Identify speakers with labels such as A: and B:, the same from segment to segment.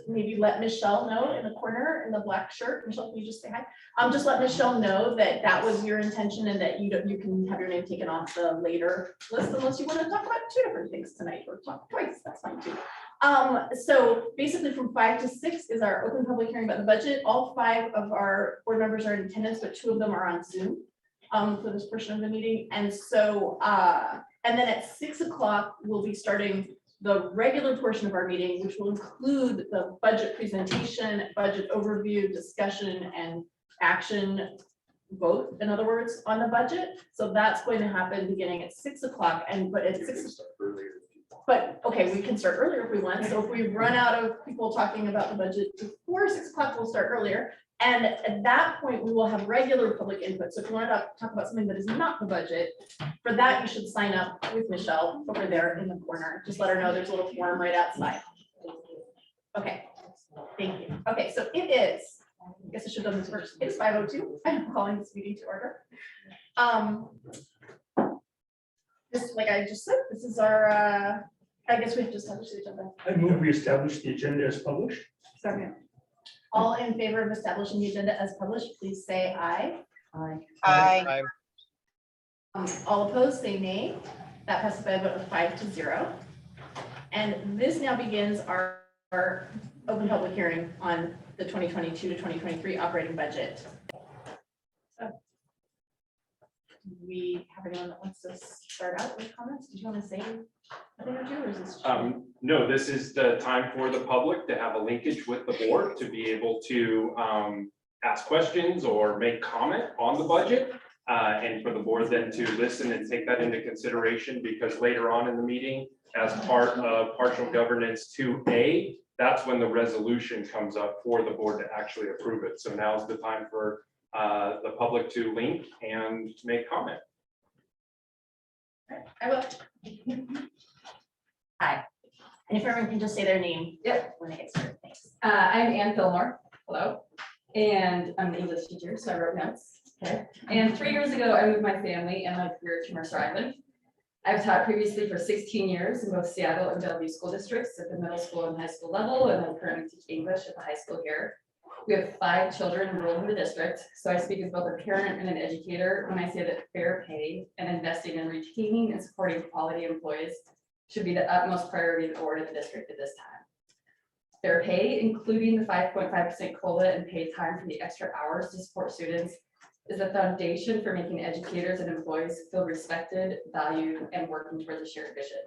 A: maybe let Michelle know in the corner in the black shirt. Michelle, can you just say hi? Just let Michelle know that that was your intention and that you can have your name taken off the later list unless you want to talk about 2 different things tonight or talk twice, that's fine too. So basically from 5 to 6 is our open public hearing about the budget. All 5 of our board members are in attendance, but 2 of them are on Zoom for this portion of the meeting. And so, and then at 6 o'clock, we'll be starting the regular portion of our meeting, which will include the budget presentation, budget overview, discussion, and action vote, in other words, on the budget. So that's going to happen beginning at 6 o'clock, and but at 6. But okay, we can start earlier if we want. So if we run out of people talking about the budget before 6 o'clock, we'll start earlier. And at that point, we will have regular public input. So if you want to talk about something that is not the budget, for that, you should sign up with Michelle over there in the corner. Just let her know there's a little form right outside. Okay, thank you. Okay, so it is, I guess I should have done this first. It's 5:02. I'm calling this meeting to order. This, like I just said, this is our, I guess we have to establish the agenda.
B: I move we establish the agenda as published.
A: Second. All in favor of establishing the agenda as published, please say aye.
C: Aye.
D: Aye.
A: All opposed, say nay. That passes by a vote of 5-0. And this now begins our open public hearing on the 2022 to 2023 operating budget. So, do we have anyone that wants to start out with comments? Did you want to say a thing or two, or is this?
E: No, this is the time for the public to have a linkage with the board to be able to ask questions or make comment on the budget. And for the board then to listen and take that into consideration, because later on in the meeting, as part of partial governance 2A, that's when the resolution comes up for the board to actually approve it. So now is the time for the public to link and make comment.
A: I will. Hi. And if everyone can just say their name.
C: Yep.
A: When they get started, thanks.
C: I'm Ann Fillmore. Hello. And I'm an English teacher, so I wrote notes. Okay. And 3 years ago, I moved my family and my career to Mercer Island. I've taught previously for 16 years in both Seattle and Bellevue school districts at the middle school and high school level, and I'm currently teach English at the high school here. We have 5 children enrolled in the district, so I speak as both a parent and an educator when I say that fair pay and investing in retaining and supporting quality employees should be the utmost priority of the board of the district at this time. Fair pay, including the 5.5% COLA and paid time for the extra hours to support students, is the foundation for making educators and employees feel respected, valued, and working towards a shared vision.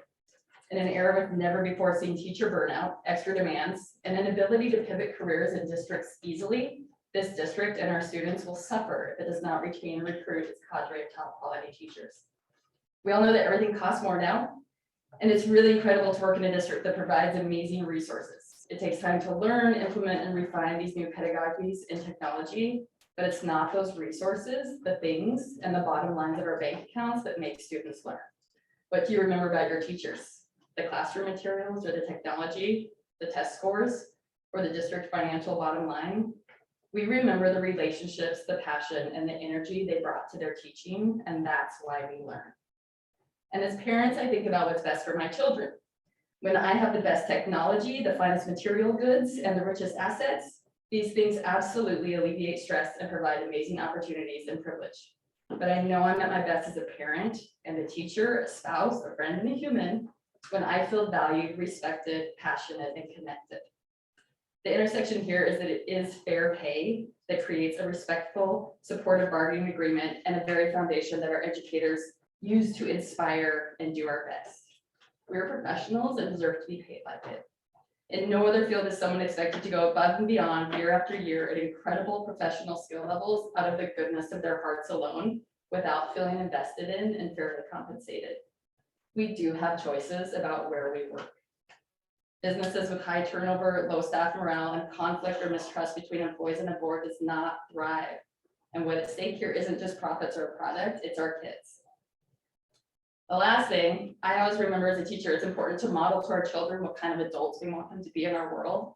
C: In an era with never before seen teacher burnout, extra demands, and an ability to pivot careers in districts easily, this district and our students will suffer if it does not retain and recruit its cadre of top quality teachers. We all know that everything costs more now, and it's really incredible to work in a district that provides amazing resources. It takes time to learn, implement, and refine these new pedagogies and technology, but it's not those resources, the things, and the bottom lines of our bank accounts that make students learn. What do you remember about your teachers? The classroom materials or the technology, the test scores, or the district financial bottom line? We remember the relationships, the passion, and the energy they brought to their teaching, and that's why we learn. And as parents, I think about what's best for my children. When I have the best technology, the finest material goods, and the richest assets, these things absolutely alleviate stress and provide amazing opportunities and privilege. But I know I'm at my best as a parent and a teacher, a spouse, a friend, and a human when I feel valued, respected, passionate, and connected. The intersection here is that it is fair pay that creates a respectful, supportive bargaining agreement and a very foundation that our educators use to inspire and do our best. We're professionals and deserve to be paid like it. In no other field is someone expected to go above and beyond year after year at incredible professional skill levels out of the goodness of their hearts alone without feeling invested in and fairly compensated. We do have choices about where we work. Businesses with high turnover, low staff morale, and conflict or mistrust between employees and the board does not thrive. And what at stake here isn't just profits or a product, it's our kids. The last thing, I always remember as a teacher, it's important to model to our children what kind of adults we want them to be in our world.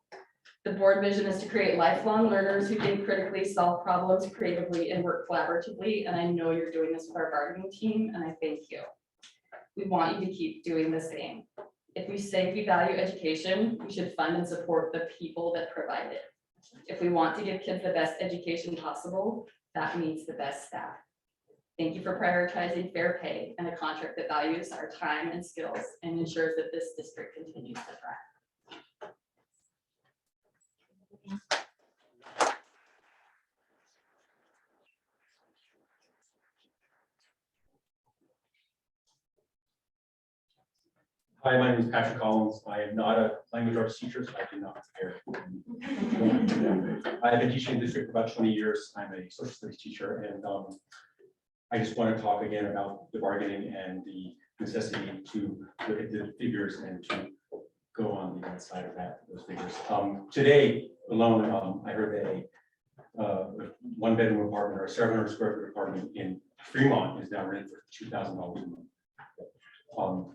C: The board vision is to create lifelong learners who think critically, solve problems creatively, and work collaboratively. And I know you're doing this with our bargaining team, and I thank you. We want you to keep doing the same. If we say we value education, we should fund and support the people that provide it. If we want to give kids the best education possible, that means the best staff. Thank you for prioritizing fair pay and a contract that values our time and skills and ensures that this district continues to thrive.
D: Hi, my name is Patrick Collins. I am not a language arts teacher, so I do not prepare. I've been teaching in the district for about 20 years. I'm a social studies teacher, and I just want to talk again about the bargaining and the necessity to look at the figures and to go on the side of those figures. Today alone, I heard that a one-bedroom apartment or a 700 square foot apartment in Fremont is now rented for $2,000 a month.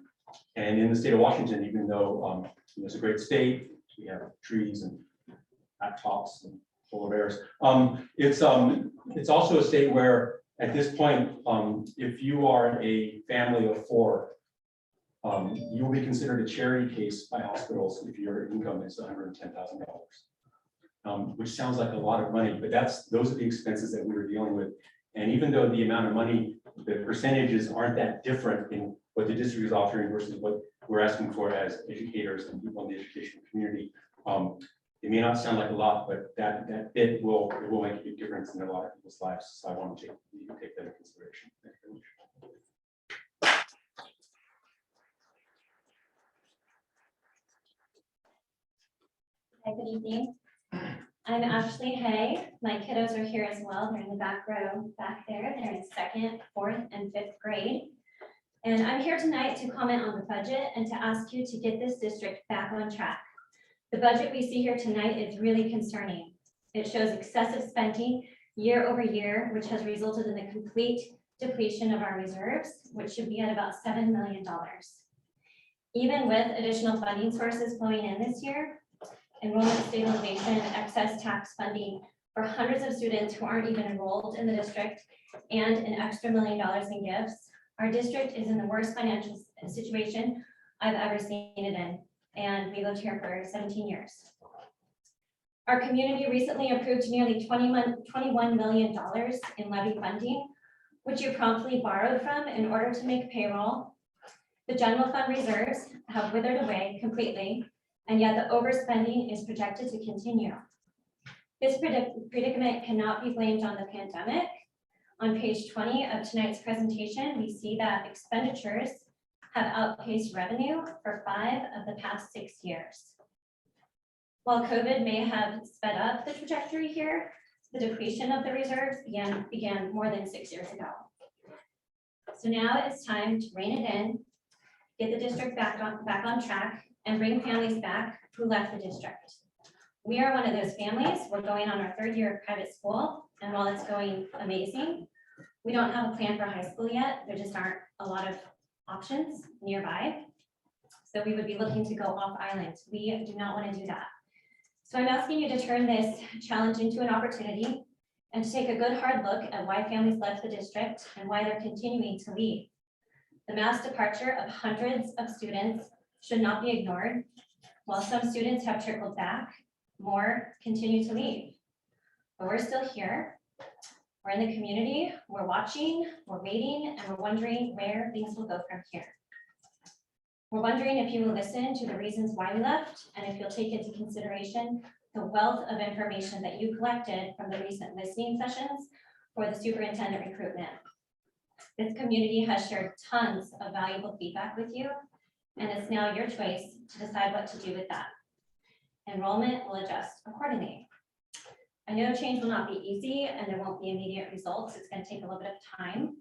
D: And in the state of Washington, even though it's a great state, we have trees and laptops and polar bears. It's also a state where, at this point, if you are a family of 4, you will be considered a charity case by hospitals if your income is $110,000, which sounds like a lot of money, but those are the expenses that we were dealing with. And even though the amount of money, the percentages aren't that different in what the district is offering versus what we're asking for as educators and people in the education community. It may not sound like a lot, but that bit will make a big difference in a lot of people's lives. So I want to take that into consideration. Thank you very much.
F: Hi, good evening. I'm Ashley Hay. My kiddos are here as well. They're in the back row back there. They're in 2nd, 4th, and 5th grade. And I'm here tonight to comment on the budget and to ask you to get this district back on track. The budget we see here tonight is really concerning. It shows excessive spending year over year, which has resulted in the complete depletion of our reserves, which should be at about $7 million. Even with additional funding sources flowing in this year, enrollment stabilization, excess tax funding for hundreds of students who aren't even enrolled in the district, and an extra $1 million in gifts, our district is in the worst financial situation I've ever seen it in, and we lived here for 17 years. Our community recently approved nearly $21 million in levy funding, which you promptly borrowed from in order to make payroll. The general fund reserves have withered away completely, and yet the overspending is projected to continue. This predicament cannot be blamed on the pandemic. On page 20 of tonight's presentation, we see that expenditures have outpaced revenue for 5 of the past 6 years. While COVID may have sped up the trajectory here, the depletion of the reserves began more than 6 years ago. So now it's time to rein it in, get the district back on track, and bring families back who left the district. We are one of those families. We're going on our 3rd year of private school, and while it's going amazing, we don't have a plan for high school yet. There just aren't a lot of options nearby. So we would be looking to go off island. We do not want to do that. So I'm asking you to turn this challenge into an opportunity and to take a good hard look at why families left the district and why they're continuing to leave. The mass departure of hundreds of students should not be ignored. While some students have trickled back, more continue to leave. But we're still here. We're in the community, we're watching, we're waiting, and we're wondering where things will go from here. We're wondering if you will listen to the reasons why we left, and if you'll take into consideration the wealth of information that you collected from the recent listening sessions for the superintendent recruitment. This community has shared tons of valuable feedback with you, and it's now your choice to decide what to do with that. Enrollment will adjust accordingly. I know change will not be easy and there won't be immediate results. It's going to take a little bit of time,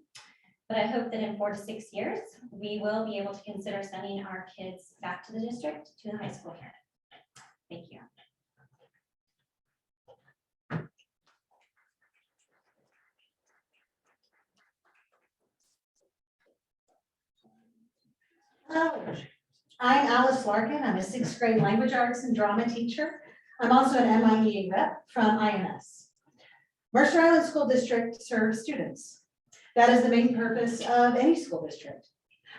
F: but I hope that in 4 to 6 years, we will be able to consider sending our kids back to the district, to the high school here. Thank you.
G: Hello, I'm Alice Larkin. I'm a 6th grade language arts and drama teacher. I'm also an MIDA rep from INS. Mercer Island School District serves students. That is the main purpose of any school district.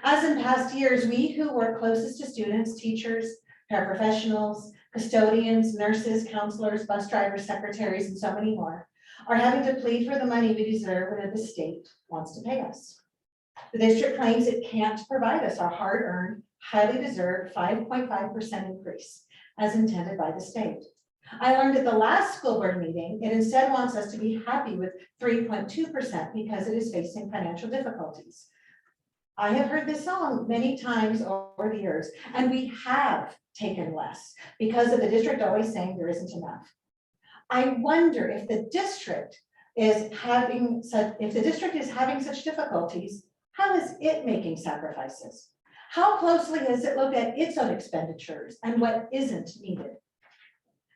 G: As in past years, we who work closest to students, teachers, paraprofessionals, custodians, nurses, counselors, bus drivers, secretaries, and so many more, are having to plead for the money we deserve when the state wants to pay us. The district claims it can't provide us our hard-earned, highly deserved 5.5% increase as intended by the state. I learned at the last school board meeting, it instead wants us to be happy with 3.2% because it is facing financial difficulties. I have heard this song many times over the years, and we have taken less because of the district always saying there isn't enough. I wonder if the district is having such difficulties, how is it making sacrifices? How closely has it looked at its own expenditures and what isn't needed?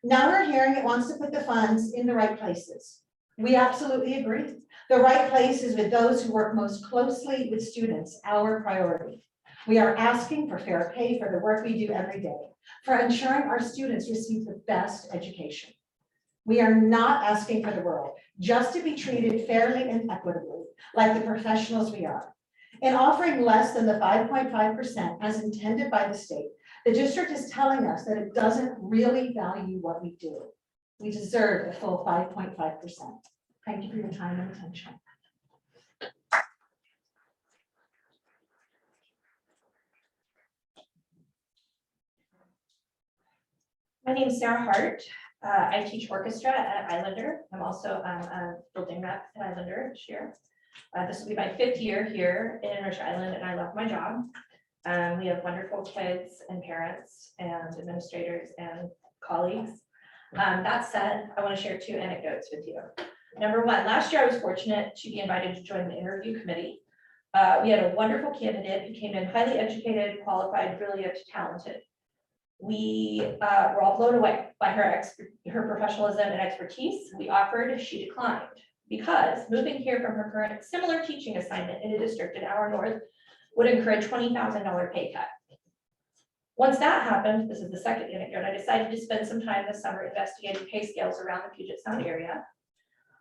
G: Now we're hearing it wants to put the funds in the right places. We absolutely agree. The right place is with those who work most closely with students, our priority. We are asking for fair pay for the work we do every day, for ensuring our students receive the best education. We are not asking for the world, just to be treated fairly and equitably, like the professionals we are. In offering less than the 5.5% as intended by the state, the district is telling us that it doesn't really value what we do. We deserve the full 5.5%. Thank you for your time and attention.
H: My name is Sarah Hart. I teach orchestra at Islander. I'm also a building rep at Islander this year. This will be my 5th year here in Mercer Island, and I love my job. We have wonderful kids and parents and administrators and colleagues. That said, I want to share 2 anecdotes with you. Number 1, last year I was fortunate to be invited to join the interview committee. We had a wonderful candidate who came in highly educated, qualified, brilliant, talented. We were all blown away by her professionalism and expertise. We offered, she declined, because moving here from her current similar teaching assignment in a district in our north would incur a $20,000 pay cut. Once that happened, this is the second anecdote, I decided to spend some time this summer investigating pay scales around the Puget Sound area.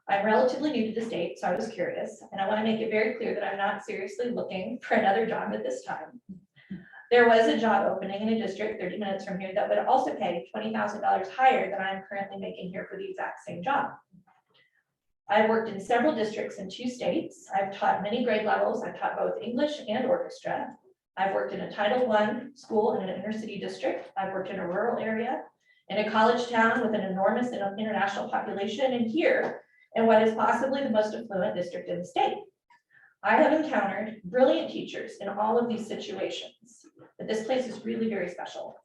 H: I'm relatively new to the state, so I was curious, and I want to make it very clear that I'm not seriously looking for another job at this time. There was a job opening in a district 30 minutes from here that would also pay $20,000 higher than I'm currently making here for the exact same job. I've worked in several districts in 2 states. I've taught many grade levels. I've taught both English and orchestra. I've worked in a Title I school in an inner city district. I've worked in a rural area, in a college town with an enormous international population, and here in what is possibly the most affluent district in the state. I have encountered brilliant teachers in all of these situations, but this place is really very special.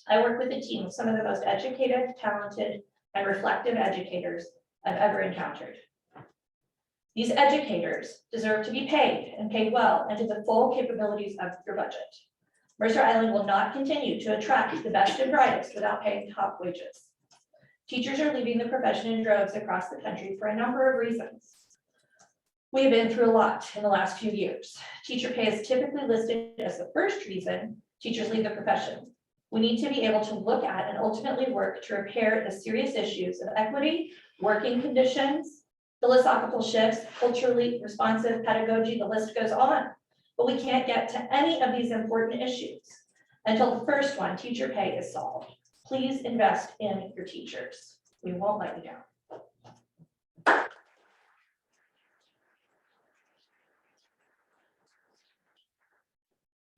H: I work with a team of some of the most educated, talented, and reflective educators I've ever encountered. These educators deserve to be paid and paid well and to the full capabilities of your budget. Mercer Island will not continue to attract the best and brightest without paying top wages. Teachers are leaving the profession in droves across the country for a number of reasons. We have been through a lot in the last few years. Teacher pay is typically listed as the first reason teachers leave the profession. We need to be able to look at and ultimately work to repair the serious issues of equity, working conditions, philosophical shifts, culturally responsive pedagogy, the list goes on. But we can't get to any of these important issues until the first one, teacher pay, is solved. Please invest in your teachers. We won't let you down.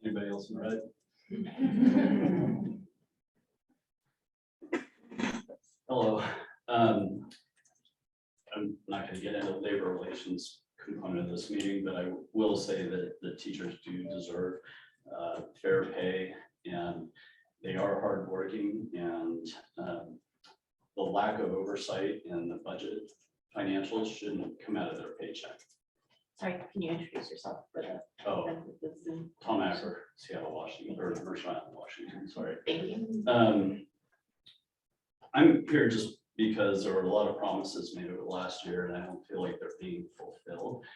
I: Anybody else in red? Hello. I'm not going to get into the labor relations component of this meeting, but I will say that the teachers do deserve fair pay, and they are hardworking, and the lack of oversight in the budget financials shouldn't come out of their paycheck.
A: Sorry, can you introduce yourself for the?
I: Oh,
A: the Zoom?
I: Tom Acker, Seattle, Washington, or Mercer Island, Washington, sorry.
A: Thank you.
I: I'm here just because there were a lot of promises made over the last year, and I don't feel like they're being fulfilled,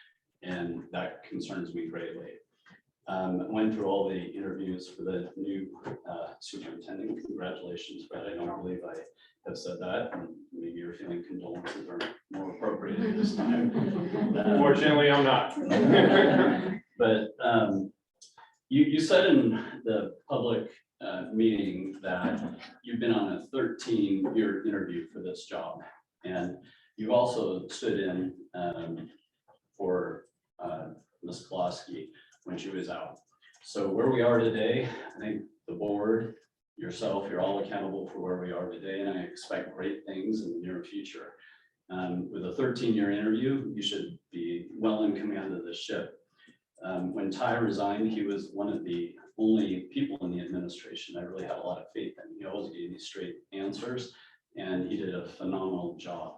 I: and that concerns me greatly. I went through all the interviews for the new superintendent. Congratulations, Brad. I don't believe I have said that, and maybe you're feeling condolences are more appropriate at this time.
E: Unfortunately, I'm not.
I: But You said in the public meeting that you've been on a 13-year interview for this job. And you also stood in for Ms. Kolosky when she was out. So where we are today, I think the board, yourself, you're all accountable for where we are today, and I expect great things in the near future. With a 13-year interview, you should be well in command of the ship. When Ty resigned, he was one of the only people in the administration I really had a lot of faith in. He always gave me straight answers, and he did a phenomenal job.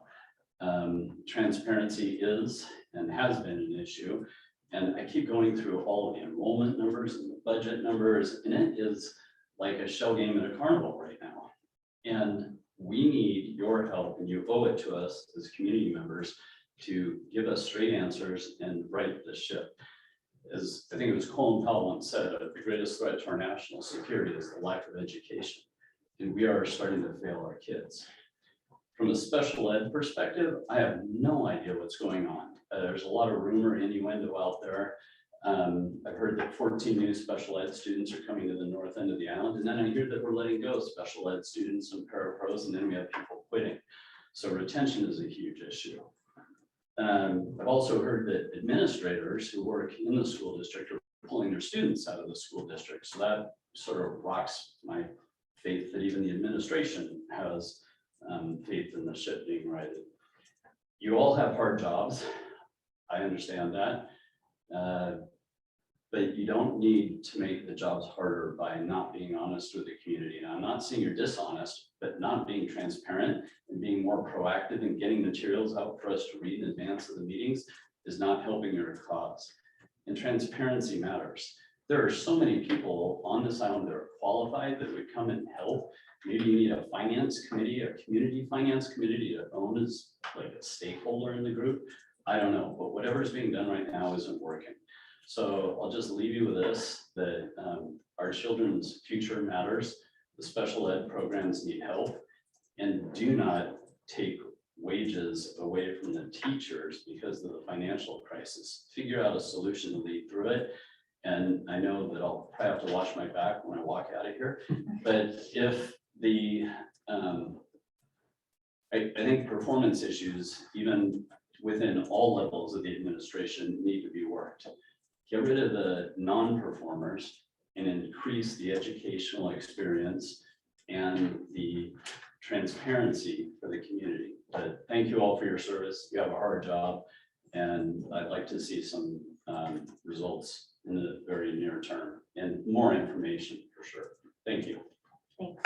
I: Transparency is and has been an issue, and I keep going through all of the enrollment numbers and the budget numbers, and it is like a shell game at a carnival right now. And we need your help, and you owe it to us as community members to give us straight answers and right the ship. As I think it was Colin Powell once said, the greatest threat to our national security is the lack of education. And we are starting to fail our kids. From a special ed perspective, I have no idea what's going on. There's a lot of rumor, innuendo out there. I've heard that 14 new special ed students are coming to the north end of the island. And then I hear that we're letting go special ed students and parapros, and then we have people quitting. So retention is a huge issue. I've also heard that administrators who work in the school district are pulling their students out of the school district. So that sort of rocks my faith that even the administration has faith in the ship being righted. You all have hard jobs. I understand that. But you don't need to make the jobs harder by not being honest with the community. And I'm not saying you're dishonest, but not being transparent and being more proactive and getting materials out for us to read in advance of the meetings is not helping your cause. And transparency matters. There are so many people on this island that are qualified that would come and help. Maybe you need a finance committee, a community finance committee to own as like a stakeholder in the group. I don't know, but whatever is being done right now isn't working. So I'll just leave you with this, that our children's future matters. The special ed programs need help, and do not take wages away from the teachers because of the financial crisis. Figure out a solution to lead through it. And I know that I'll probably have to watch my back when I walk out of here, but if the, I think performance issues, even within all levels of the administration, need to be worked. Get rid of the non-performers and increase the educational experience and the transparency for the community. But thank you all for your service. You have a hard job, and I'd like to see some results in the very near term and more information for sure. Thank you.
F: Thanks.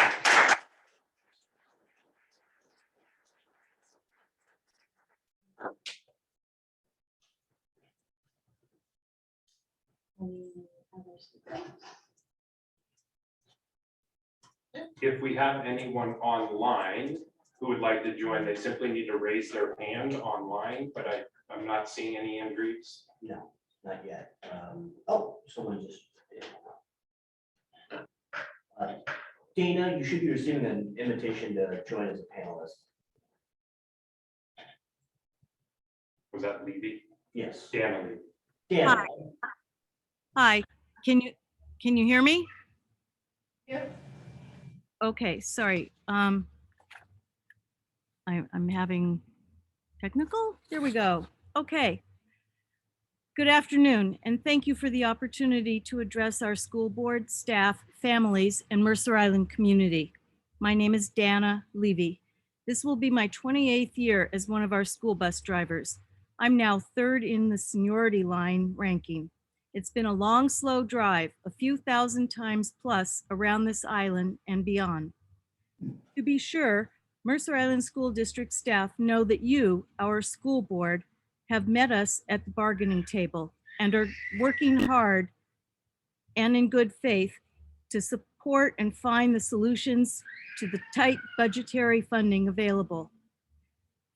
E: If we have anyone online who would like to join, they simply need to raise their hand online, but I'm not seeing any hand greets.
J: No, not yet. Oh, someone just. Dana, you should be receiving an invitation to join as a panelist.
E: Was that Levy?
J: Yes.
E: Dana Levy.
J: Dana.
K: Hi, can you hear me?
A: Yeah.
K: Okay, sorry. I'm having technical. There we go. Okay. Good afternoon, and thank you for the opportunity to address our school board, staff, families, and Mercer Island community. My name is Dana Levy. This will be my 28th year as one of our school bus drivers. I'm now third in the seniority line ranking. It's been a long, slow drive, a few thousand times plus around this island and beyond. To be sure, Mercer Island School District staff know that you, our school board, have met us at the bargaining table and are working hard and in good faith to support and find the solutions to the tight budgetary funding available.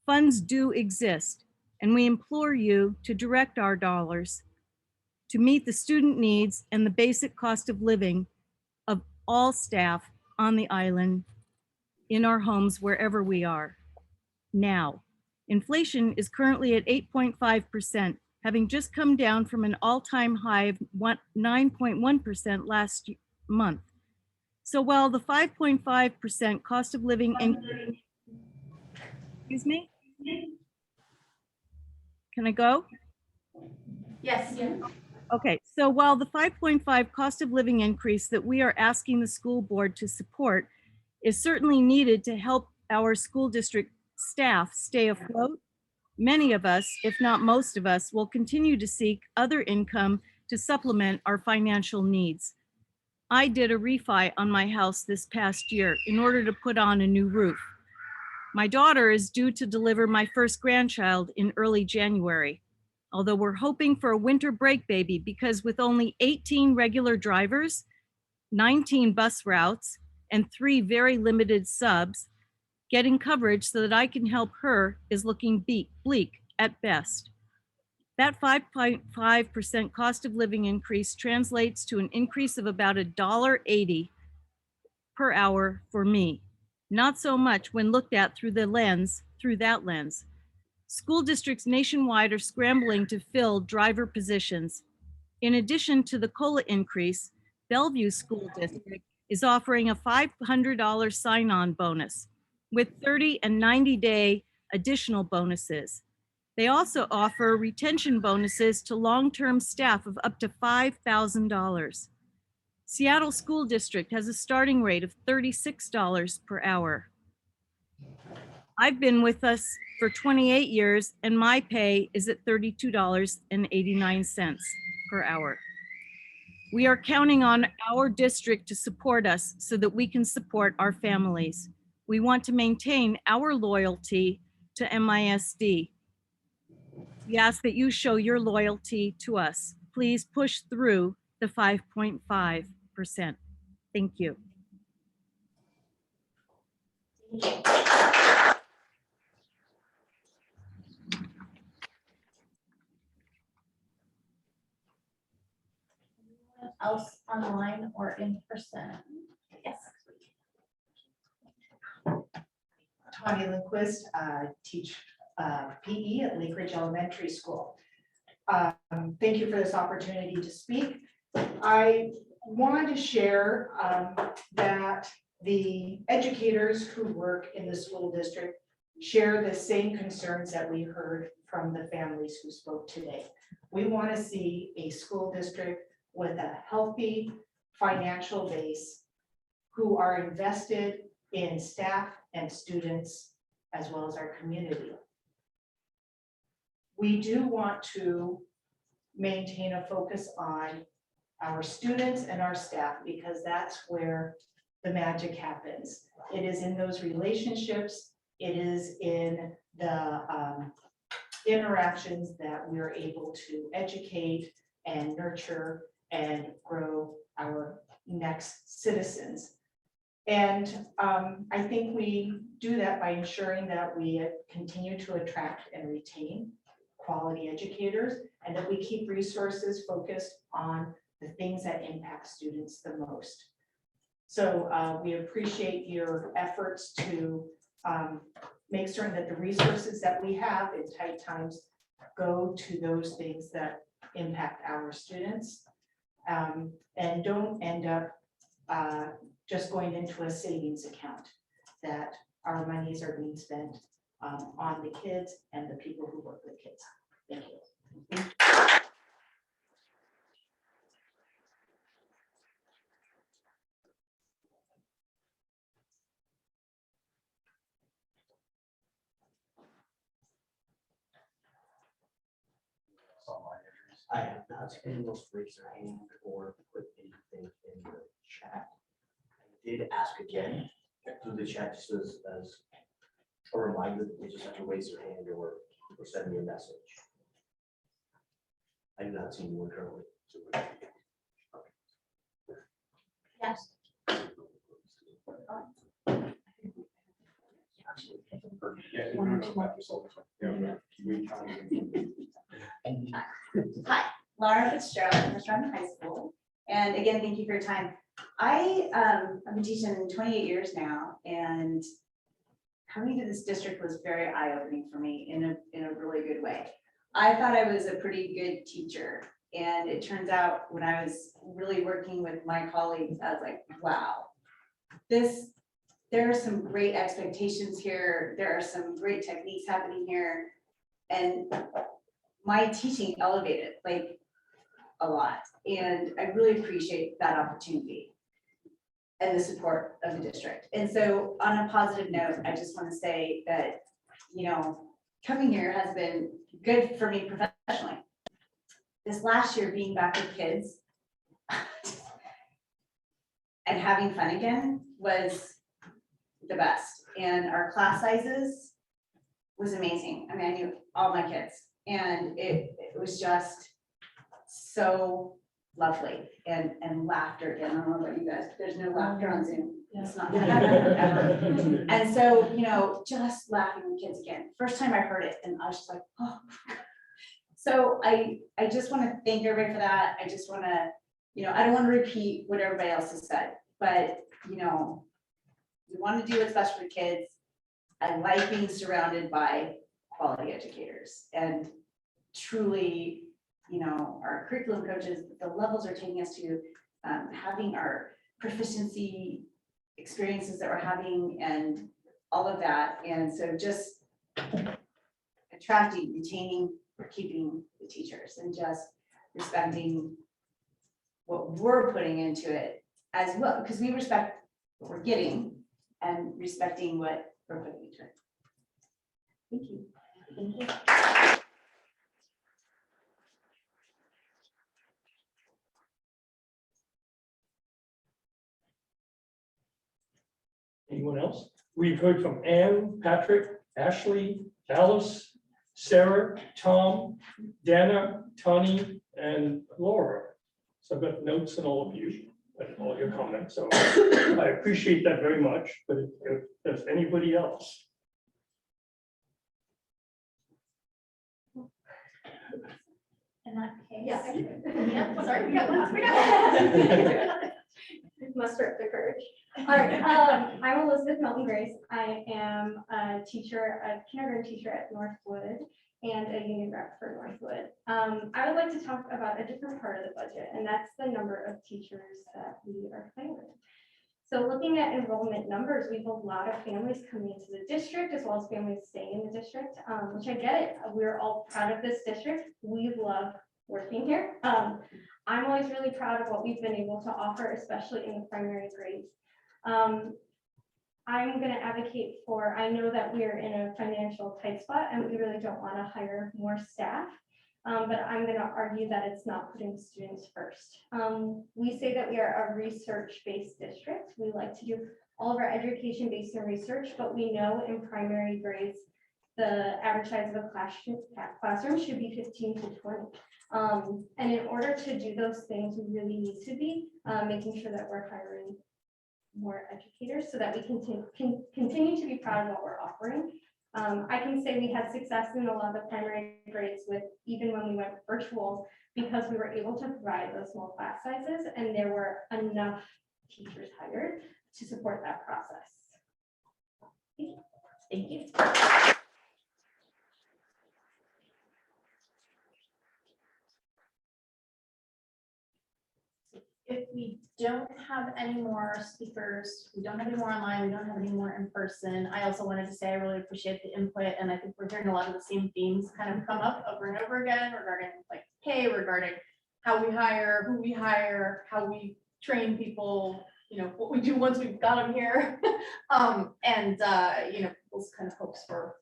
K: Funds do exist, and we implore you to direct our dollars to meet the student needs and the basic cost of living of all staff on the island, in our homes, wherever we are. Now, inflation is currently at 8.5%, having just come down from an all-time high of 9.1% last month. So while the 5.5% cost of living increase, excuse me? Can I go?
A: Yes.
K: Okay, so while the 5.5 cost of living increase that we are asking the school board to support is certainly needed to help our school district staff stay afloat, many of us, if not most of us, will continue to seek other income to supplement our financial needs. I did a refi on my house this past year in order to put on a new roof. My daughter is due to deliver my first grandchild in early January. Although we're hoping for a winter break baby because with only 18 regular drivers, 19 bus routes, and 3 very limited subs, getting coverage so that I can help her is looking bleak at best. That 5.5% cost of living increase translates to an increase of about $1.80 per hour for me. Not so much when looked at through that lens. School districts nationwide are scrambling to fill driver positions. In addition to the COLA increase, Bellevue School District is offering a $500 sign-on bonus with 30 and 90-day additional bonuses. They also offer retention bonuses to long-term staff of up to $5,000. Seattle School District has a starting rate of $36 per hour. I've been with us for 28 years and my pay is at $32.89 per hour. We are counting on our district to support us so that we can support our families. We want to maintain our loyalty to MISD. We ask that you show your loyalty to us. Please push through the 5.5%. Thank you.
A: Else online or in person? Yes.
L: Tanya Lindquist, teach PE at Lake Ridge Elementary School. Thank you for this opportunity to speak. I wanted to share that the educators who work in the school district share the same concerns that we heard from the families who spoke today. We want to see a school district with a healthy financial base who are invested in staff and students as well as our community. We do want to maintain a focus on our students and our staff because that's where the magic happens. It is in those relationships, it is in the interactions that we're able to educate and nurture and grow our next citizens. And I think we do that by ensuring that we continue to attract and retain quality educators and that we keep resources focused on the things that impact students the most. So we appreciate your efforts to make certain that the resources that we have in tight times go to those things that impact our students. And don't end up just going into a savings account, that our monies are being spent on the kids and the people who work with kids. Thank you.
J: I have not seen most raise their hand or put anything in the chat. I did ask again through the chat just as a reminder that they just have to raise their hand or send me a message. I have not seen one currently.
A: Yes.
M: Hi, Laura Fitzgerald, I'm from high school. And again, thank you for your time. I've been teaching 28 years now, and coming to this district was very eye-opening for me in a really good way. I thought I was a pretty good teacher. And it turns out when I was really working with my colleagues, I was like, wow, there are some great expectations here. There are some great techniques happening here. And my teaching elevated like a lot. And I really appreciate that opportunity and the support of the district. And so on a positive note, I just want to say that, you know, coming here has been good for me professionally. This last year being back with kids and having fun again was the best. And our class sizes was amazing. I mean, I knew all my kids and it was just so lovely and laughter. Again, I don't know about you guys, but there's no laughter on Zoom. It's not gonna happen ever. And so, you know, just laughing with kids again. First time I heard it and I was just like, oh. So I just want to thank everybody for that. I just want to, you know, I don't want to repeat what everybody else has said, but you know, we want to do what's best for the kids. I like being surrounded by quality educators and truly, you know, our curriculum coaches, the levels are taking us to having our proficiency experiences that we're having and all of that. And so just attracting, retaining, keeping the teachers and just respecting what we're putting into it as well, because we respect what we're getting and respecting what we're putting into it. Thank you. Thank you.
B: Anyone else? We've heard from Ann, Patrick, Ashley, Alice, Sarah, Tom, Dana, Tony, and Laura. So I've got notes on all of you, and all your comments, so I appreciate that very much, but if there's anybody else.
F: In that case.
A: Yeah, sorry, we got one.
N: Muster up the courage. All right, I'm Elizabeth Melton Grace. I am a teacher, a kindergarten teacher at Northwood and a union rep for Northwood. I would like to talk about a different part of the budget, and that's the number of teachers that we are playing with. So looking at enrollment numbers, we have a lot of families coming into the district as well as families staying in the district, which I get it. We're all proud of this district. We love working here. I'm always really proud of what we've been able to offer, especially in the primary grades. I'm going to advocate for, I know that we're in a financial tight spot and we really don't want to hire more staff, but I'm going to argue that it's not putting students first. We say that we are a research-based district. We like to do all of our education based on research, but we know in primary grades, the average size of a classroom should be 15 to 20. And in order to do those things, we really need to be making sure that we're hiring more educators so that we can continue to be proud of what we're offering. I can say we had success in a lot of the primary grades with even when we went virtual because we were able to provide those small class sizes and there were enough teachers hired to support that process.
A: Thank you. If we don't have any more speakers, we don't have any more online, we don't have any more in person, I also wanted to say I really appreciate the input and I think we're hearing a lot of the same themes kind of come up over and over again regarding like pay, regarding how we hire, who we hire, how we train people, you know, what we do once we've got them here. You know, people's kind of hopes for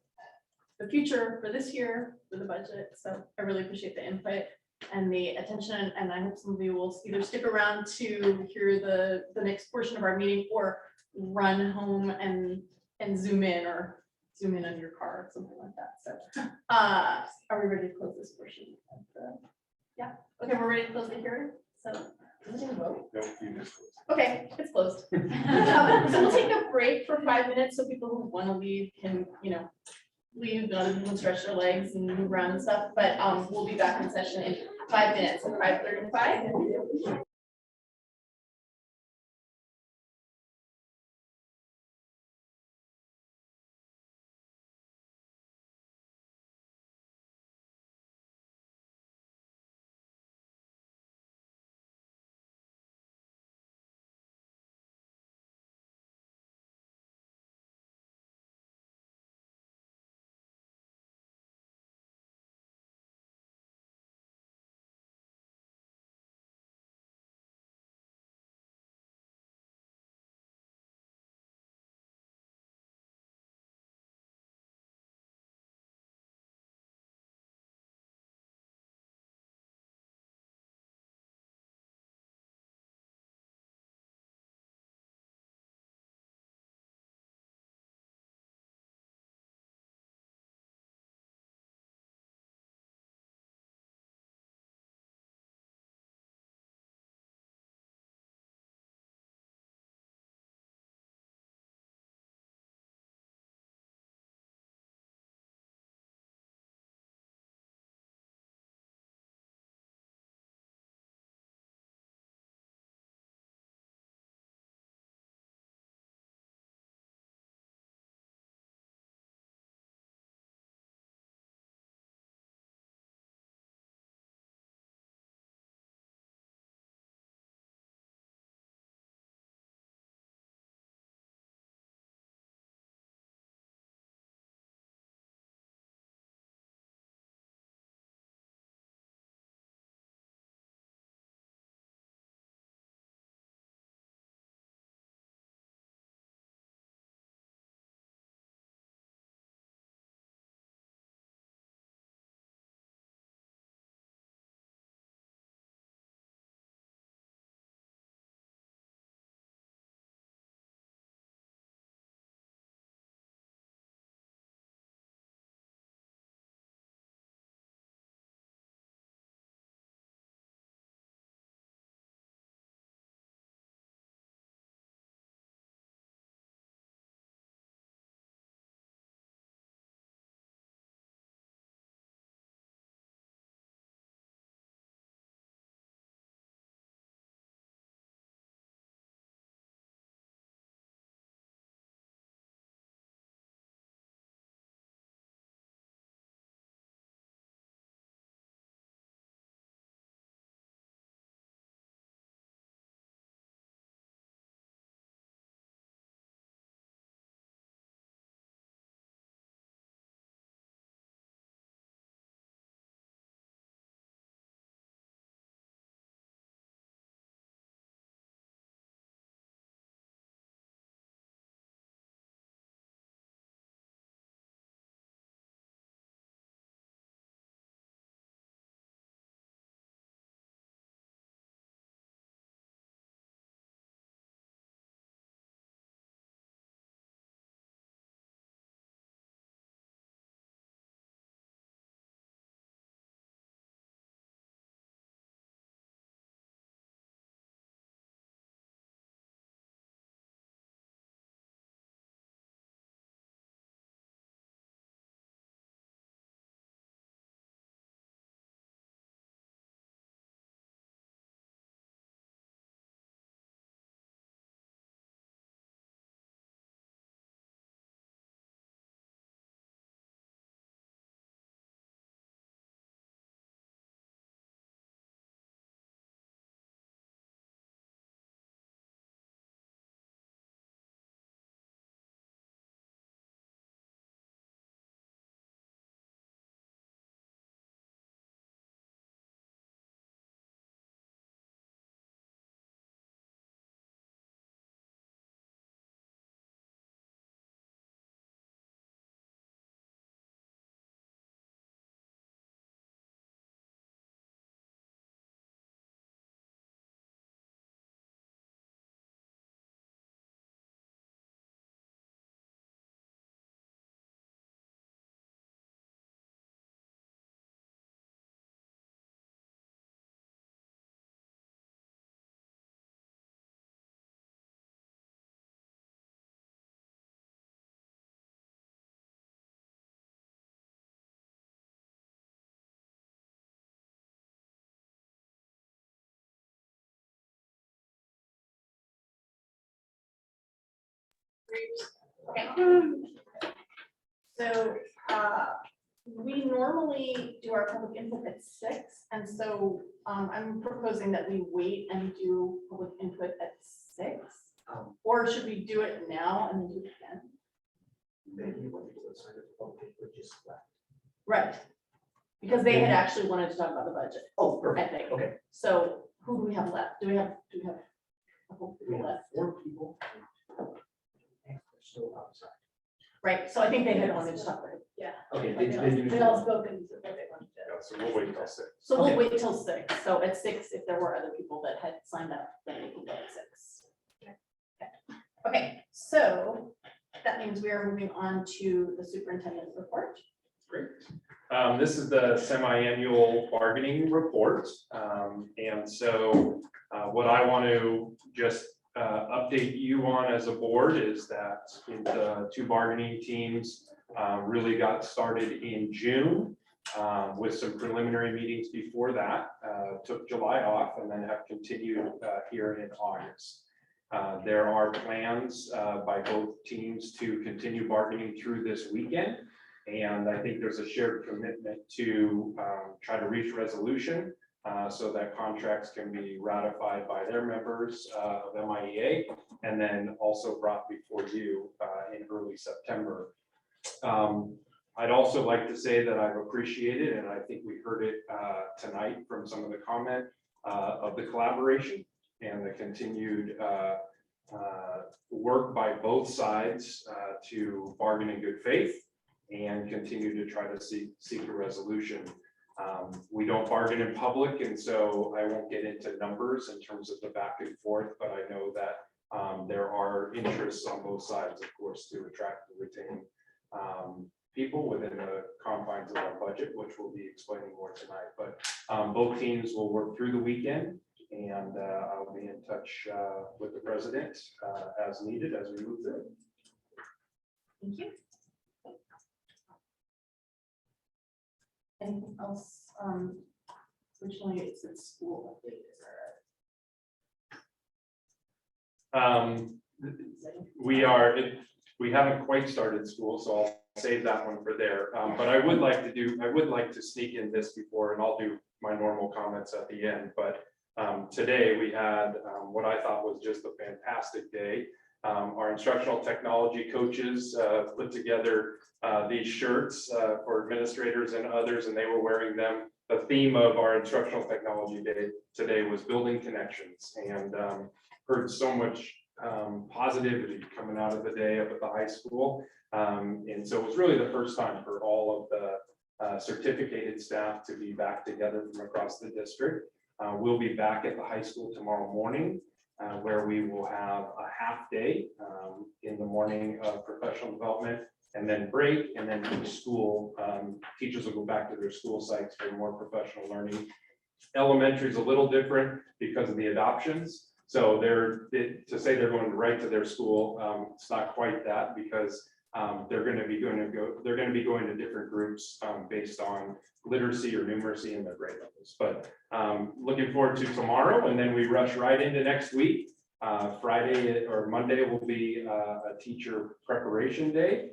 A: the future, for this year, for the budget. So I really appreciate the input and the attention, and I hope some of you will either stick around to hear the next portion of our meeting or run home and zoom in or zoom in on your car or something like that. So are we ready to close this portion of the, yeah, okay, we're ready to close the hearing. So is it gonna vote?
D: No, you missed
A: Okay, it's closed. So we'll take a break for 5 minutes so people who want to leave can, you know, leave, other people can stretch their legs and move around and stuff, but we'll be back in session in 5 minutes at 5:35. Okay. So, we normally do our public input at 6, and so, I'm proposing that we wait and do public input at 6. Or should we do it now and then do it again?
J: Maybe when people decide to public input just left.
A: Right. Because they had actually wanted to talk about the budget,
J: Oh,
A: I
J: perfect.
A: think.
J: Okay.
A: So who do we have left? Do we have a couple
J: We
A: people
J: have
A: left?
J: 4 people. And they're still outside.
A: Right, so I think they had wanted to talk about it. Yeah.
J: Okay, they
A: They all spoken to what they wanted to.
E: Yeah, so we'll wait until 6.
A: So we'll
J: Okay.
A: wait till 6. So at 6, if there were other people that had signed up, then we can go at 6. Okay, so that means we are moving on to the superintendent report.
E: Great. This is the semi-annual bargaining report. And so what I want to just update you on as a board is that the 2 bargaining teams really got started in June with some preliminary meetings before that, took July off and then have continued here in August. There are plans by both teams to continue bargaining through this weekend. And I think there's a shared commitment to try to reach resolution so that contracts can be ratified by their members of MIEA and then also brought before you in early September. I'd also like to say that I've appreciated, and I think we heard it tonight from some of the comment of the collaboration and the continued work by both sides to bargain in good faith and continue to try to seek a resolution. We don't bargain in public, and so I won't get into numbers in terms of the back and forth, but I know that there are interests on both sides, of course, to attract and retain people within the confines of our budget, which we'll be explaining more tonight. But both teams will work through the weekend, and I'll be in touch with the president as needed as we move through.
A: Thank you. Anything else? Originally it's at school update, is that
E: We haven't quite started school, so I'll save that one for there. But I would like to sneak in this before, and I'll do my normal comments at the end. But today we had what I thought was just a fantastic day. Our instructional technology coaches put together these shirts for administrators and others, and they were wearing them. The theme of our instructional technology day today was building connections, and heard so much positivity coming out of the day up at the high school. And so it was really the first time for all of the certificated staff to be back together from across the district. We'll be back at the high school tomorrow morning, where we will have a half day in the morning of professional development and then break, and then each school, teachers will go back to their school sites for more professional learning. Elementary is a little different because of the adoptions. So to say they're going right to their school, it's not quite that, because they're going to be going to different groups based on literacy or numeracy in their grade levels. But looking forward to tomorrow, and then we rush right into next week. Friday or Monday will be a teacher preparation day.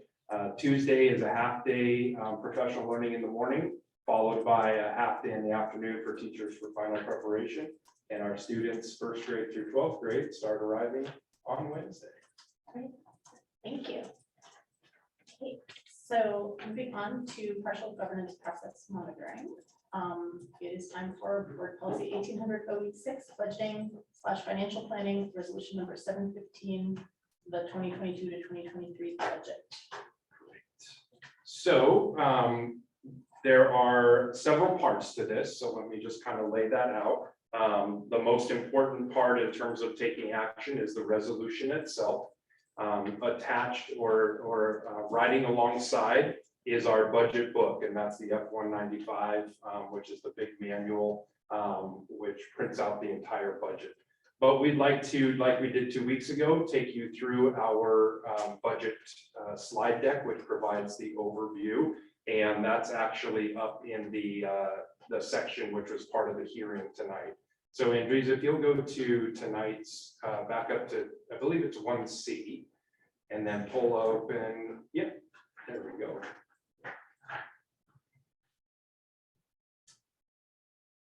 E: Tuesday is a half day professional learning in the morning, followed by a half day in the afternoon for teachers for final preparation. And our students, 1st grade through 12th grade, start arriving on Wednesday.
A: Thank you. Okay, so moving on to partial governance process monitoring. It is time for board policy 1800-06, budgeting / financial planning, resolution number 715, the 2022 to 2023 budget.
E: So there are several parts to this, so let me just kind of lay that out. The most important part in terms of taking action is the resolution itself. Attached or riding alongside is our budget book, and that's the F-195, which is the big manual, which prints out the entire budget. But we'd like to, like we did 2 weeks ago, take you through our budget slide deck, which provides the overview, and that's actually up in the section which was part of the hearing tonight. So Andres, if you'll go to tonight's, back up to, I believe it's 1C, and then pull open, yep, there we go.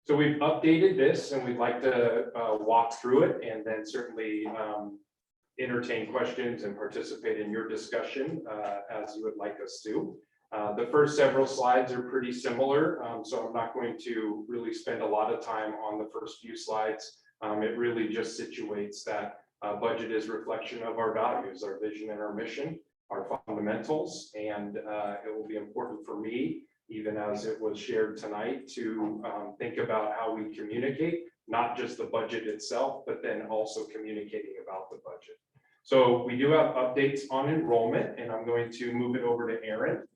E: So we've updated this and we'd like to walk through it and then certainly entertain questions and participate in your discussion as you would like us to. The first several slides are pretty similar, so I'm not going to really spend a lot of time on the first few slides. It really just situates that budget is reflection of our values, our vision and our mission, our fundamentals, and it will be important for me, even as it was shared tonight, to think about how we communicate, not just the budget itself, but then also communicating about the budget. So we do have updates on enrollment, and I'm going to move it over to Erin.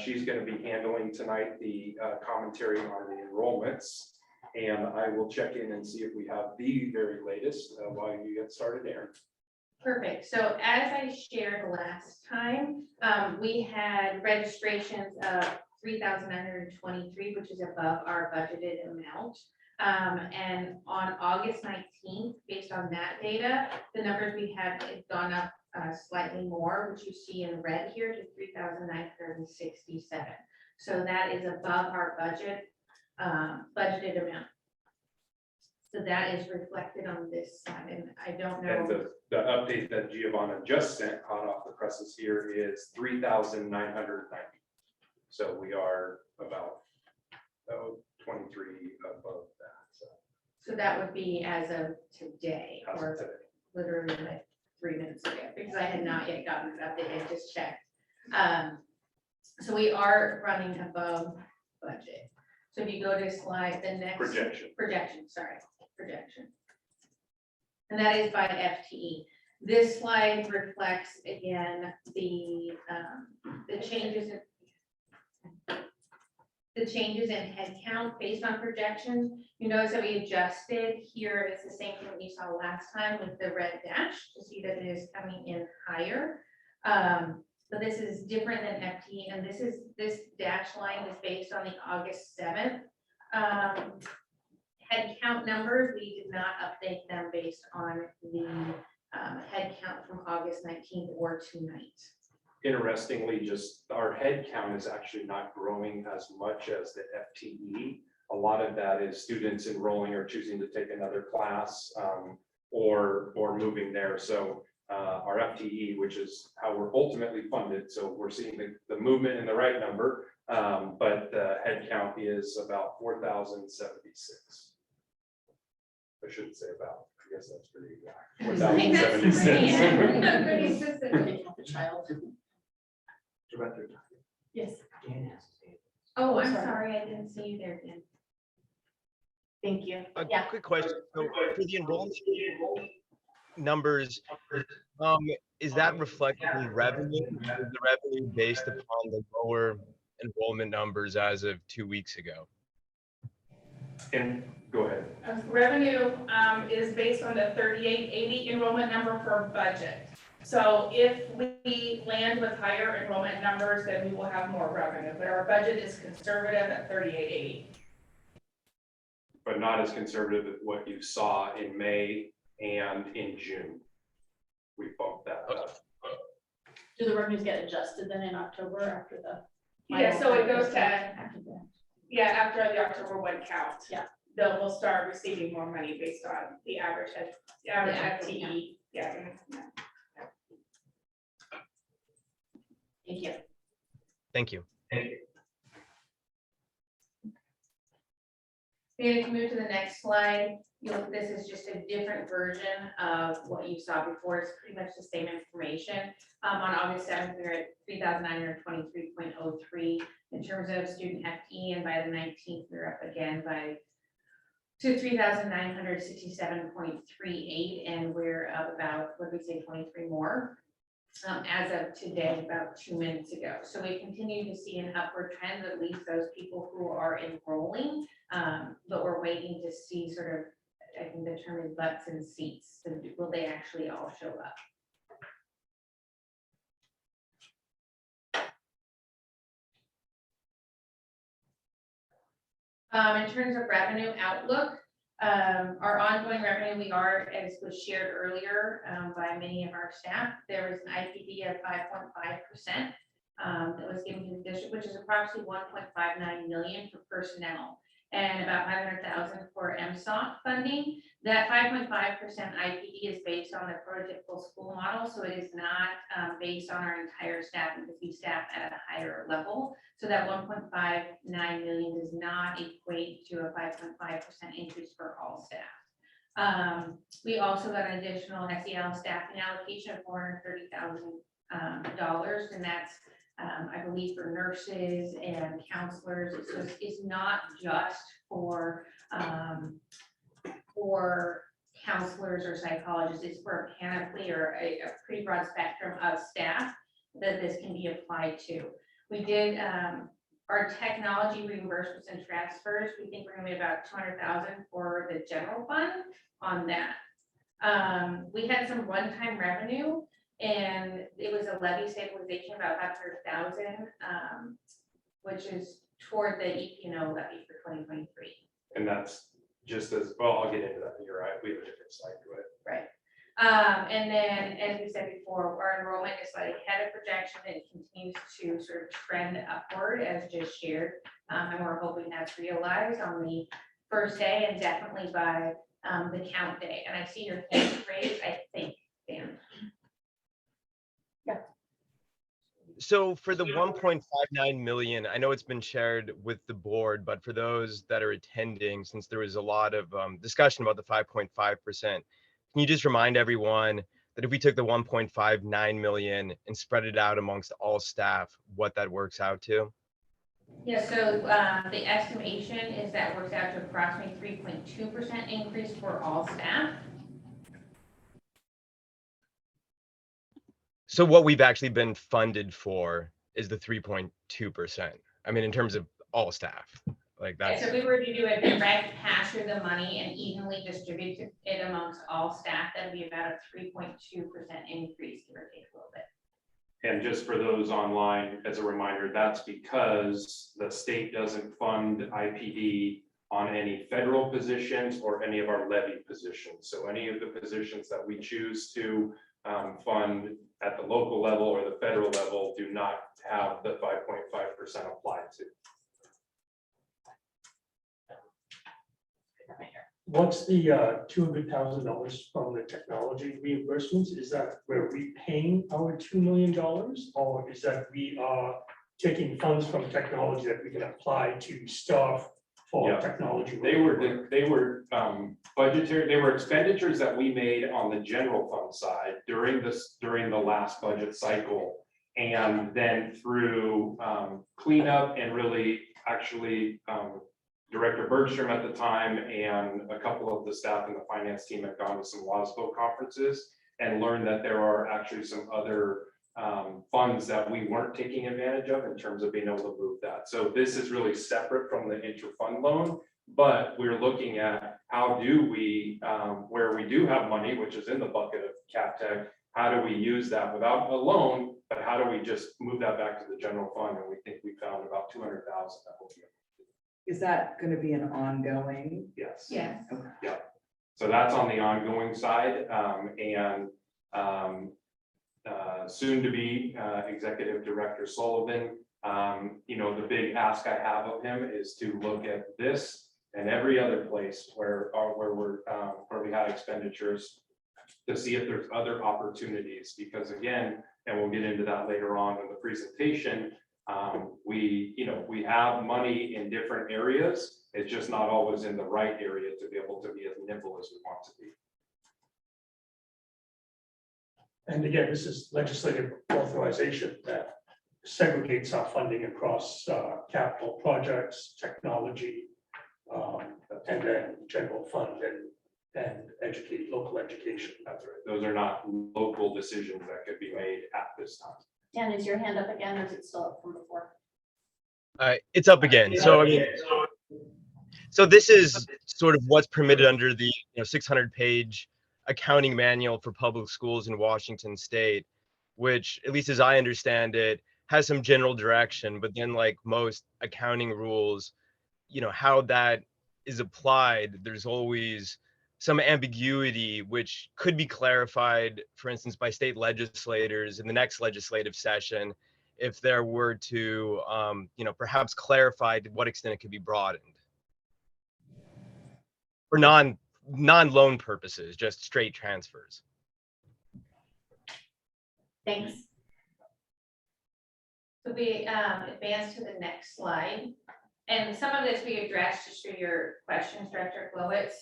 E: She's going to be handling tonight the commentary on the enrollments, and I will check in and see if we have the very latest while you get started, Erin.
H: Perfect. So as I shared last time, we had registrations of 3,923, which is above our budgeted amount. And on August 19th, based on that data, the numbers we had gone up slightly more, which you see in red here, to 3,967. So that is above our budgeted amount. So that is reflected on this slide, and I don't
E: And
H: know.
E: the update that Giovanna just sent, hot off the presses here, is 3,990. So we are about 23 above that.
H: So that would be as of today,
E: As of
H: or
E: today.
H: literally like 3 minutes ago, because I had not yet gotten it updated, I just checked. So we are running above budget. So if you go to slide, the next. Projection, sorry, projection. And that is by FTE. This slide reflects, again, the changes in headcount based on projections. You notice that we adjusted here. It's the same thing that you saw last time with the red dash to see that it is coming in higher. But this is different than FTE, and this dash line is based on the August 7th headcount numbers. We did not update them based on the headcount from August 19th or tonight.
E: Interestingly, just our head count is actually not growing as much as the FTE. A lot of that is students enrolling or choosing to take another class or moving there. So our FTE, which is how we're ultimately funded. So we're seeing the movement in the right number, but the head count is about 4,076. I shouldn't say about, I guess that's pretty exact. 4,076.
H: Pretty specific.
A: The child.
J: Director.
H: Yes.
J: Dan has his hand.
H: Oh, I'm sorry, I didn't see you there, Dan.
A: Thank you.
O: A
A: Yeah.
O: quick question. So for the enrollment numbers, is that reflecting revenue? Is the revenue based upon the lower enrollment numbers as of 2 weeks ago?
E: And go ahead.
L: Revenue is based on the 3880 enrollment number for budget. So if we land with higher enrollment numbers, then we will have more revenue, but our budget is conservative at 3880.
E: But not as conservative as what you saw in May and in June. We bumped that up.
A: Do the revenues get adjusted then in October after the?
L: Yeah, so it goes to,
A: After the-
L: yeah, after the October 1 count.
A: Yeah.
L: We'll start receiving more money based on the average FTE. Yeah.
A: Thank you.
O: Thank you.
H: If you move to the next slide, this is just a different version of what you saw before. It's pretty much the same information. On August 7th, we were at 3,923.03 in terms of student FTE, and by the 19th, we we're up again to 3,967.38, and we're up about, what did we say, 23 more as of today, about 2 minutes ago. So we continue to see an upward trend, at least those people who are enrolling, but we're waiting to see sort of, I can determine butts and seats. So will they actually all show up? In terms of revenue outlook, Our ongoing revenue, we are, as was shared earlier, by many of our staff, there was an IPD of 5.5%. That was given to the district, which is approximately 1.59 million for personnel and about 500,000 for MSOC funding. That 5.5% IPD is based on the prototypical school model, so it is not based on our entire staff because we staff at a higher level. So that 1.59 million does not equate to a 5.5% increase for all staff. We also got an additional SEL staffing allocation of $430,000, and that's I believe for nurses and counselors. It's not just for counselors or psychologists. It's for a panoply or a pretty broad spectrum of staff that this can be applied to. We did our technology reimbursements and transfers. We think we're gonna be about 200,000 for the general fund on that. We had some one-time revenue, and it was a levy stabilization about 500,000, which is toward the EPNO levy for 2023.
E: And that's just as, well, I'll get into that. You're right. We have a different slide to it.
H: Right. And then, as we said before, our enrollment is slightly ahead of projection and continues to sort of trend upward as just shared. And we're hoping that's realized on the first day and definitely by the count day. And I see your hand raised, I think, Dan.
O: So for the 1.59 million, I know it's been shared with the board, but for those that are attending, since there was a lot of discussion about the 5.5%, can you just remind everyone that if we took the 1.59 million and spread it out amongst all staff, what that works out to?
H: Yeah, so the estimation is that works out to approximately 3.2% increase for all staff.
O: So what we've actually been funded for is the 3.2%. I mean, in terms of all staff, like
H: Yeah,
O: that's.
H: so if we were to do a direct pass through the money and evenly distribute it amongst all staff, that'd be about a 3.2% increase, give or take a little bit.
E: And just for those online, as a reminder, that's because the state doesn't fund IPD on any federal positions or any of our levy positions. So any of the positions that we choose to fund at the local level or the federal level do not have the 5.5% applied to.
B: What's the $200,000 from the technology reimbursements? Is that we're repaying our $2 million, or is that we are taking funds from technology that we can apply to staff for
E: Yeah.
B: technology?
E: They were budgetary, they were expenditures that we made on the general fund side during the last budget cycle. And then through cleanup and really actually Director Bergstrom at the time and a couple of the staff and the finance team had gone to some WASBO conferences and learned that there are actually some other funds that we weren't taking advantage of in terms of being able to move that. So this is really separate from the inter-fund loan, but we're looking at how do we, where we do have money, which is in the bucket of CapTech, how do we use that without a loan, but how do we just move that back to the general fund? And we think we found about 200,000 that will be.
P: Is that going to be an ongoing?
E: Yes.
H: Yes.
E: Yeah. So that's on the ongoing side, soon to be Executive Director Sullivan. The big ask I have of him is to look at this and every other place where we had expenditures to see if there's other opportunities, because again, and we'll get into that later on in the presentation, we have money in different areas. It's just not always in the right area to be able to be as nimble as we want to be.
B: And again, this is legislative authorization that segregates our funding across capital projects, technology, and then general fund and local education.
E: That's right. Those are not local decisions that could be made at this time.
A: Dan, is your hand up again, or is it still up from before?
O: It's up again. So I mean, so this is sort of what's permitted under the 600-page accounting manual for public schools in Washington State, which, at least as I understand it, has some general direction, but then like most accounting rules, how that is applied, there's always some ambiguity which could be clarified, for instance, by state legislators in the next legislative session, if there were to, perhaps clarify to what extent it could be broadened for non-loan purposes, just straight transfers.
A: Thanks.
Q: So we advance to the next slide. And some of this we addressed just through your questions, Director Glowitz.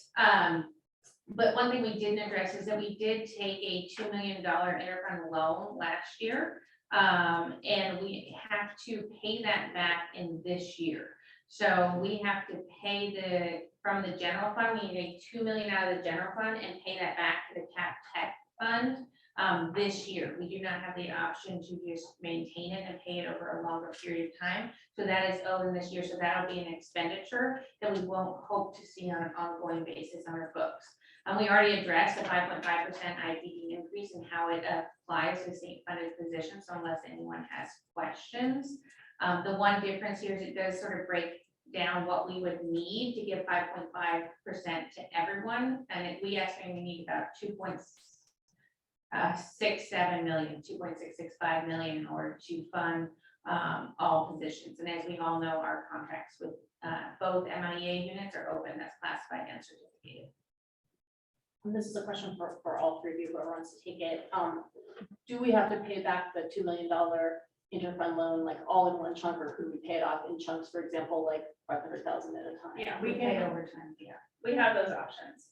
Q: But one thing we didn't address is that we did take a $2 million interfund loan last year. And we have to pay that back in this year. So we have to pay from the general fund, we need $2 million out of the general fund and pay that back to the cap tech fund this year. We do not have the option to just maintain it and pay it over a longer period of time. So that is owed in this year. So that'll be an expenditure that we won't hope to see on an ongoing basis on our books. And we already addressed the 5.5% IPD increase and how it applies to state funded positions. So unless anyone has questions, the one difference here is it does sort of break down what we would need to give 5.5% to everyone. And we estimate we need about 2.67 million, 2.665 million in order to fund all positions. And as we all know, our contracts with both MIA units are open, that's classified and certificated.
A: And this is a question for all three of you, whoever wants to take it. Do we have to pay back the $2 million interfund loan, like all in one chunk, or could we pay it off in chunks, for example, like 500,000 at a time?
Q: Yeah, we pay it over time. Yeah, we have those options.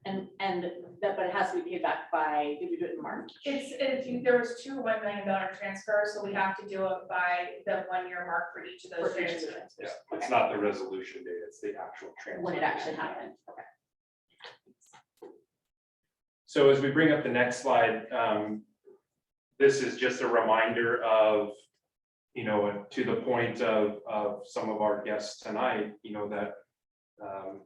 A: And that, but it has to be paid back by, did we do it in March?
H: There was two $1 million transfers, so we have to do it by the 1 year mark for each of those
A: For each of the
H: transfers.
E: Yeah,
A: Okay.
E: it's not the resolution date, it's the actual transfer.
A: When it actually happened, okay.
E: So as we bring up the next slide, this is just a reminder of, to the point of some of our guests tonight, that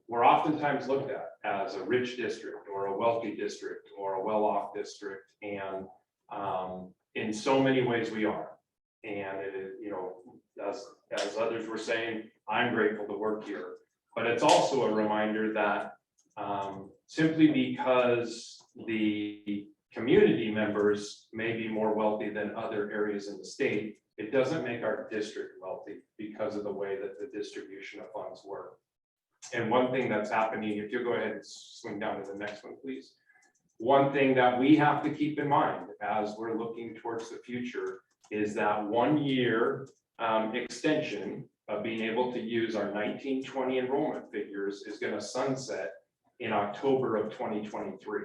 E: we're oftentimes looked at as a rich district or a wealthy district or a well-off district. And in so many ways we are. And it is, as others were saying, I'm grateful to work here. But it's also a reminder that simply because the community members may be more wealthy than other areas in the state, it doesn't make our district wealthy because of the way that the distribution of funds work. And one thing that's happening, if you'll go ahead and swing down to the next one, please. One thing that we have to keep in mind as we're looking towards the future is that 1 year extension of being able to use our 1920 enrollment figures is going to sunset in October of 2023.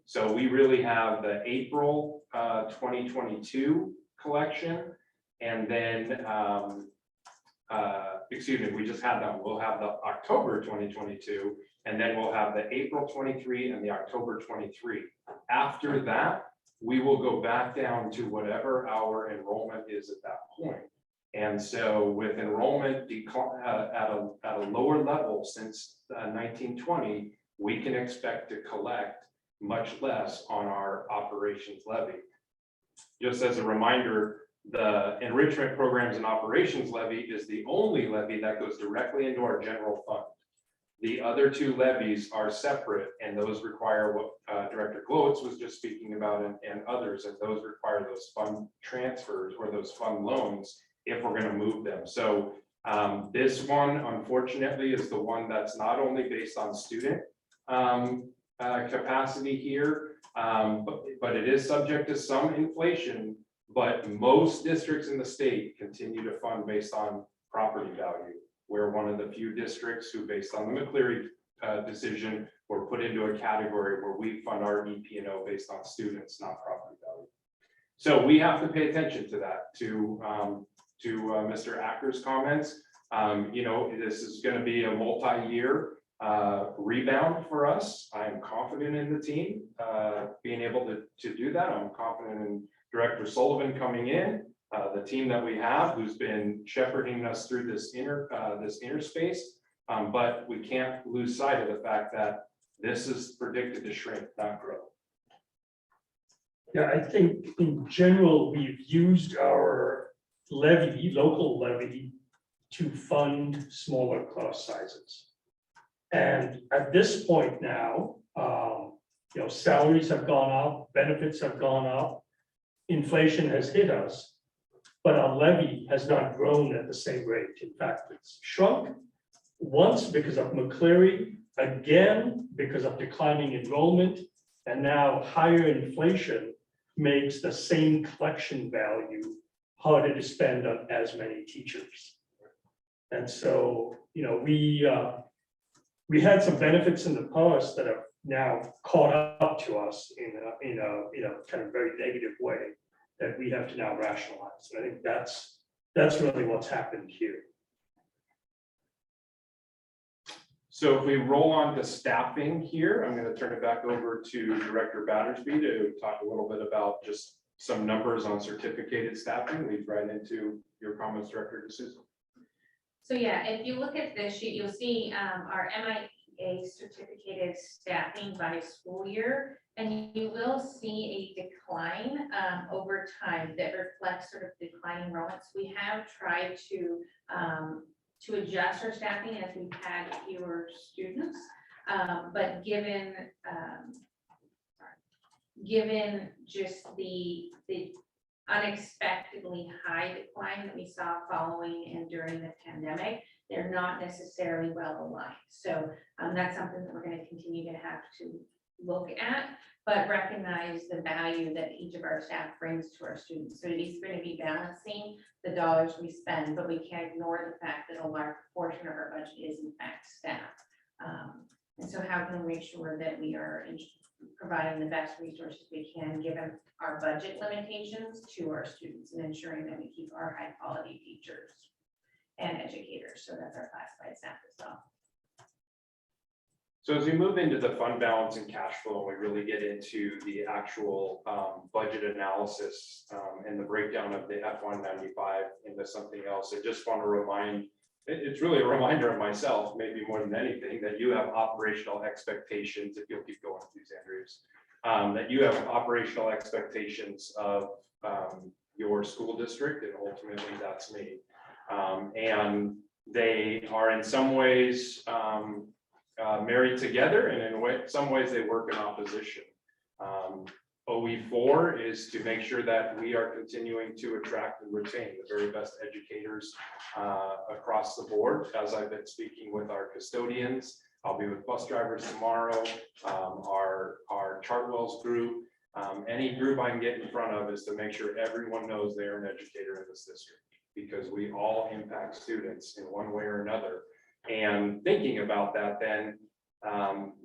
E: So we really have the April 2022 collection, and then we just had that. We'll have the October 2022, and then we'll have the April 23 and the October 23. After that, we will go back down to whatever our enrollment is at that point. And so with enrollment at a lower level since 1920, we can expect to collect much less on our operations levy. Just as a reminder, the enrichment programs and operations levy is the only levy that goes directly into our general fund. The other two levies are separate, and those require what Director Glowitz was just speaking about and others, and those require those fund transfers or those fund loans if we're going to move them. So this one, unfortunately, is the one that's not only based on student capacity here, but it is subject to some inflation. But most districts in the state continue to fund based on property value. We're one of the few districts who, based on the McCleary decision, were put into a category where we fund our EP&O based on students, not property value. So we have to pay attention to that. To Mr. Acker's comments, this is going to be a multi-year rebound for us. I am confident in the team being able to do that. I'm confident in Director Sullivan coming in, the team that we have, who's been shepherding us through this inner space. But we can't lose sight of the fact that this is predicted to shrink, not grow.
B: Yeah, I think in general, we've used our levy, local levy, to fund smaller class sizes. And at this point now, salaries have gone up, benefits have gone up, inflation has hit us, but our levy has not grown at the same rate. In fact, it's shrunk once because of McCleary, again because of declining enrollment, and now higher inflation makes the same collection value harder to spend on as many teachers. And so, we had some benefits in the past that have now caught up to us in a kind of very negative way that we have to now rationalize. And I think that's really what's happened here.
E: So if we roll on to staffing here, I'm going to turn it back over to Director Battersby to talk a little bit about just some numbers on certificated staffing. Lead right into your comments, Director D'Souza.
Q: So yeah, if you look at this sheet, you'll see our MIA certificated staffing by school year, and you will see a decline over time that reflects sort of declining enrollments. We have tried to adjust our staffing as we've had fewer students, but given just the unexpectedly high decline that we saw following and during the pandemic, they're not necessarily well aligned. So that's something that we're going to continue to have to look at, but recognize the value that each of our staff brings to our students. So it's going to be balancing the dollars we spend, but we can't ignore the fact that a large portion of our budget is in fact staff. And so how can we make sure that we are providing the best resources we can, given our budget limitations, to our students, and ensuring that we keep our high quality teachers and educators. So that's our classified staff as well.
E: So as we move into the fund balance and cash flow, we really get into the actual budget analysis and the breakdown of the F-195 into something else. I just want to remind, it's really a reminder of myself, maybe more than anything, that you have operational expectations, if you'll keep going, please, Andrews, that you have operational expectations of your school district, and ultimately that's me. And they are in some ways married together, and in some ways they work in opposition. OE4 is to make sure that we are continuing to attract and retain the very best educators across the board. As I've been speaking with our custodians, I'll be with bus drivers tomorrow, our Chartwell's group, any group I can get in front of is to make sure everyone knows they're an educator in this district, because we all impact students in one way or another. And thinking about that, then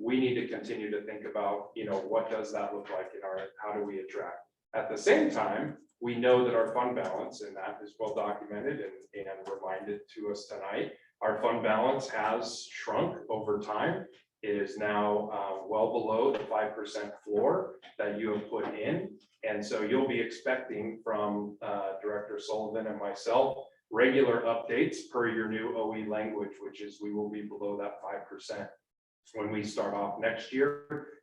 E: we need to continue to think about, what does that look like in how do we attract? At the same time, we know that our fund balance, and that is well documented and reminded to us tonight, our fund balance has shrunk over time. It is now well below the 5% floor that you have put in. And so you'll be expecting from Director Sullivan and myself regular updates per your new OE language, which is we will be below that 5% when we start off next year,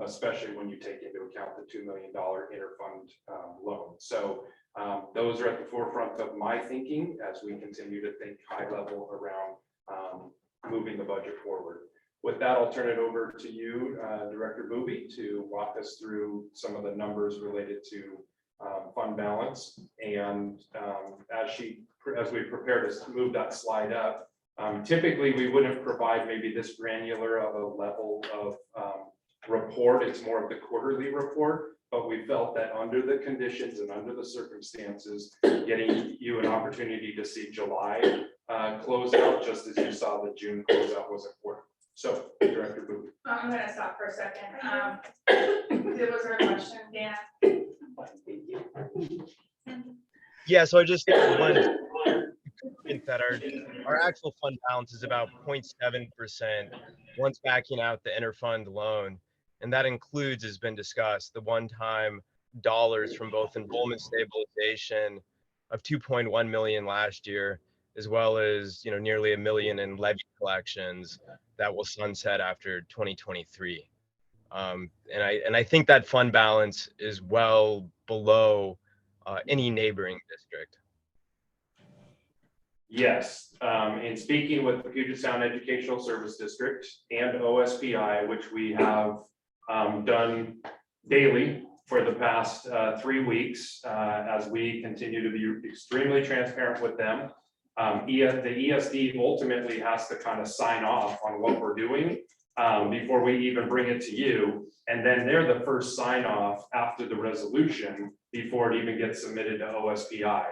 E: especially when you take into account the $2 million interfund loan. So those are at the forefront of my thinking as we continue to think high level around moving the budget forward. With that, I'll turn it over to you, Director Booby, to walk us through some of the numbers related to fund balance. And as we prepare to move that slide up, typically we wouldn't provide maybe this granular of a level of report. It's more of the quarterly report, but we felt that under the conditions and under the circumstances, getting you an opportunity to see July closeout, just as you saw the June closeout, was important. So, Director Booby.
Q: I'm going to stop for a second. Was there a question, Dan?
O: Yeah, so I just wanted to think that our actual fund balance is about 0.7% once backing out the interfund loan. And that includes, as been discussed, the one-time dollars from both enrollment stabilization of 2.1 million last year, as well as nearly $1 million in levy collections that will sunset after 2023. And I think that fund balance is well below any neighboring district.
E: Yes, in speaking with the Puget Sound Educational Service District and OSPI, which we have done daily for the past 3 weeks, as we continue to be extremely transparent with them. The ESD ultimately has to kind of sign off on what we're doing before we even bring it to you. And then they're the first sign off after the resolution before it even gets submitted to OSPI.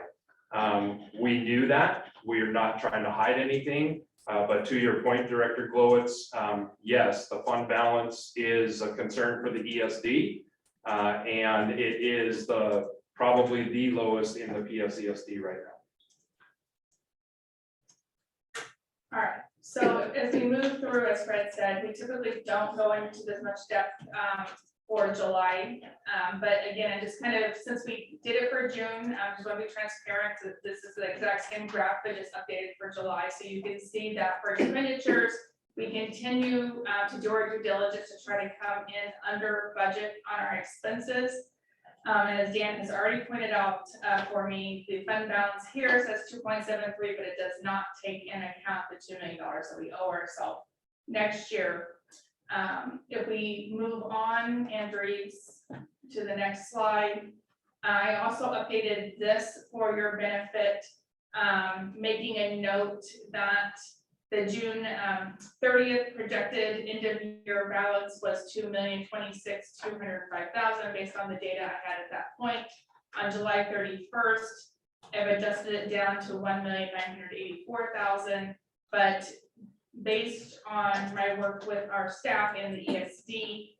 E: We do that. We're not trying to hide anything. But to your point, Director Glowitz, yes, the fund balance is a concern for the ESD. And it is probably the lowest in the PSESD right now.
R: All right, so as we move through, as Fred said, we typically don't go into this much depth for July. But again, I just kind of, since we did it for June, I just want to be transparent that this is the exact same graph, but just updated for July. So you can see that for expenditures, we continue to do our due diligence to try to come in under budget on our expenses. And as Dan has already pointed out for me, the fund balance here says 2.73, but it does not take in account the $2 million that we owe ourselves next year. If we move on, Andres, to the next slide, I also updated this for your benefit, making a note that the June 30th projected end of year balance was $2,026,205,000 based on the data I had at that point. On July 31st, I've adjusted it down to $1,984,000, but based on my work with our staff and the ESD,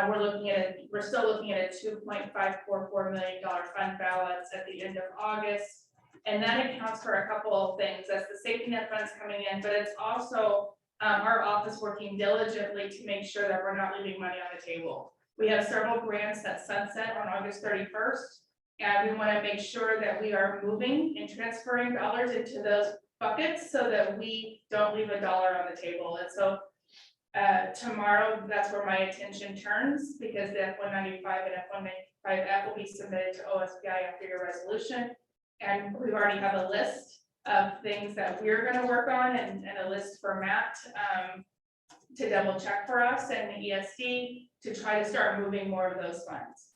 R: we're still looking at a $2.544 million fund balance at the end of August. And that accounts for a couple of things. That's the safety net funds coming in, but it's also our office working diligently to make sure that we're not leaving money on the table. We have several grants that sunset on August 31st, and we want to make sure that we are moving and transferring dollars into those buckets so that we don't leave a dollar on the table. And so tomorrow, that's where my attention turns, because the F-195 and F-195F will be submitted to OSPI after your resolution. And we already have a list of things that we're going to work on and a list for Matt to double check for us and the ESD to try to start moving more of those funds.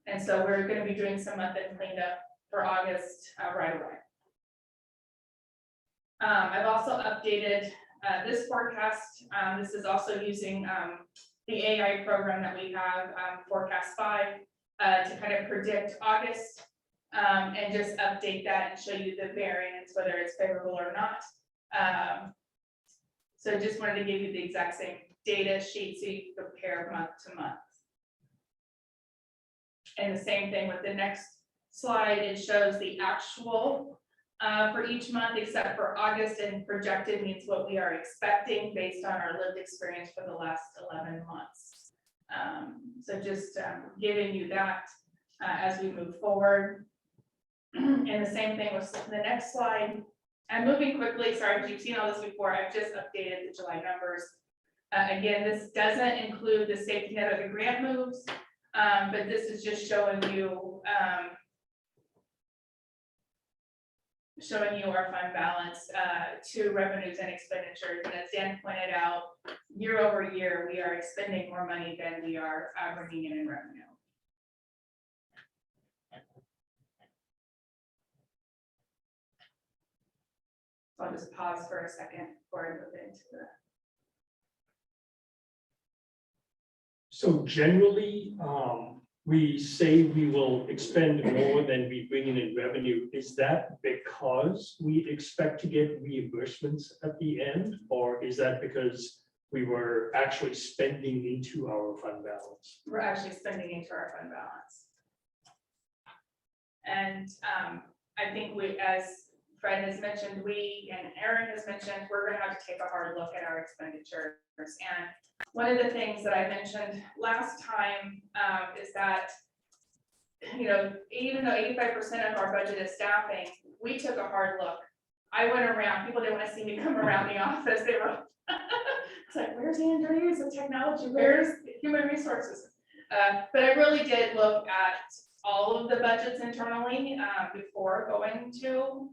R: And so we're going to be doing some month-end cleanup for August right away. I've also updated this forecast. This is also using the AI program that we have, Forecast 5, to kind of predict August. And just update that and show you the variance, whether it's favorable or not. So just wanted to give you the exact same data sheet so you can compare month to month. And the same thing with the next slide, it shows the actual for each month except for August, and projected means what we are expecting based on our lived experience for the last 11 months. So just giving you that as we move forward. And the same thing with the next slide. I'm moving quickly, sorry if you've seen all this before. I've just updated the July numbers. Again, this doesn't include the safety net or the grant moves, but this is just showing you our fund balance to revenues and expenditures. And as Dan pointed out, year over year, we are expending more money than we are bringing in revenue. I'll just pause for a second before I move into that.
B: So generally, we say we will expend more than we bring in revenue. Is that because we expect to get reimbursements at the end? Or is that because we were actually spending into our fund balance?
R: We're actually spending into our fund balance. And I think we, as Fred has mentioned, we and Aaron has mentioned, we're going to have to take a hard look at our expenditures. And one of the things that I mentioned last time is that, you know, even though 85% of our budget is staffing, we took a hard look. I went around, people didn't want to see me come around the office. They were, it's like, where's Andrews and technology? Where's human resources? But I really did look at all of the budgets internally before going to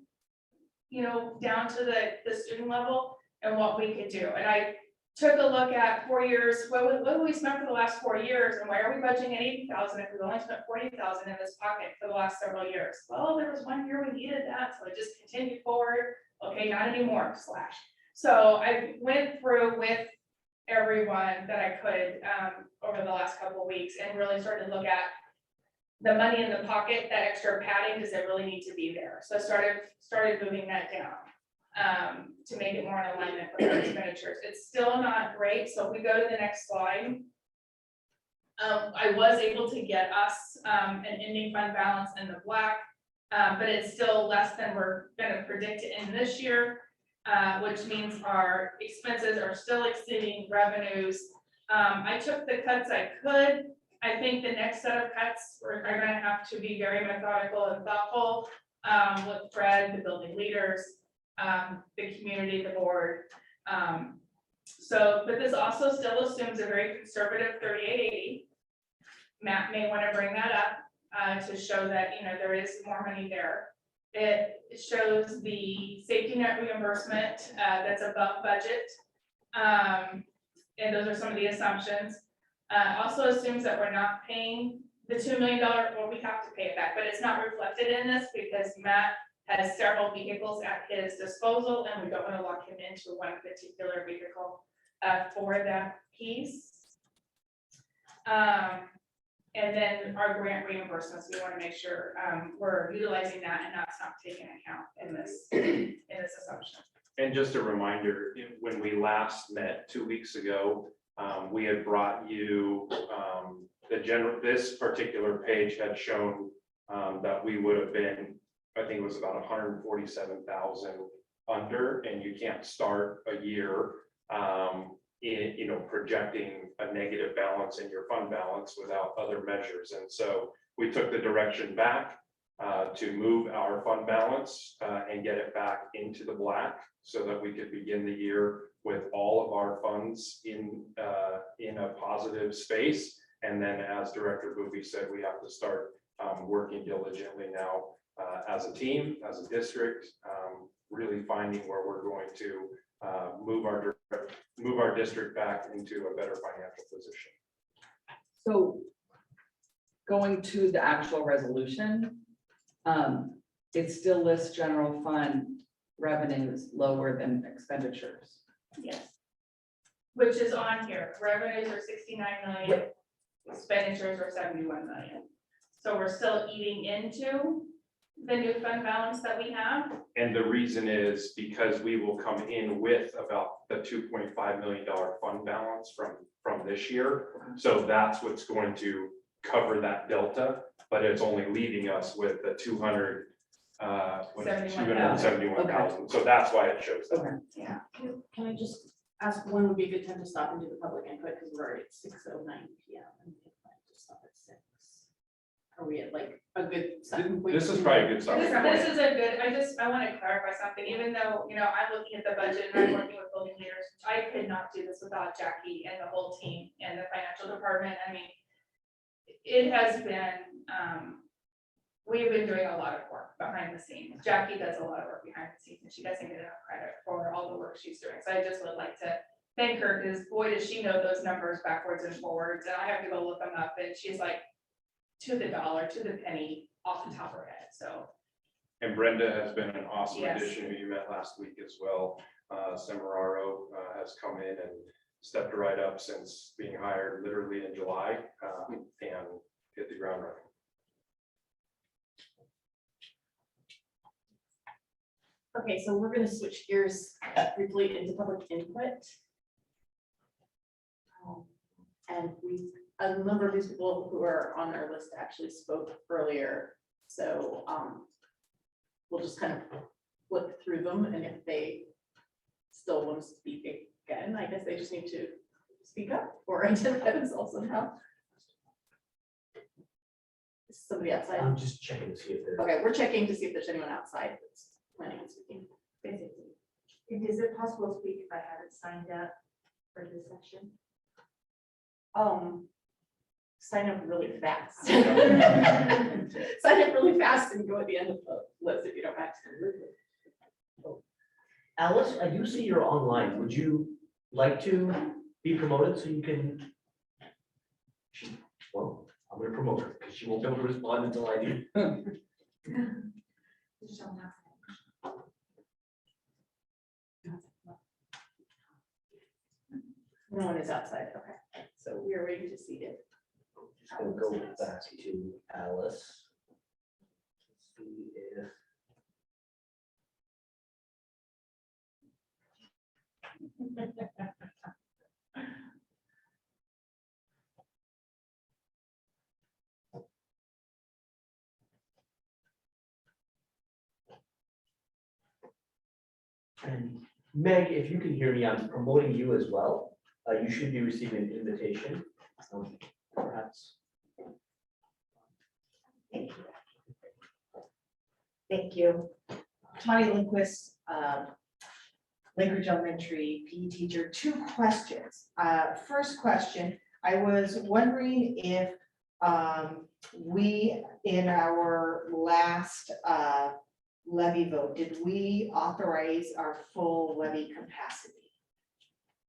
R: down to the student level and what we could do. And I took a look at 4 years, what have we spent for the last 4 years, and why are we budgeting at 80,000 if we've only spent 40,000 in this pocket for the last several years? Well, there was 1 year we needed that, so I just continued forward. Okay, not anymore, slash. So I went through with everyone that I could over the last couple of weeks and really started to look at the money in the pocket, that extra padding, does it really need to be there? So I started moving that down to make it more in alignment with our expenditures. It's still not great, so if we go to the next slide. I was able to get us an ending fund balance in the black, but it's still less than we're gonna predict it in this year, which means our expenses are still exceeding revenues. I took the cuts I could. I think the next set of cuts are gonna have to be very methodical and thoughtful with Fred, the building leaders, the community, the board. But this also still assumes a very conservative 3880. Matt may want to bring that up to show that, there is more money there. It shows the safety net reimbursement that's above budget. And those are some of the assumptions. Also assumes that we're not paying the $2 million, well, we have to pay it back, but it's not reflected in this because Matt has several vehicles at his disposal and we don't want to lock him into one particular vehicle for that piece. And then our grant reimbursements, we want to make sure we're utilizing that and that's not taken account in this assumption.
E: And just a reminder, when we last met 2 weeks ago, we had brought you this particular page had shown that we would have been, I think it was about 147,000 under, and you can't start a year projecting a negative balance in your fund balance without other measures. And so we took the direction back to move our fund balance and get it back into the black so that we could begin the year with all of our funds in a positive space. And then as Director Booby said, we have to start working diligently now as a team, as a district, really finding where we're going to move our district back into a better financial position.
P: So going to the actual resolution, it still lists general fund revenues lower than expenditures.
R: Yes. Which is on here. Revenues are 69 million, expenditures are 71 million. So we're still eating into the new fund balance that we have.
E: And the reason is because we will come in with about the $2.5 million fund balance from this year. So that's what's going to cover that delta, but it's only leaving us with the 271,000. So that's why it shows that.
A: Yeah, can I just ask when would be a good time to stop and do the public input, because we're already at 6:09 p.m. and we plan to stop at 6. Are we at like a good?
E: This is probably a good start.
R: This is a good, I want to clarify something, even though, I'm looking at the budget and I'm working with building leaders, I could not do this without Jackie and the whole team and the financial department. I mean, it has been, we've been doing a lot of work behind the scenes. Jackie does a lot of work behind the scenes and she doesn't get enough credit for all the work she's doing. So I just would like to thank her because boy, does she know those numbers backwards and forwards. And I have to go look them up and she's like to the dollar, to the penny off the top of her head. So.
E: And Brenda has been an awesome
R: Yes.
E: addition who you met last week as well. Semeraro has come in and stepped right up since being hired literally in July and hit the ground running.
A: Okay, so we're gonna switch gears briefly into public input. And a number of these people who are on our list actually spoke earlier. So we'll just kind of flip through them, and if they still want to speak again, I guess they just need to speak up or identify themselves somehow. Is somebody outside?
J: I'm just checking to see if there's.
A: Okay, we're checking to see if there's anyone outside that's planning on speaking. Basically.
H: Is it possible to speak if I haven't signed up for this session?
A: Sign up really fast. Sign up really fast and go at the end of the list if you don't have to.
J: Alice, I do see you're online. Would you like to be promoted so you can? Well, I'm gonna promote her because she won't be able to respond until I do.
A: No one is outside, okay, so we are waiting to see it.
J: Just gonna go back to Alice. See if. And Meg, if you can hear me, I'm promoting you as well. You should be receiving an invitation, perhaps.
L: Thank you. Thank you. Tawny Lindquist, Lakeridge Elementary PE teacher. 2 questions. First question, I was wondering if we, in our last levy vote, did we authorize our full levy capacity?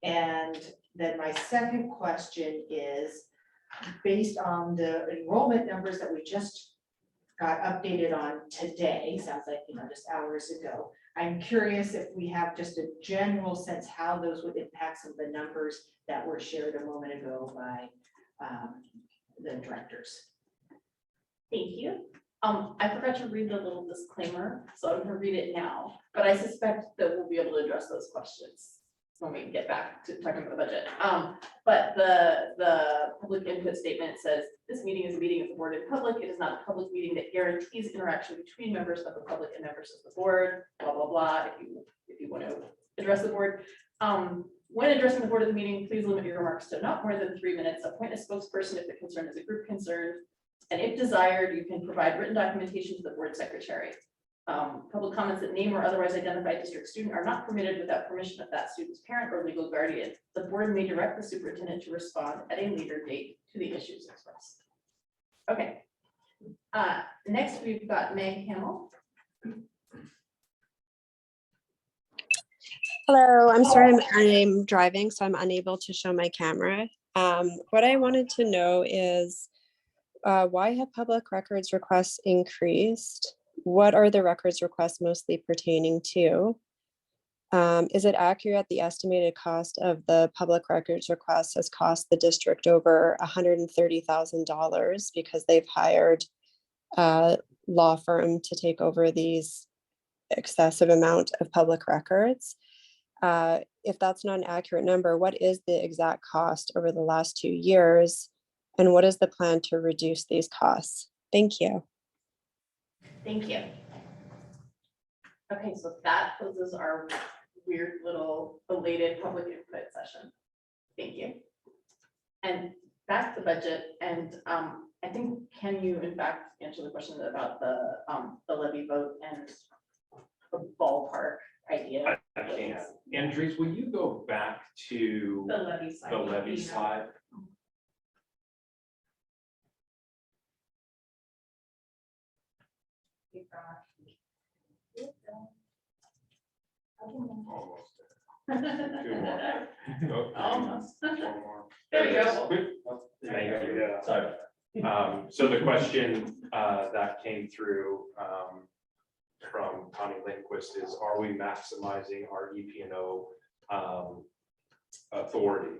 L: And then my second question is, based on the enrollment numbers that we just got updated on today, sounds like, just hours ago, I'm curious if we have just a general sense how those would impact some of the numbers that were shared a moment ago by the directors.
A: Thank you. I forgot to read the little disclaimer, so I'm gonna read it now, but I suspect that we'll be able to address those questions when we get back to talking about the budget. But the public input statement says, this meeting is a meeting of the board in public. It is not a public meeting that guarantees interaction between members of the public and members of the board, blah, blah, blah, if you want to address the board. When addressing the board of the meeting, please limit your remarks to not more than 3 minutes. Appoint a spokesperson if the concern is a group concern. And if desired, you can provide written documentation to the board secretary. Public comments that name or otherwise identify district student are not permitted without permission of that student's parent or legal guardian. The board may direct the superintendent to respond at a later date to the issues expressed. Okay. Next, we've got Meg Hamill.
S: Hello, I'm sorry, I'm driving, so I'm unable to show my camera. What I wanted to know is why have public records requests increased? What are the records requests mostly pertaining to? Is it accurate the estimated cost of the public records request has cost the district over $130,000 because they've hired a law firm to take over these excessive amount of public records? If that's not an accurate number, what is the exact cost over the last 2 years? And what is the plan to reduce these costs? Thank you.
A: Thank you. Okay, so that closes our weird little belated public input session. Thank you. And back to the budget. And I think, can you in fact answer the question about the levy vote and the ballpark idea?
E: I can. Andres, will you go back to
A: The levy side.
E: the levy slide? Almost there. 2 more. Oh,
A: Almost.
E: 1 more.
A: There you
E: it
A: go.
E: is. Thank you.
J: Sorry.
E: So the question that came through from Connie Lindquist is, are we maximizing our EP&O authority?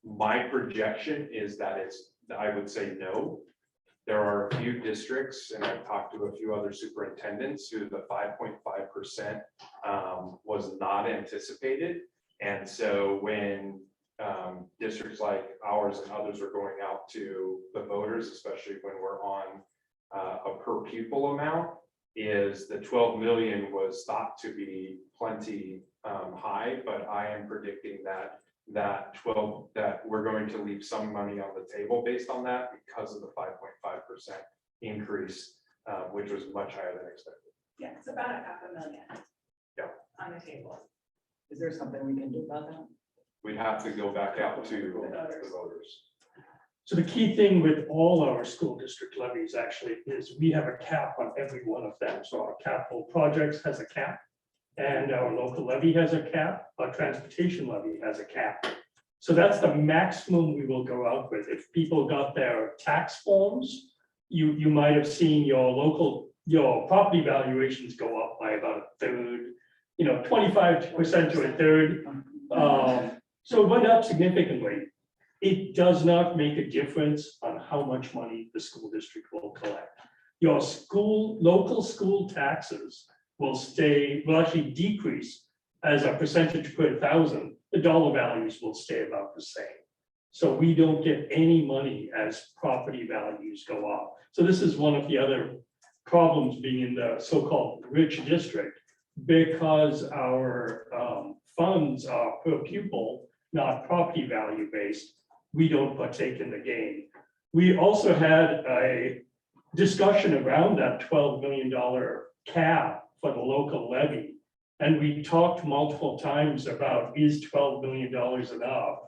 E: My projection is that I would say no. There are a few districts, and I've talked to a few other superintendents who the 5.5% was not anticipated. And so when districts like ours and others are going out to the voters, especially when we're on a per pupil amount, is the 12 million was thought to be plenty high, but I am predicting that we're going to leave some money on the table based on that because of the 5.5% increase, which was much higher than expected.
R: Yeah, it's about $500,000.
E: Yeah.
R: On the table.
P: Is there something we can do about that?
E: We'd have to go back out to the voters.
B: So the key thing with all our school district levies actually is we have a cap on every one of them. So our capital projects has a cap. And our local levy has a cap, our transportation levy has a cap. So that's the maximum we will go out with. If people got their tax forms, you might have seen your property valuations go up by about a third, 25% to a third. So it went up significantly. It does not make a difference on how much money the school district will collect. Your local school taxes will actually decrease as a percentage per 1,000. The dollar values will stay about the same. So we don't get any money as property values go up. So this is one of the other problems being in the so-called rich district, because our funds are per pupil, not property value based. We don't partake in the gain. We also had a discussion around that $12 million cap for the local levy. And we talked multiple times about, is $12 million enough?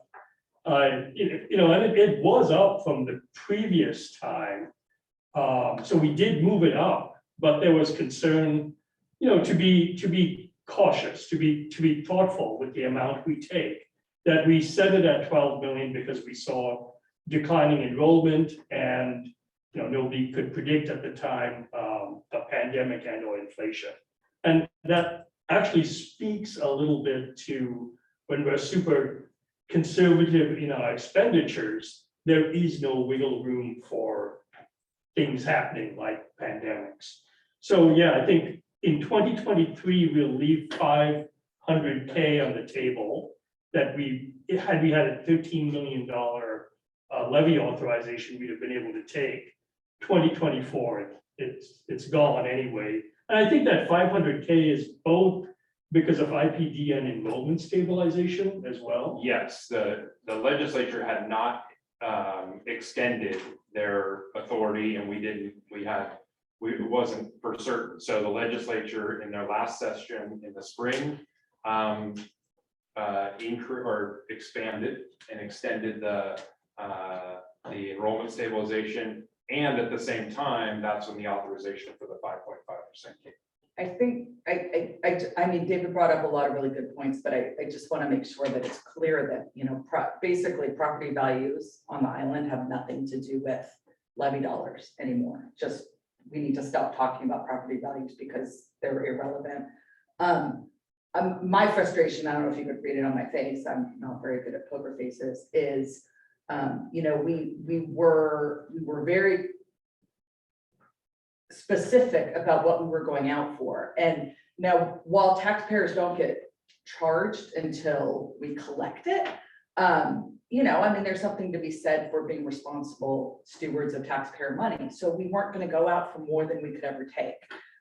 B: And it was up from the previous time. So we did move it up, but there was concern, to be cautious, to be thoughtful with the amount we take, that we set it at 12 million because we saw declining enrollment, and nobody could predict at the time the pandemic and or inflation. And that actually speaks a little bit to when we're super conservative in our expenditures, there is no wiggle room for things happening like pandemics. So yeah, I think in 2023, we'll leave 500K on the table that had we had a $13 million levy authorization, we'd have been able to take. 2024, it's gone anyway. And I think that 500K is both because of IPD and enrollment stabilization as well.
E: Yes, the legislature had not extended their authority, and it wasn't for certain. So the legislature in their last session in the spring expanded and extended the enrollment stabilization. And at the same time, that's when the authorization for the 5.5% came.
P: I think, I mean, David brought up a lot of really good points, but I just want to make sure that it's clear that, basically property values on the island have nothing to do with levy dollars anymore. Just, we need to stop talking about property values because they're irrelevant. My frustration, I don't know if you could read it on my face, I'm not very good at poker faces, is, we were very specific about what we were going out for. And now, while taxpayers don't get charged until we collect it, there's something to be said for being responsible stewards of taxpayer money. So we weren't going to go out for more than we could ever take.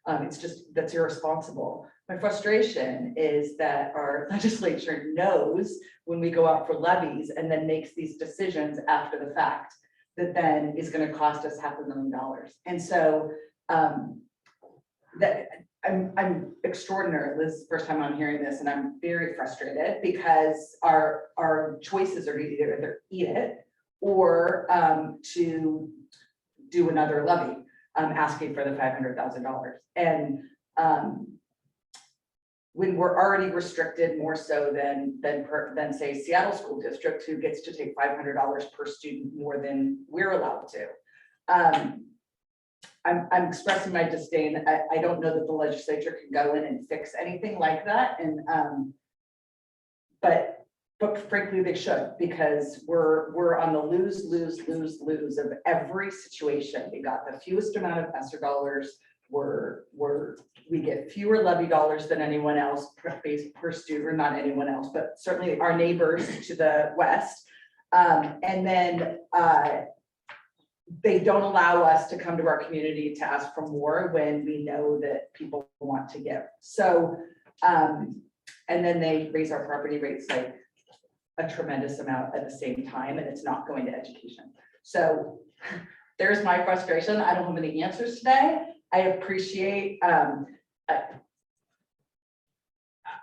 P: It's just, that's irresponsible. My frustration is that our legislature knows when we go out for levies and then makes these decisions after the fact that then is going to cost us $500,000. And so that I'm extraordinary. This is the first time I'm hearing this, and I'm very frustrated because our choices are to either eat it or to do another levy, asking for the $500,000. And when we're already restricted more so than say Seattle School District, who gets to take $500 per student more than we're allowed to. I'm expressing my disdain. I don't know that the legislature can go in and fix anything like that. And but frankly, they should, because we're on the lose of every situation. We got the fewest amount of ESSER dollars. We get fewer levy dollars than anyone else per student, or not anyone else, but certainly our neighbors to the west. And then they don't allow us to come to our community to ask for more when we know that people want to give. So, and then they raise our property rates like a tremendous amount at the same time, and it's not going to education. So there's my frustration. I don't have any answers today. I appreciate,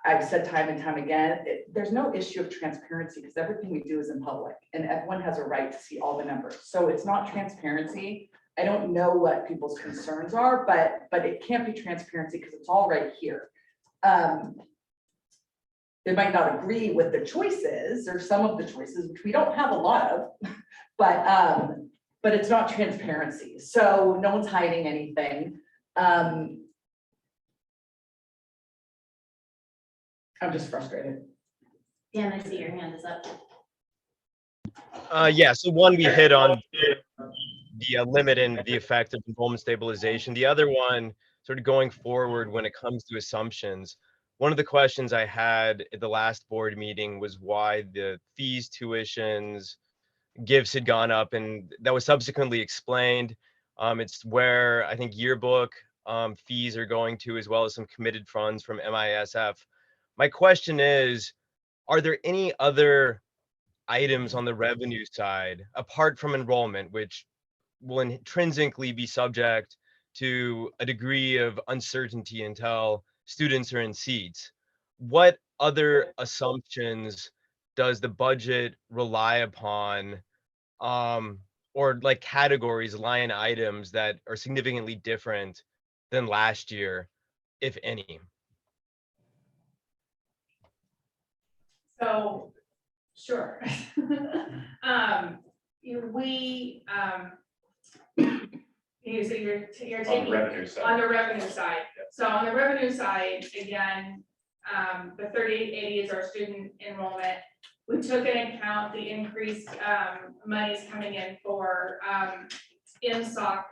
P: I've said time and time again, there's no issue of transparency because everything we do is in public and everyone has a right to see all the numbers. So it's not transparency. I don't know what people's concerns are, but it can't be transparency because it's all right here. they might not agree with the choices or some of the choices, which we don't have a lot of, but it's not transparency. So no one's hiding anything. I'm just frustrated.
A: Dan, I see your hand is up.
O: Yeah, so one we hit on the limit and the effect of enrollment stabilization. The other one, sort of going forward when it comes to assumptions. One of the questions I had at the last board meeting was why the fees, tuitions, gifts had gone up, and that was subsequently explained. It's where I think yearbook fees are going to, as well as some committed funds from MISF. My question is, are there any other items on the revenue side, apart from enrollment, which will intrinsically be subject to a degree of uncertainty until students are in seats? What other assumptions does the budget rely upon, or like categories, line items that are significantly different than last year, if any?
R: So, sure. So you're
E: On
R: taking.
E: the revenue side.
R: On the revenue side. So on the revenue side, again, the 3880 is our student enrollment. We took into account the increased monies coming in for MSOC,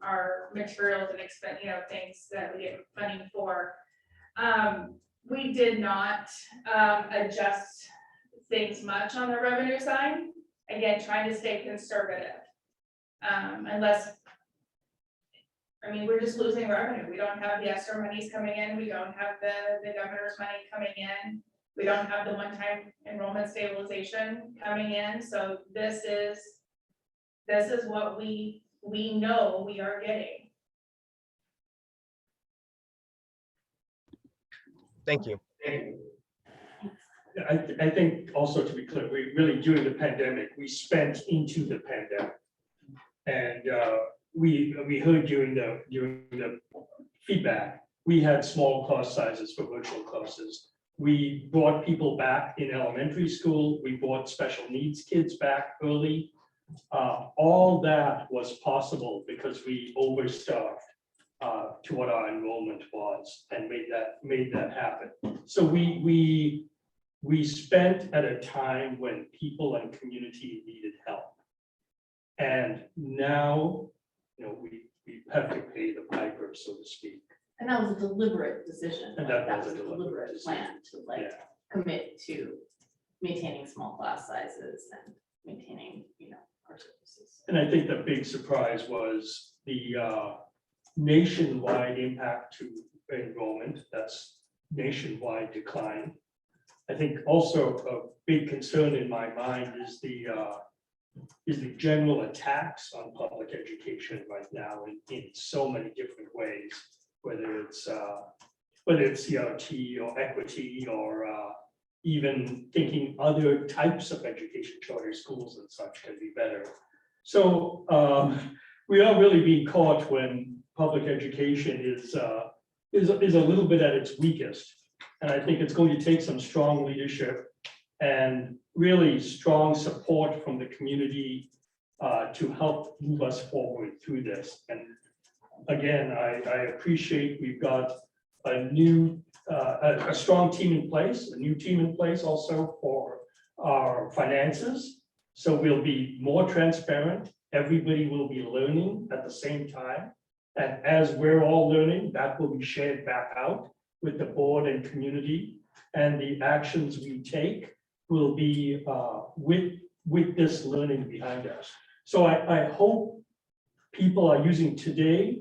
R: our materials and expense, things that we get funding for. We did not adjust things much on the revenue side. Again, trying to stay conservative. We're just losing revenue. We don't have the ESSER monies coming in. We don't have the governor's money coming in. We don't have the one-time enrollment stabilization coming in. So this is what we know we are getting.
O: Thank you.
B: I think also, to be clear, we really, during the pandemic, we spent into the pandemic. And we heard during the feedback, we had small class sizes for virtual classes. We brought people back in elementary school. We brought special needs kids back early. All that was possible because we overstaffed to what our enrollment was and made that happen. So we spent at a time when people and community needed help. And now, we have to pay the piper, so to speak.
A: And that was a deliberate decision.
B: And
A: like,
B: that was
A: was
B: a
A: a
B: deliberate
A: deliberate plan to
B: Yeah.
A: commit to maintaining small class sizes and maintaining, our services.
B: And I think the big surprise was the nationwide impact to enrollment. That's nationwide decline. I think also a big concern in my mind is the general attacks on public education right now in so many different ways, whether it's CRT or equity or even thinking other types of education, charter schools and such can be better. So we are really being caught when public education is a little bit at its weakest. And I think it's going to take some strong leadership and really strong support from the community to help move us forward through this. And again, I appreciate we've got a strong team in place, a new team in place also for our finances. So we'll be more transparent. Everybody will be learning at the same time. And as we're all learning, that will be shared back out with the board and community. And the actions we take will be with this learning behind us. So I hope people are using today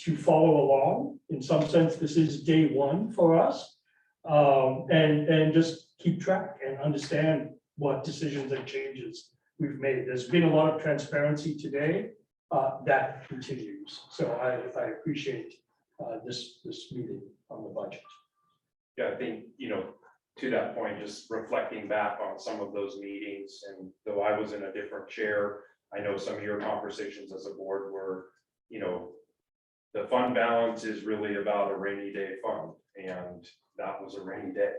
B: to follow along. In some sense, this is day one for us. And just keep track and understand what decisions and changes we've made. There's been a lot of transparency today. That continues. So I appreciate this meeting on the budget.
E: Yeah, I think, to that point, just reflecting back on some of those meetings, and though I was in a different chair, I know some of your conversations as a board were, the fund balance is really about a rainy day fund, and that was a rainy day.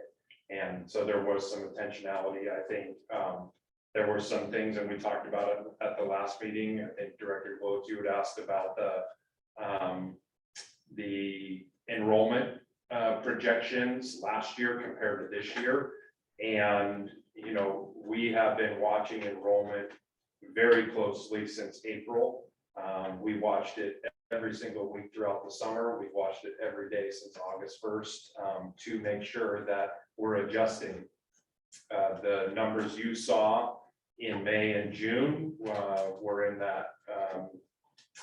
E: And so there was some intentionality, I think. There were some things, and we talked about it at the last meeting. I think Director Wilkes, you had asked about the enrollment projections last year compared to this year. And, you know, we have been watching enrollment very closely since April. We watched it every single week throughout the summer. We've watched it every day since August 1st to make sure that we're adjusting. The numbers you saw in May and June were in that,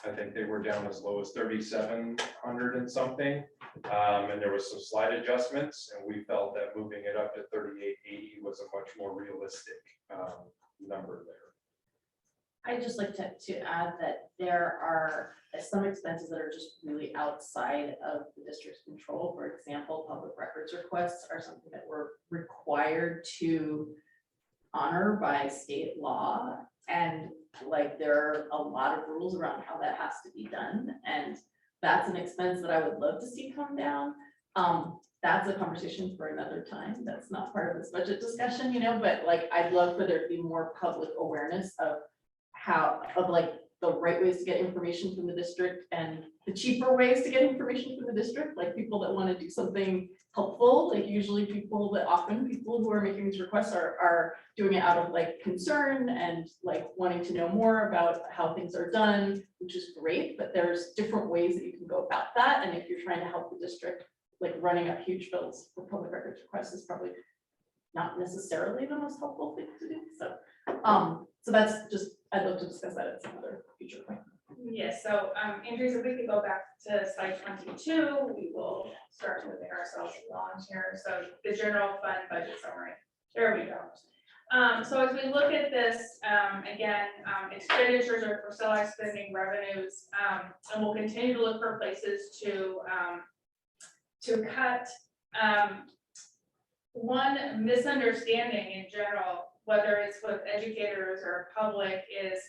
E: I think they were down as low as 3,700 and something. And there was some slight adjustments, and we felt that moving it up to 3,880 was a much more realistic number there.
A: I'd just like to add that there are some expenses that are just really outside of the district's control. For example, public records requests are something that we're required to honor by state law. And like, there are a lot of rules around how that has to be done. And that's an expense that I would love to see come down. That's a conversation for another time. That's not part of this budget discussion, you know, but like, I'd love for there to be more public awareness of like the right ways to get information from the district and the cheaper ways to get information from the district, like people that want to do something helpful, like usually people who are making these requests are doing it out of like concern and like wanting to know more about how things are done, which is great, but there's different ways that you can go about that. And if you're trying to help the district, like running up huge bills for public records requests is probably not necessarily the most helpful thing to do. So that's just, I'd love to discuss that at some other future point.
R: Yes, so Andrews, if we could go back to slide 22, we will start moving ourselves along here. So the general fund budget summary, there we go. So as we look at this, again, expenditures are for select spending revenues, and we'll continue to look for places to cut. One misunderstanding in general, whether it's with educators or public, is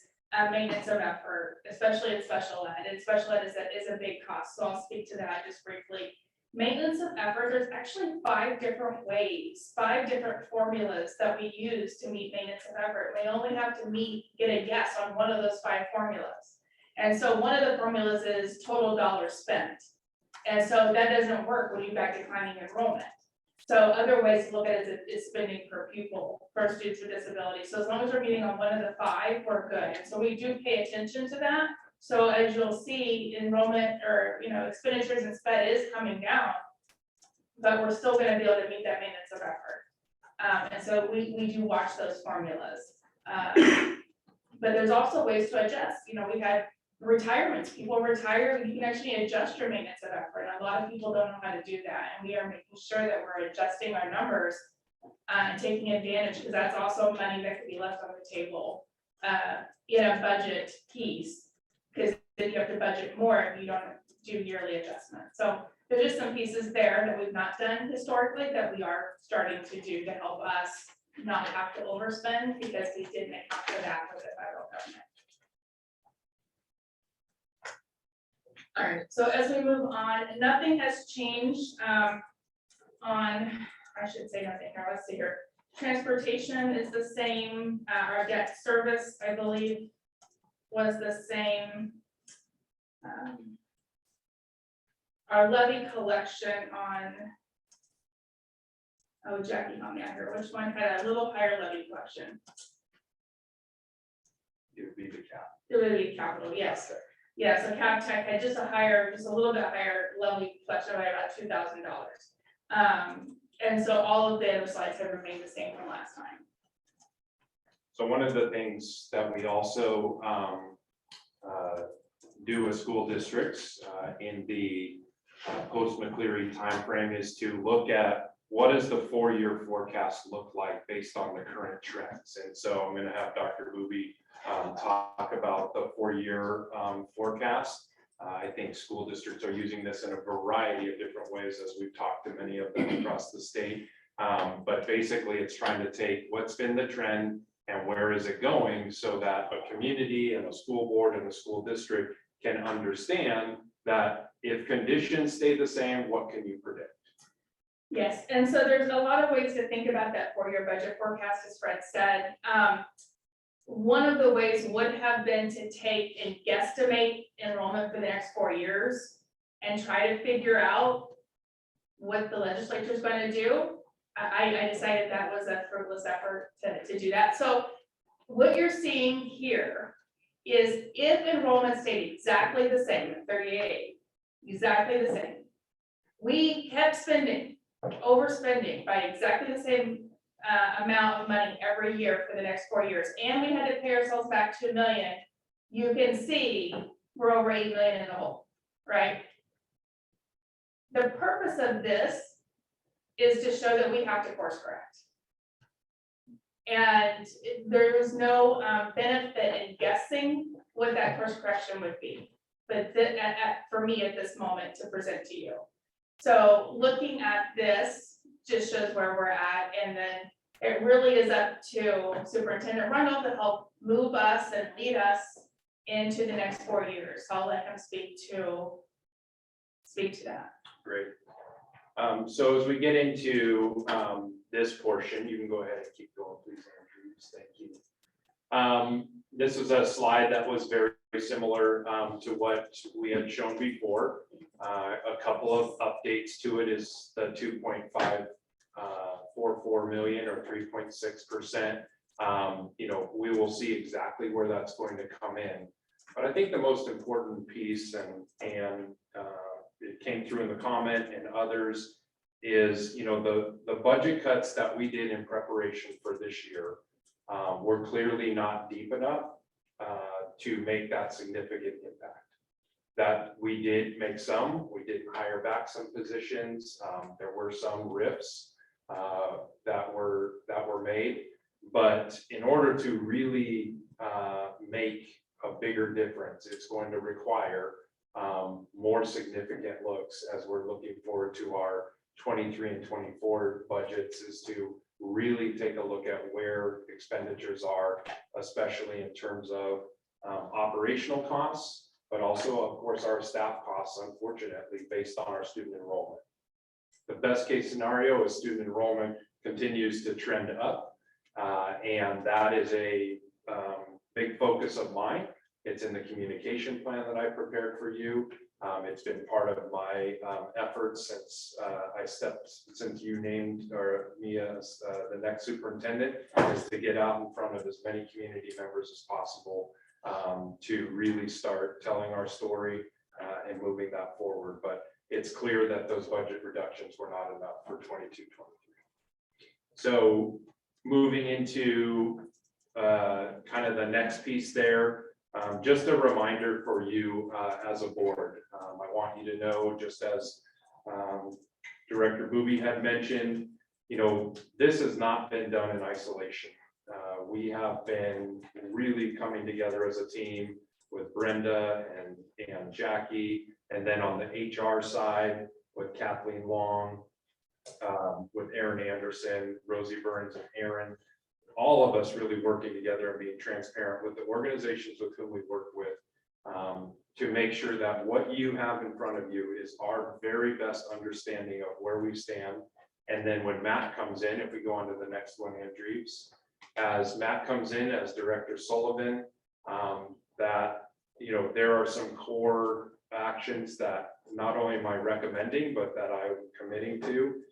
R: maintenance of effort, especially in special ed. And special ed is a big cost, so I'll speak to that just briefly. Maintenance of effort, there's actually 5 different ways, 5 different formulas that we use to meet maintenance of effort. We only have to get a guess on one of those 5 formulas. And so one of the formulas is total dollars spent. And so that doesn't work when you've got declining enrollment. So other ways to look at it is spending per pupil for students with disabilities. So as long as we're meeting on one of the 5, we're good. And so we do pay attention to that. So as you'll see, enrollment or expenditures and sped is coming down, but we're still going to be able to meet that maintenance of effort. And so we do watch those formulas. But there's also ways to adjust. We had retirements, people retire, you can actually adjust your maintenance of effort. A lot of people don't know how to do that, and we are making sure that we're adjusting our numbers and taking advantage, because that's also money that could be left on the table in a budget piece, because then you have to budget more if you don't do yearly adjustments. So there's just some pieces there that we've not done historically that we are starting to do to help us not have to overspend, because we didn't account for that with the federal government. All right, so as we move on, nothing has changed I should say nothing here, let's see here. Transportation is the same, our debt service, I believe, was the same. Our levy collection on, oh, Jackie, help me out here, which one had a little higher levy collection?
E: It would be the cap.
R: It would be capital, yes. Yeah, so Cap Tech had just a little bit higher levy collection by about $2,000. And so all of the other slides have remained the same from last time.
E: So one of the things that we also do as school districts in the post-McCleary timeframe is to look at what does the 4-year forecast look like based on the current trends. And so I'm going to have Dr. Booby talk about the 4-year forecast. I think school districts are using this in a variety of different ways, as we've talked to many of them across the state. But basically, it's trying to take what's been the trend and where is it going, so that a community and a school board and a school district can understand that if conditions stay the same, what can you predict?
R: Yes, and so there's a lot of ways to think about that four-year budget forecast, as Fred said. One of the ways would have been to take and guesstimate enrollment for the next 4 years and try to figure out what the legislature is going to do. I decided that was a frivolous effort to do that. So what you're seeing here is if enrollment stayed exactly the same at 38, exactly the same, we kept spending, overspending by exactly the same amount of money every year for the next 4 years, and we had to pay ourselves back $2 million, you can see we're over $8 million in the hole, right? The purpose of this is to show that we have to course correct. And there is no benefit in guessing what that course correction would be, but for me at this moment to present to you. So looking at this just shows where we're at, and then it really is up to Superintendent Rundle to help move us and lead us into the next 4 years. So I'll let him speak to that.
E: Great. So as we get into this portion, you can go ahead and keep going, please, Andrew. Thank you. This is a slide that was very similar to what we had shown before. A couple of updates to it is the 2.544 million or 3.6%. You know, we will see exactly where that's going to come in. But I think the most important piece, and it came through in the comment and others, is, you know, the budget cuts that we did in preparation for this year were clearly not deep enough to make that significant impact. That we did make some, we did hire back some positions. There were some RIFs that were made, but in order to really make a bigger difference, it's going to require more significant looks as we're looking forward to our 23 and 24 budgets, is to really take a look at where expenditures are, especially in terms of operational costs, but also, of course, our staff costs, unfortunately, based on our student enrollment. The best case scenario is student enrollment continues to trend up, and that is a big focus of mine. It's in the communication plan that I prepared for you. It's been part of my efforts since you named me as the next superintendent, is to get out in front of as many community members as possible to really start telling our story and moving that forward. But it's clear that those budget reductions were not enough for 22-23. So moving into kind of the next piece there. Just a reminder for you as a board. I want you to know, just as Director Booby had mentioned, you know, this has not been done in isolation. We have been really coming together as a team with Brenda and Jackie, and then on the HR side with Kathleen Long, with Aaron Anderson, Rosie Burns, and Aaron. All of us really working together and being transparent with the organizations with whom we work with to make sure that what you have in front of you is our very best understanding of where we stand. And then when Matt comes in, if we go on to the next one, Andrews, as Matt comes in as Director Sullivan, that, you know, there are some core actions that not only am I recommending, but that I'm committing to.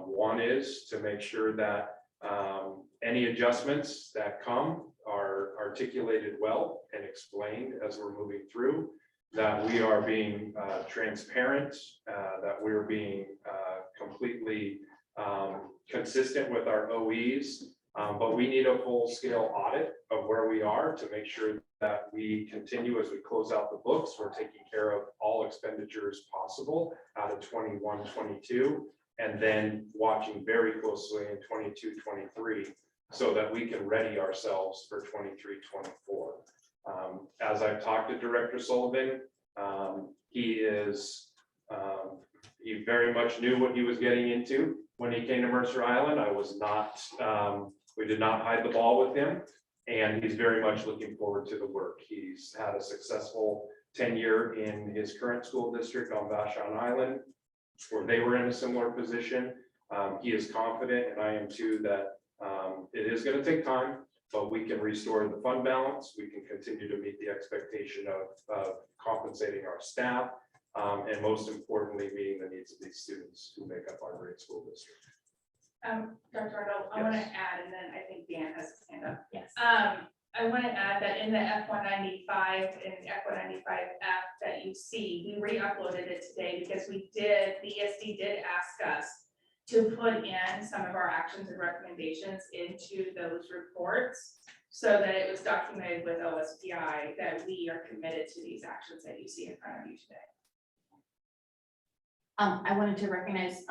E: One is to make sure that any adjustments that come are articulated well and explained as we're moving through, that we are being transparent, that we're being completely consistent with our OEs, but we need a full-scale audit of where we are to make sure that we continue as we close out the books. We're taking care of all expenditures possible out of 21, 22, and then watching very closely in 22, 23, so that we can ready ourselves for 23, 24. As I've talked to Director Sullivan, he very much knew what he was getting into when he came to Mercer Island. I was not, we did not hide the ball with him, and he's very much looking forward to the work. He's had a successful tenure in his current school district on Vashon Island, where they were in a similar position. He is confident, and I am too, that it is going to take time, but we can restore the fund balance. We can continue to meet the expectation of compensating our staff, and most importantly, meeting the needs of these students who make up our great school district.
R: Dr. Arnold, I want to
E: Yes.
R: add, and then I think Dan has his hand up.
Q: Yes.
R: I want to add that in the F-195 and F-195F that you see, we re-uploaded it today because the ESD did ask us to put in some of our actions and recommendations into those reports so that it was documented with OSPI that we are committed to these actions that you see in front of you today.
Q: I wanted to recognize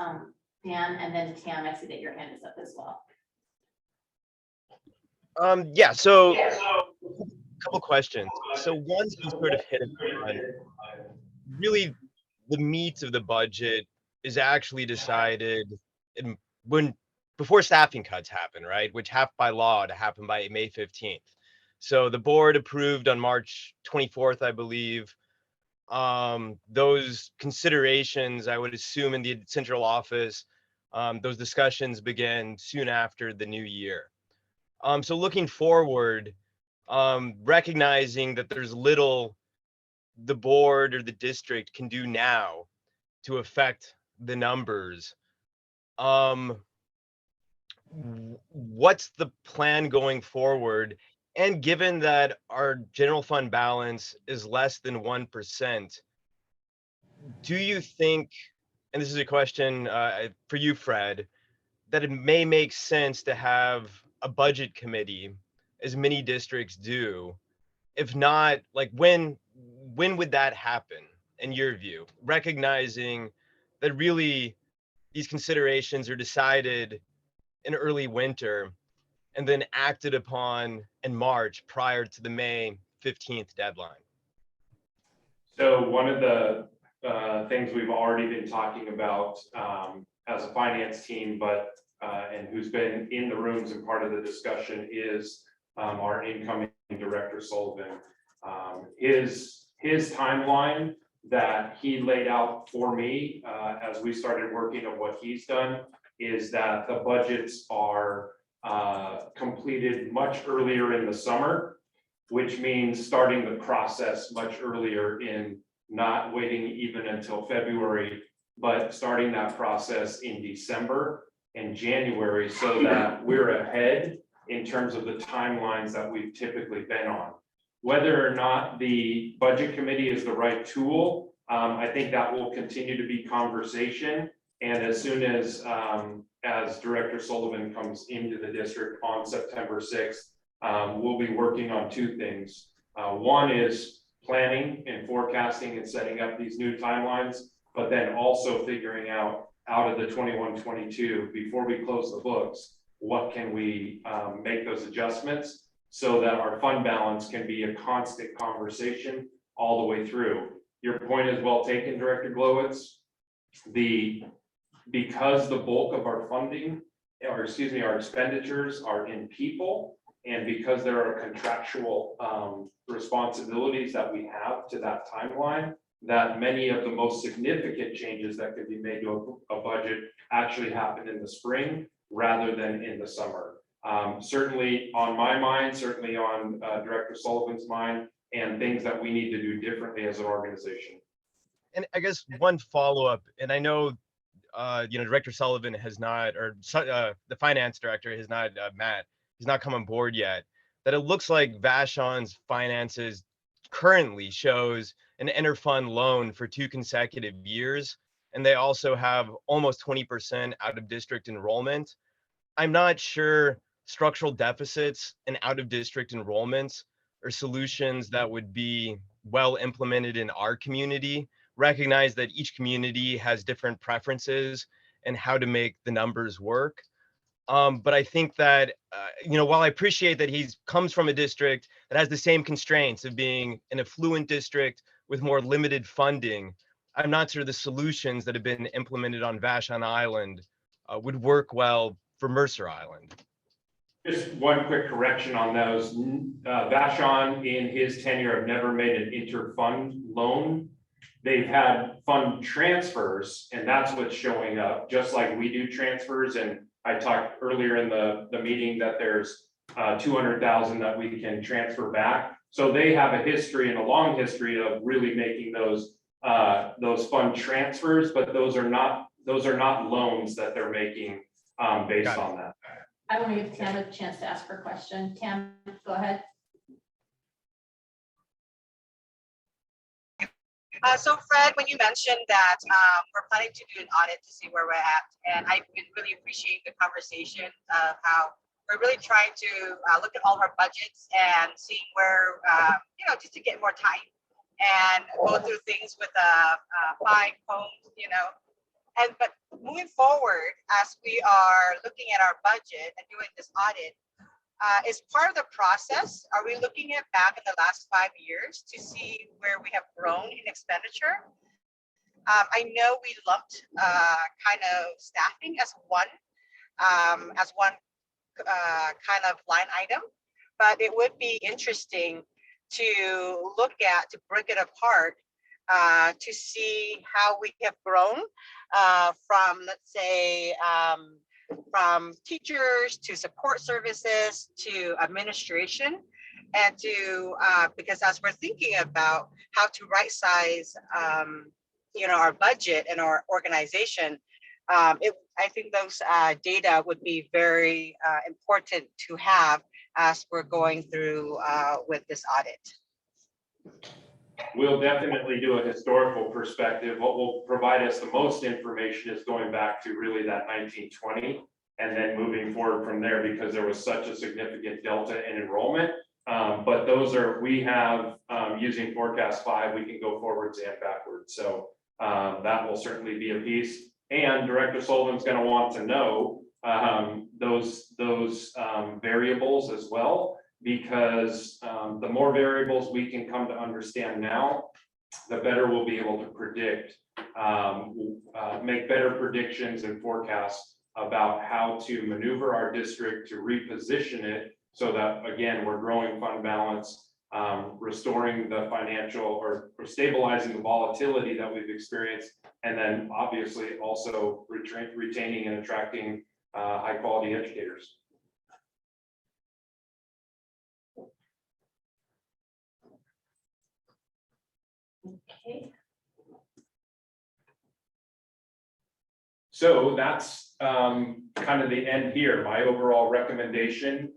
Q: Dan and then Tam. I see that your hand is up as well.
O: Yeah, so a couple questions. So once you sort of hit upon really the meat of the budget is actually decided before staffing cuts happen, right? Which have by law to happen by May 15th. So the board approved on March 24th, I believe. Those considerations, I would assume in the central office, those discussions began soon after the new year. So looking forward, recognizing that there's little the board or the district can do now to affect the numbers, what's the plan going forward? And given that our general fund balance is less than 1%, do you think, and this is a question for you, Fred, that it may make sense to have a budget committee, as many districts do? If not, like when would that happen in your view? Recognizing that really these considerations are decided in early winter and then acted upon in March prior to the May 15th deadline.
E: So one of the things we've already been talking about as a finance team, but and who's been in the rooms and part of the discussion is our incoming Director Sullivan. His timeline that he laid out for me as we started working on what he's done is that the budgets are completed much earlier in the summer, which means starting the process much earlier in not waiting even until February, but starting that process in December and January so that we're ahead in terms of the timelines that we've typically been on. Whether or not the budget committee is the right tool, I think that will continue to be conversation. And as soon as Director Sullivan comes into the district on September 6th, we'll be working on two things. One is planning and forecasting and setting up these new timelines, but then also figuring out of the 21-22, before we close the books, what can we make those adjustments so that our fund balance can be a constant conversation all the way through. Your point is well taken, Director Glowitz. Because the bulk of our funding, or excuse me, our expenditures are in people, and because there are contractual responsibilities that we have to that timeline, that many of the most significant changes that could be made to a budget actually happen in the spring rather than in the summer. Certainly on my mind, certainly on Director Sullivan's mind, and things that we need to do differently as an organization.
O: And I guess one follow-up, and I know Director Sullivan has not, or the finance director has not he's not come on board yet, that it looks like Vashon's finances currently shows an interfund loan for 2 consecutive years. And they also have almost 20% out of district enrollment. I'm not sure structural deficits and out of district enrollments are solutions that would be well implemented in our community. Recognize that each community has different preferences and how to make the numbers work. But I think that, while I appreciate that he comes from a district that has the same constraints of being an affluent district with more limited funding, I'm not sure the solutions that have been implemented on Vashon Island would work well for Mercer Island.
E: Just one quick correction on those. Vashon in his tenure have never made an inter-fund loan. They've had fund transfers, and that's what's showing up, just like we do transfers. And I talked earlier in the meeting that there's 200,000 that we can transfer back. So they have a history and a long history of really making those fund transfers, but those are not loans that they're making based on that.
A: I want to give Tam a chance to ask her question. Tam, go ahead.
T: So Fred, when you mentioned that we're planning to do an audit to see where we're at, and I really appreciate the conversation of how we're really trying to look at all of our budgets and seeing where, just to get more time and go through things with a fine comb, but moving forward, as we are looking at our budget and doing this audit, is part of the process. Are we looking at back in the last 5 years to see where we have grown in expenditure? I know we lumped kind of staffing as one kind of line item, but it would be interesting to look at, to break it apart, to see how we have grown from, let's say, from teachers to support services to administration, and to because as we're thinking about how to right size our budget and our organization, I think those data would be very important to have as we're going through with this audit.
E: We'll definitely do a historical perspective. What will provide us the most information is going back to really that 1920 and then moving forward from there, because there was such a significant delta in enrollment. But we have using forecast 5, we can go forwards and backwards. So that will certainly be a piece. And Director Sullivan's going to want to know those variables as well, because the more variables we can come to understand now, the better we'll be able to predict, make better predictions and forecasts about how to maneuver our district to reposition it so that, again, we're growing fund balance, restoring the financial or stabilizing the volatility that we've experienced, and then obviously also retaining and attracting high quality educators.
A: Okay.
E: So that's kind of the end here. My overall recommendation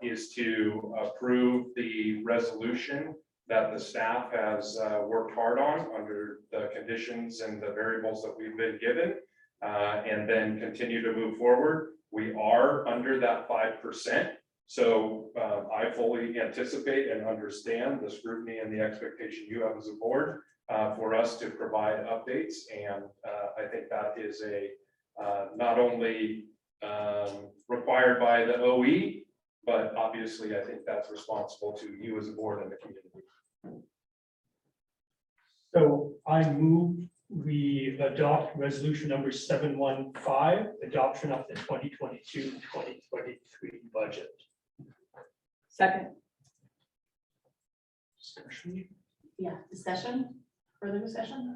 E: is to approve the resolution that the staff has worked hard on under the conditions and the variables that we've been given, and then continue to move forward. We are under that 5%. So I fully anticipate and understand the scrutiny and the expectation you have as a board for us to provide updates. And I think that is not only required by the OE, but obviously I think that's responsible to you as a board and the community.
B: So I move we adopt resolution number 715, adoption of the 2022-2023 budget.
P: Second.
B: Discussion.
A: Yeah, discussion, further discussion.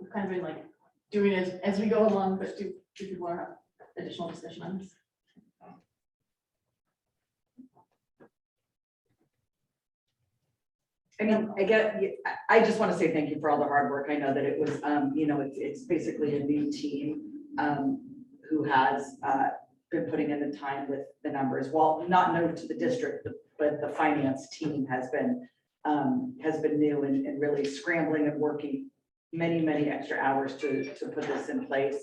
A: We've kind of been like doing it as we go along, but do people want to have additional discussion on this?
P: I mean, I just want to say thank you for all the hard work. I know that it was, it's basically a new team who has been putting in the time with the numbers. Well, not new to the district, but the finance team has been new and really scrambling and working many extra hours to put this in place.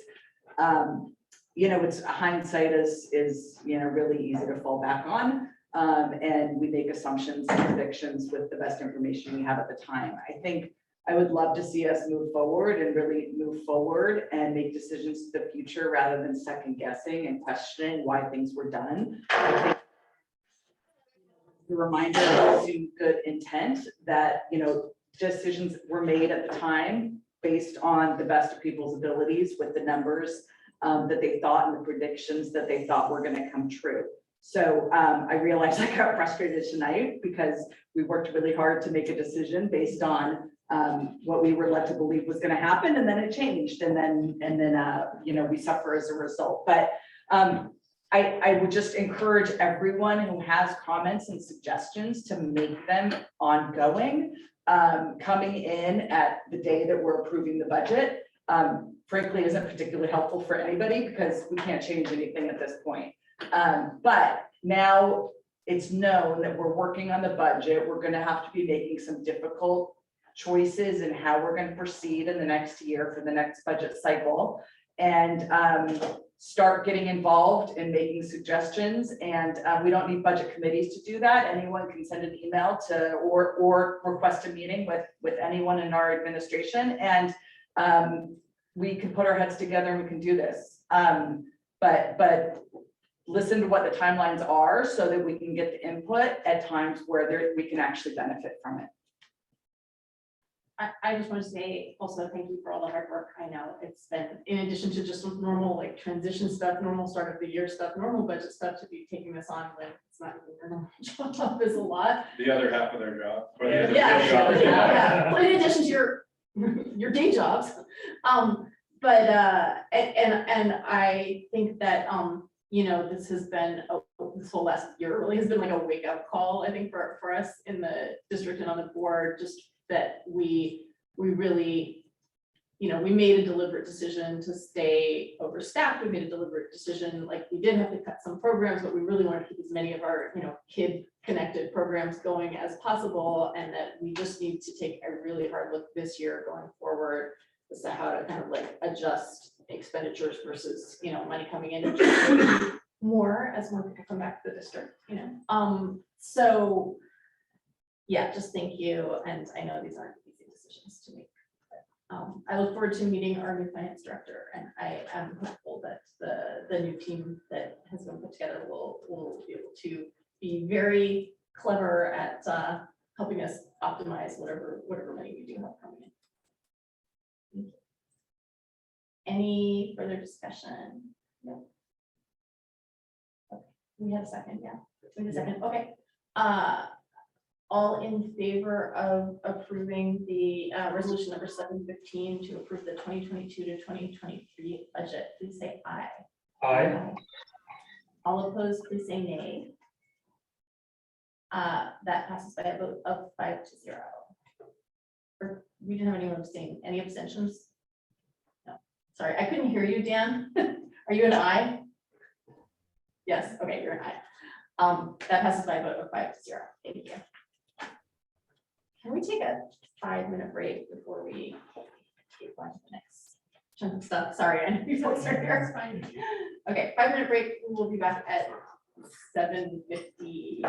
P: It's hindsight is really easy to fall back on. And we make assumptions and predictions with the best information we have at the time. I think I would love to see us move forward and really move forward and make decisions to the future rather than second guessing and questioning why things were done. I think the reminder of good intent that, decisions were made at the time based on the best of people's abilities with the numbers that they thought and the predictions that they thought were going to come true. So I realized I got frustrated tonight because we worked really hard to make a decision based on what we were led to believe was gonna happen, and then it changed, and then you know, we suffer as a result. But I would just encourage everyone who has comments and suggestions to make them ongoing. Coming in at the day that we're approving the budget, frankly, isn't particularly helpful for anybody because we can't change anything at this point. But now it's known that we're working on the budget. We're gonna have to be making some difficult choices in how we're gonna proceed in the next year for the next budget cycle. And start getting involved in making suggestions. And we don't need budget committees to do that. Anyone can send an email to or request a meeting with anyone in our administration. And we can put our heads together and we can do this. But listen to what the timelines are so that we can get the input at times where we can actually benefit from it.
A: I just want to say also thank you for all the hard work. I know it's been, in addition to just normal like transition stuff, normal start of the year stuff, normal budget stuff, to be taking this on when it's not even your normal job is a lot.
E: The other half of their job. or the other
A: Yeah,
E: day job.
A: yeah. Well, in addition to your day jobs. But I think that, you know, this has been, this whole last year really has been like a wake up call, I think, for us in the district and on the board, just that we really, you know, we made a deliberate decision to stay overstaffed. We made a deliberate decision, like we did have to cut some programs, but we really want to keep as many of our, you know, kid connected programs going as possible. And that we just need to take a really hard look this year going forward as to how to kind of like adjust expenditures versus, you know, money coming in more as more people come back to the district, you know. So yeah, just thank you. And I know these aren't easy decisions to make. But, I look forward to meeting our new finance director, and I am hopeful that the new team that has been put together will be able to be very clever at helping us optimize whatever money we do have coming in. Thank you. Any further discussion? No. Okay. We have a second, yeah. We have a second, okay. All in favor of approving the resolution number 715 to approve the 2022 to 2023 budget, please say aye.
B: Aye.
A: All opposed, please say nay. That passes by a vote of 5-0. Or we didn't have anyone abstain. Any abstentions? No. Sorry, I couldn't hear you, Dan. Are you an aye? Yes. Okay, you're an aye. That passes by a vote of 5-0. Thank you. Can we take a 5-minute break before we get on to the next chunk of stuff? Sorry, I know you folks are here. It's fine. Okay, 5-minute break. We will be back at 7:53.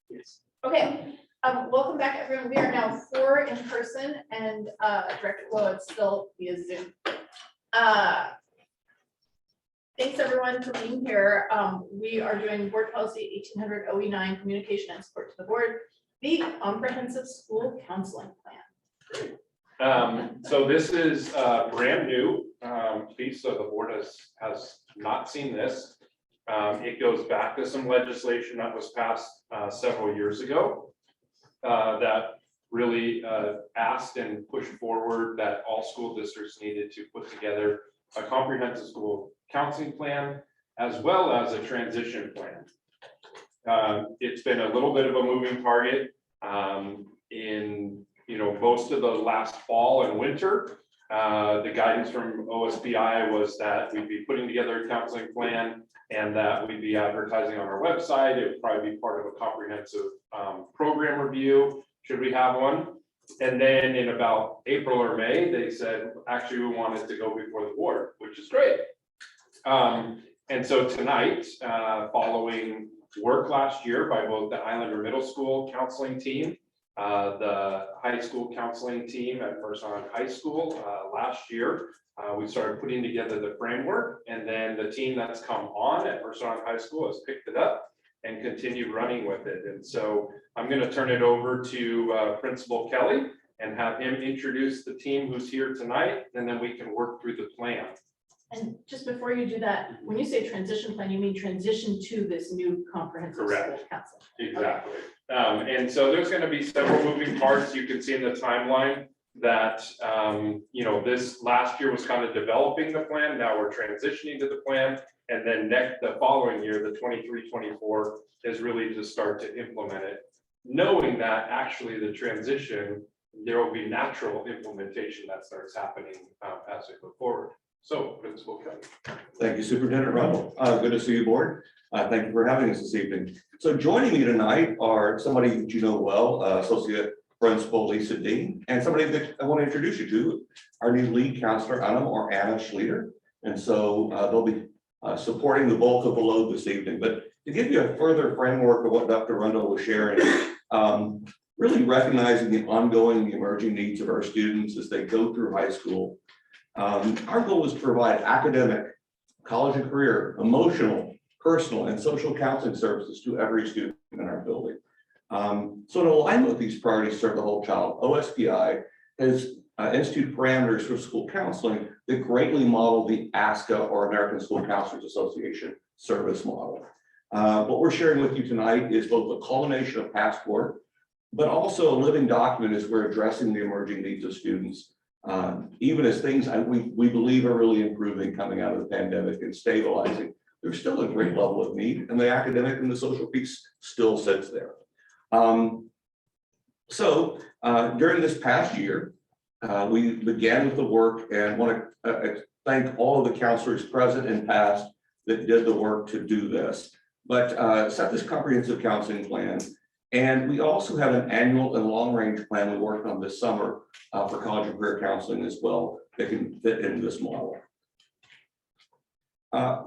A: please. Okay, welcome back, everyone. We are now 4 in person and Director Lowe, it's still via Zoom. Thanks everyone for being here. We are doing board policy 1800 OE9 communication and support to the board, the comprehensive school counseling plan.
E: So this is a brand new piece, so the board has not seen this. It goes back to some legislation that was passed several years ago that really asked and pushed forward that all school districts needed to put together a comprehensive school counseling plan as well as a transition plan. It's been a little bit of a moving target in most of the last fall and winter. The guidance from OSPI was that we'd be putting together a counseling plan and that we'd be advertising on our website. It would probably be part of a comprehensive program review, should we have one. And then in about April or May, they said, actually, we wanted to go before the board, which is great. And so tonight, following work last year by both the Islander Middle School counseling team, the high school counseling team at First Island High School last year, we started putting together the framework, and then the team that's come on at First Island High School has picked it up and continued running with it. And so I'm going to turn it over to Principal Kelly and have him introduce the team who's here tonight, and then we can work through the plan.
A: And just before you do that, when you say transition plan, you mean transition to this new comprehensive school
E: Correct.
A: counseling?
E: Exactly. And so there's going to be several moving parts. You can see in the timeline that, this last year was kind of developing the plan. Now we're transitioning to the plan. And then the following year, the 23-24 is really to start to implement it. Knowing that actually the transition, there will be natural implementation that starts happening as we go forward. So, Principal Kelly.
U: Thank you, Superintendent Rundle. Good to see you, board. Thank you for having us this evening. So joining me tonight are somebody that you know well, Associate Principal Lisa Dean, and somebody that I want to introduce you to, our new lead counselor, Anna Schleter. And so they'll be supporting the bulk of the load this evening. But to give you a further framework of what Dr. Rundle was sharing, really recognizing the ongoing, the emerging needs of our students as they go through high school. Our goal is to provide academic, college and career, emotional, personal, and social counseling services to every student in our building. So in alignment with these priorities, serve the whole child, OSPI has instituted parameters for school counseling that greatly model the ASCA, or American School Counselors Association, service model. What we're sharing with you tonight is both a culmination of past work, but also a living document as we're addressing the emerging needs of students. Even as things we believe are really improving coming out of the pandemic and stabilizing, there's still a great level of need, and the academic and the social piece still sits there. So during this past year, we began with the work, and want to thank all of the counselors present and past that did the work to do this, but set this comprehensive counseling plan. And we also have an annual and long-range plan we worked on this summer for college and career counseling as well that can fit in this model.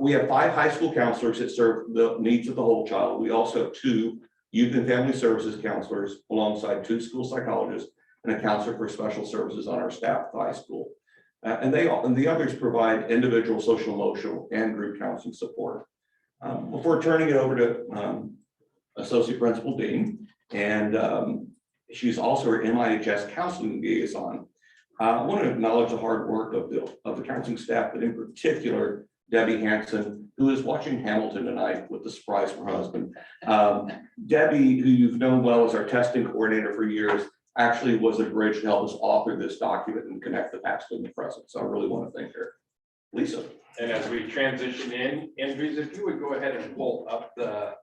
U: We have 5 high school counselors that serve the needs of the whole child. We also have 2 youth and family services counselors alongside 2 school psychologists and a counselor for special services on our staff at the high school. And the others provide individual, social, emotional, and group counseling support. Before turning it over to Associate Principal Dean, and she's also our MIHS counseling liaison. I want to acknowledge the hard work of the counseling staff, but in particular, Debbie Hanson, who is watching Hamilton tonight with the surprise from her husband. Debbie, who you've known well as our testing coordinator for years, actually was a bridge to help us author this document and connect the past and the present. So I really want to thank her. Lisa.
E: And as we transition in, Andrews, if you would go ahead and pull up the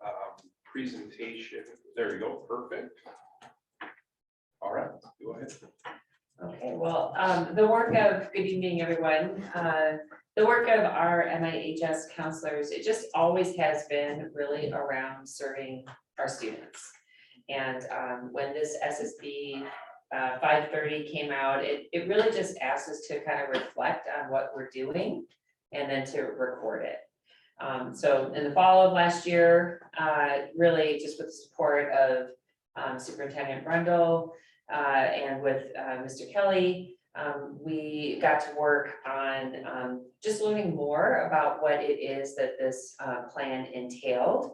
E: presentation. There you go, perfect. All right, go ahead.
C: Okay, well, the work of, good evening, everyone. The work of our MIHS counselors, it just always has been really around serving our students. And when this SSB 530 came out, it really just asked us to kind of reflect on what we're doing and then to record it.
G: So in the fall of last year, really just with the support of Superintendent Brundle and with Mr. Kelly, we got to work on just learning more about what it is that this plan entailed,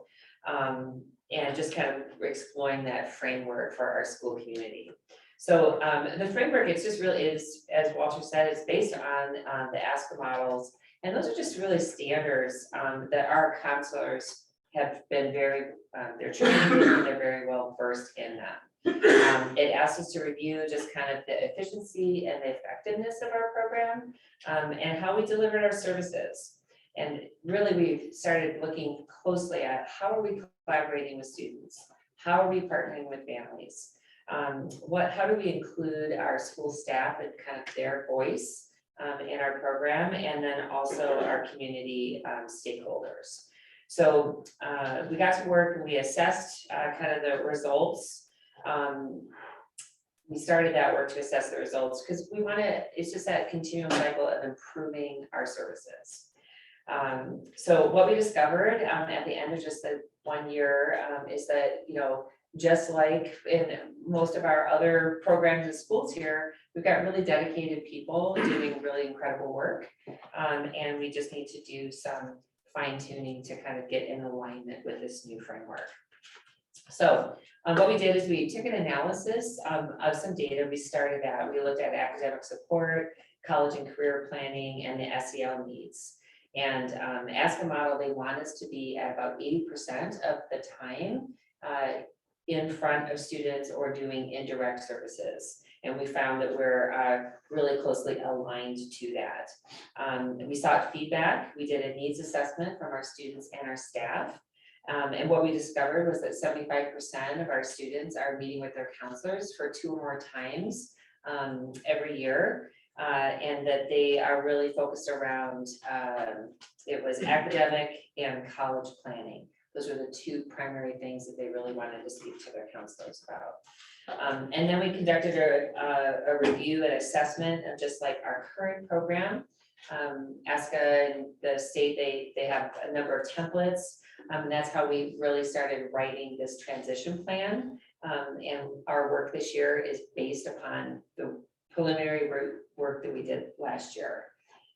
G: and just kind of exploring that framework for our school community. So the framework, it's just really is, as Walter said, it's based on the ASCA models. And those are just really standards that our counselors have been very, they're trained, they're very well versed in them. It asks us to review just kind of the efficiency and the effectiveness of our program and how we delivered our services. And really, we've started looking closely at how are we collaborating with students? How are we partnering with families? How do we include our school staff and kind of their voice in our program, and then also our community stakeholders. So we got to work and we assessed kind of the results. We started that work to assess the results because we want to, it's just that continual cycle of improving our services. So what we discovered at the end of just the 1 year is that, you know, just like in most of our other programs and schools here, we've got really dedicated people doing really incredible work. And we just need to do some fine tuning to kind of get in alignment with this new framework. So what we did is we took an analysis of some data. We started that. We looked at academic support, college and career planning, and the SEL needs. And ASCA model, they want us to be at about 80% of the time in front of students or doing indirect services. And we found that we're really closely aligned to that. We sought feedback. We did a needs assessment from our students and our staff. And what we discovered was that 75% of our students are meeting with their counselors for 2 or more times every year. And that they are really focused around, it was academic and college planning. Those were the 2 primary things that they really wanted to speak to their counselors about. And then we conducted a review and assessment of just like our current program. ASCA and the state, they have a number of templates. And that's how we really started writing this transition plan. And our work this year is based upon the preliminary work that we did last year.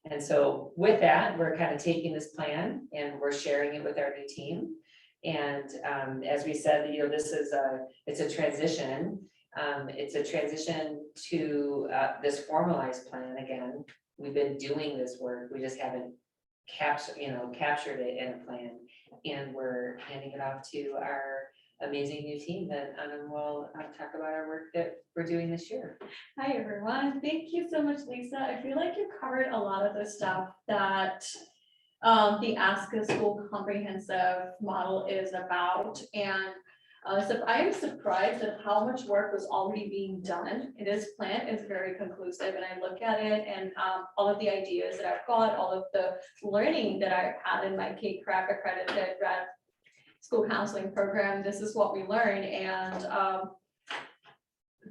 G: And so with that, we're kind of taking this plan and we're sharing it with our new team. And as we said, you know, this is it's a transition. It's a transition to this formalized plan. Again, we've been doing this work. We just haven't captured it in a plan. And we're handing it off to our amazing new team that will talk about our work that we're doing this year.
A: Hi, everyone. Thank you so much, Lisa. I feel like you covered a lot of the stuff that the ASCA School Comprehensive Model is about. And so I am surprised at how much work was already being done. This plan is very conclusive, and I look at it and all of the ideas that I've got, all of the learning that I've had in my K-CRAP accredited grad school counseling program. This is what we learn, and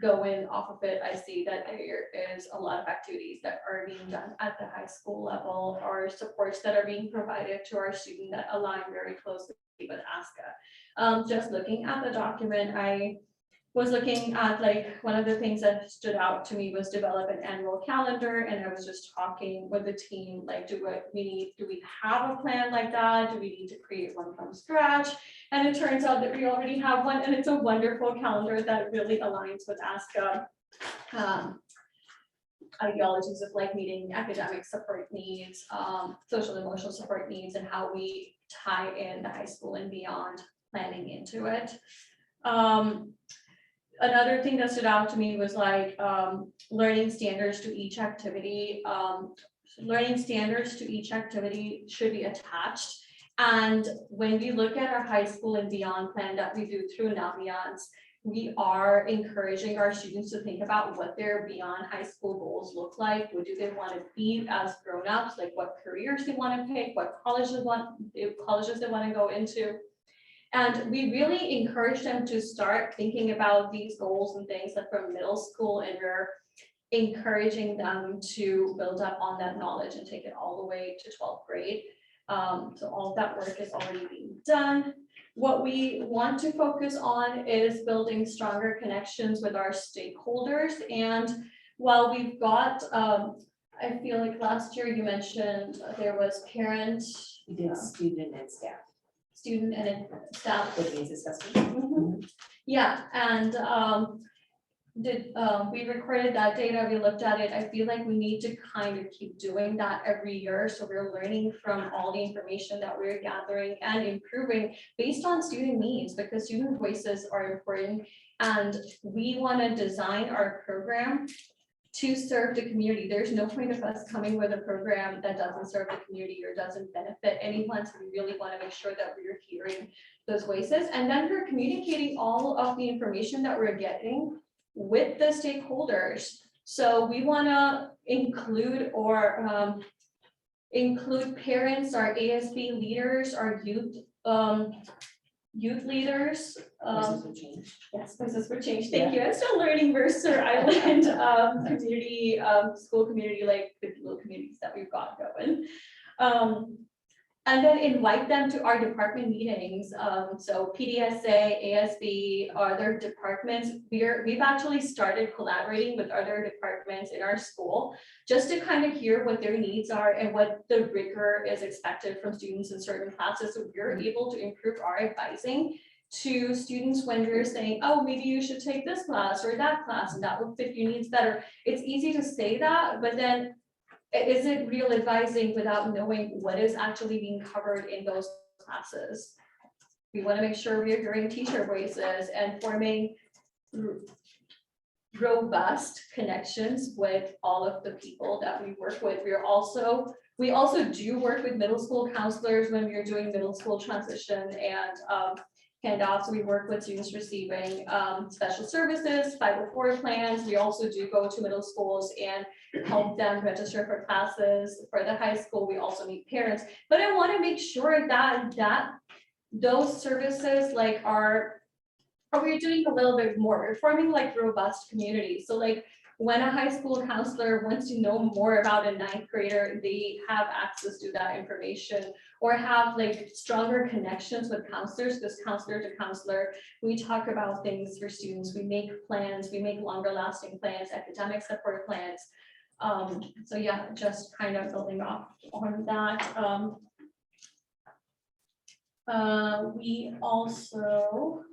A: going off of it, I see that there is a lot of activities that are being done at the high school level, or supports that are being provided to our student that align very closely with ASCA. Just looking at the document, I was looking at, like, one of the things that stood out to me was develop an annual calendar, and I was just talking with the team, like, do we have a plan like that? Do we need to create one from scratch? And it turns out that we already have one, and it's a wonderful calendar that really aligns with ASCA ideologies of, like, meeting academic support needs, social and emotional support needs, and how we tie in the high school and beyond planning into it. Another thing that stood out to me was, like, learning standards to each activity. Learning standards to each activity should be attached. And when we look at our high school and beyond plan that we do through Naviance, we are encouraging our students to think about what their beyond high school goals look like. What do they want to be as grown-ups? Like, what careers they want to pick, what colleges they want to go into. And we really encourage them to start thinking about these goals and things like from middle school, and we're encouraging them to build up on that knowledge and take it all the way to 12th grade.
I: So all of that work is already being done. What we want to focus on is building stronger connections with our stakeholders. And while we've got, I feel like last year you mentioned there was parent.
G: We did student and staff.
I: Student and staff.
G: With needs assessment.
I: Mhm. Yeah, and we recorded that data, we looked at it. I feel like we need to kind of keep doing that every year. So we're learning from all the information that we're gathering and improving based on student needs, because student voices are important. And we want to design our program to serve the community. There's no point of us coming with a program that doesn't serve the community or doesn't benefit anyone. So we really want to make sure that we're hearing those voices. And then we're communicating all of the information that we're getting with the stakeholders. So we want to include include parents, our ASB leaders, our youth leaders.
G: Voices for change.
I: Yes, Voices for Change. Thank you. I'm still learning Mercer Island community, school community, like the little communities that we've got going. And then invite them to our department meetings. So PDSA, ASB, other departments. We've actually started collaborating with other departments in our school just to kind of hear what their needs are and what the rigor is expected from students in certain classes. So we're able to improve our advising to students when we're saying, oh, maybe you should take this class or that class and that will fit your needs better. It's easy to say that, but then is it real advising without knowing what is actually being covered in those classes? We want to make sure we're hearing teacher voices and forming robust connections with all of the people that we work with. We also do work with middle school counselors when we're doing middle school transition and handoffs. We work with students receiving special services, 504 plans. We also do go to middle schools and help them register for classes. For the high school, we also meet parents. But I want to make sure that those services like we're doing a little bit more. We're forming like robust communities. So like when a high school counselor wants to know more about a ninth grader, they have access to that information, or have like stronger connections with counselors, because counselor to counselor, we talk about things for students, we make plans, we make longer lasting plans, academic support plans. So yeah, just kind of building off on that. We also,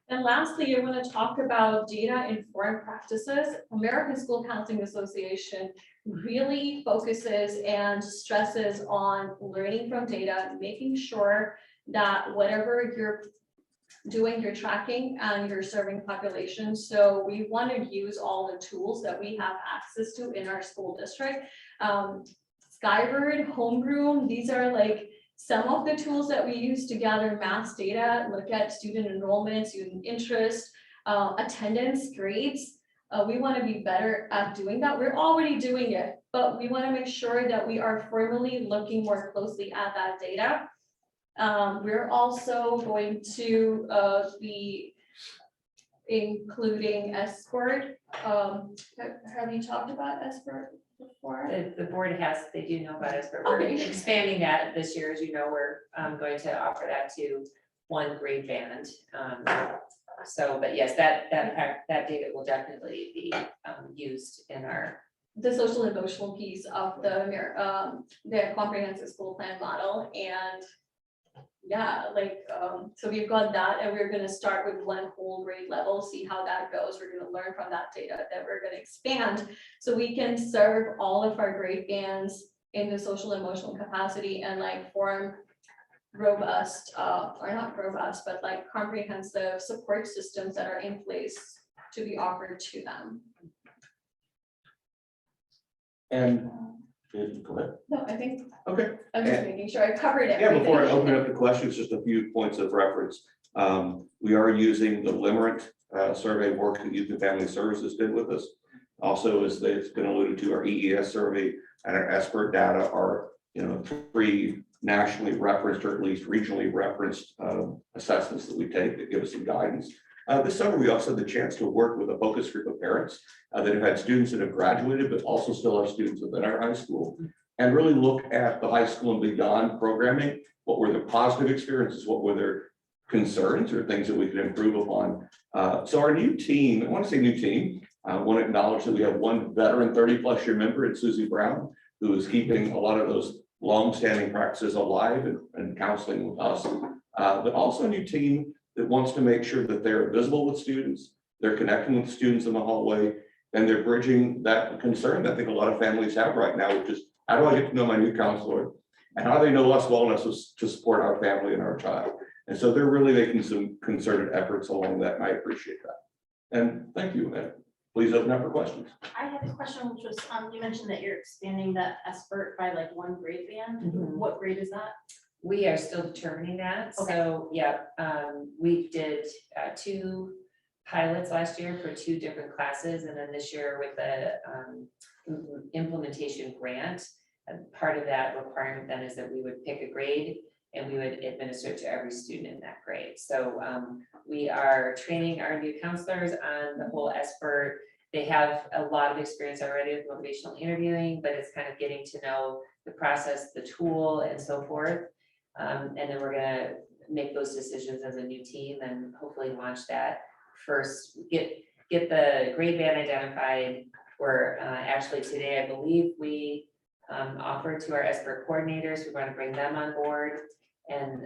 I: and lastly, I want to talk about data-informed practices. American School Counseling Association really focuses and stresses on learning from data, making sure that whatever you're doing, you're tracking and you're serving populations. So we want to use all the tools that we have access to in our school district. Skybird, Homeroom, these are like some of the tools that we use to gather mass data, look at student enrollment, student interest, attendance, grades. We want to be better at doing that. We're already doing it, but we want to make sure that we are formally looking more closely at that data. We're also going to be including escort. Have you talked about escort before?
G: The board has, they do know about us, but we're
I: Okay.
G: expanding that this year. As you know, we're going to offer that to one grade band. So, but yes, that data will definitely be used in our.
I: The social emotional piece of the comprehensive school plan model. And yeah, like, so we've got that, and we're gonna start with one whole grade level, see how that goes. We're gonna learn from that data, that we're gonna expand so we can serve all of our grade bands in the social emotional capacity and like form robust, or not robust, but like comprehensive support systems that are in place to be offered to them.
U: And, go ahead.
I: No, I think,
U: Okay.
I: I'm just making sure I covered
U: Yeah,
I: everything.
U: before I open up the questions, just a few points of reference. We are using the Limerent survey work that Youth and Family Services did with us. Also, as it's been alluded to, our EES survey and our expert data are, 3 nationally referenced or at least regionally referenced assessments that we take that give us some guidance. This summer, we also had the chance to work with a focus group of parents that have had students that have graduated, but also still have students within our high school. and really look at the high school and beyond programming. What were the positive experiences? What were their concerns or things that we could improve upon? So our new team, I want to say new team, I want to acknowledge that we have one veteran 30+ year member in Susie Brown, who is keeping a lot of those long-standing practices alive and counseling with us. But also a new team that wants to make sure that they're visible with students, they're connecting with students in the hallway, and they're bridging that concern that I think a lot of families have right now, which is, how do I get to know my new counselor? And how do they know us well enough to support our family and our child? And so they're really making some concerted efforts along that, and I appreciate that. And thank you, and please open up for questions.
A: I had a question, which was, you mentioned that you're expanding that SBIRT by like 1 grade band. What grade is that?
G: We are still determining that.
A: Okay.
G: So, yeah, we did 2 pilots last year for 2 different classes, and then this year with the implementation grant. And part of that requirement then is that we would pick a grade and we would administer it to every student in that grade. So we are training our new counselors on the whole SBIRT. They have a lot of experience already with motivational interviewing, but it's kind of getting to know the process, the tool, and so forth. And then we're gonna make those decisions as a new team and hopefully launch that first, get the grade band identified. We're actually today, I believe we offered to our SBIRT coordinators, we're going to bring them on board, and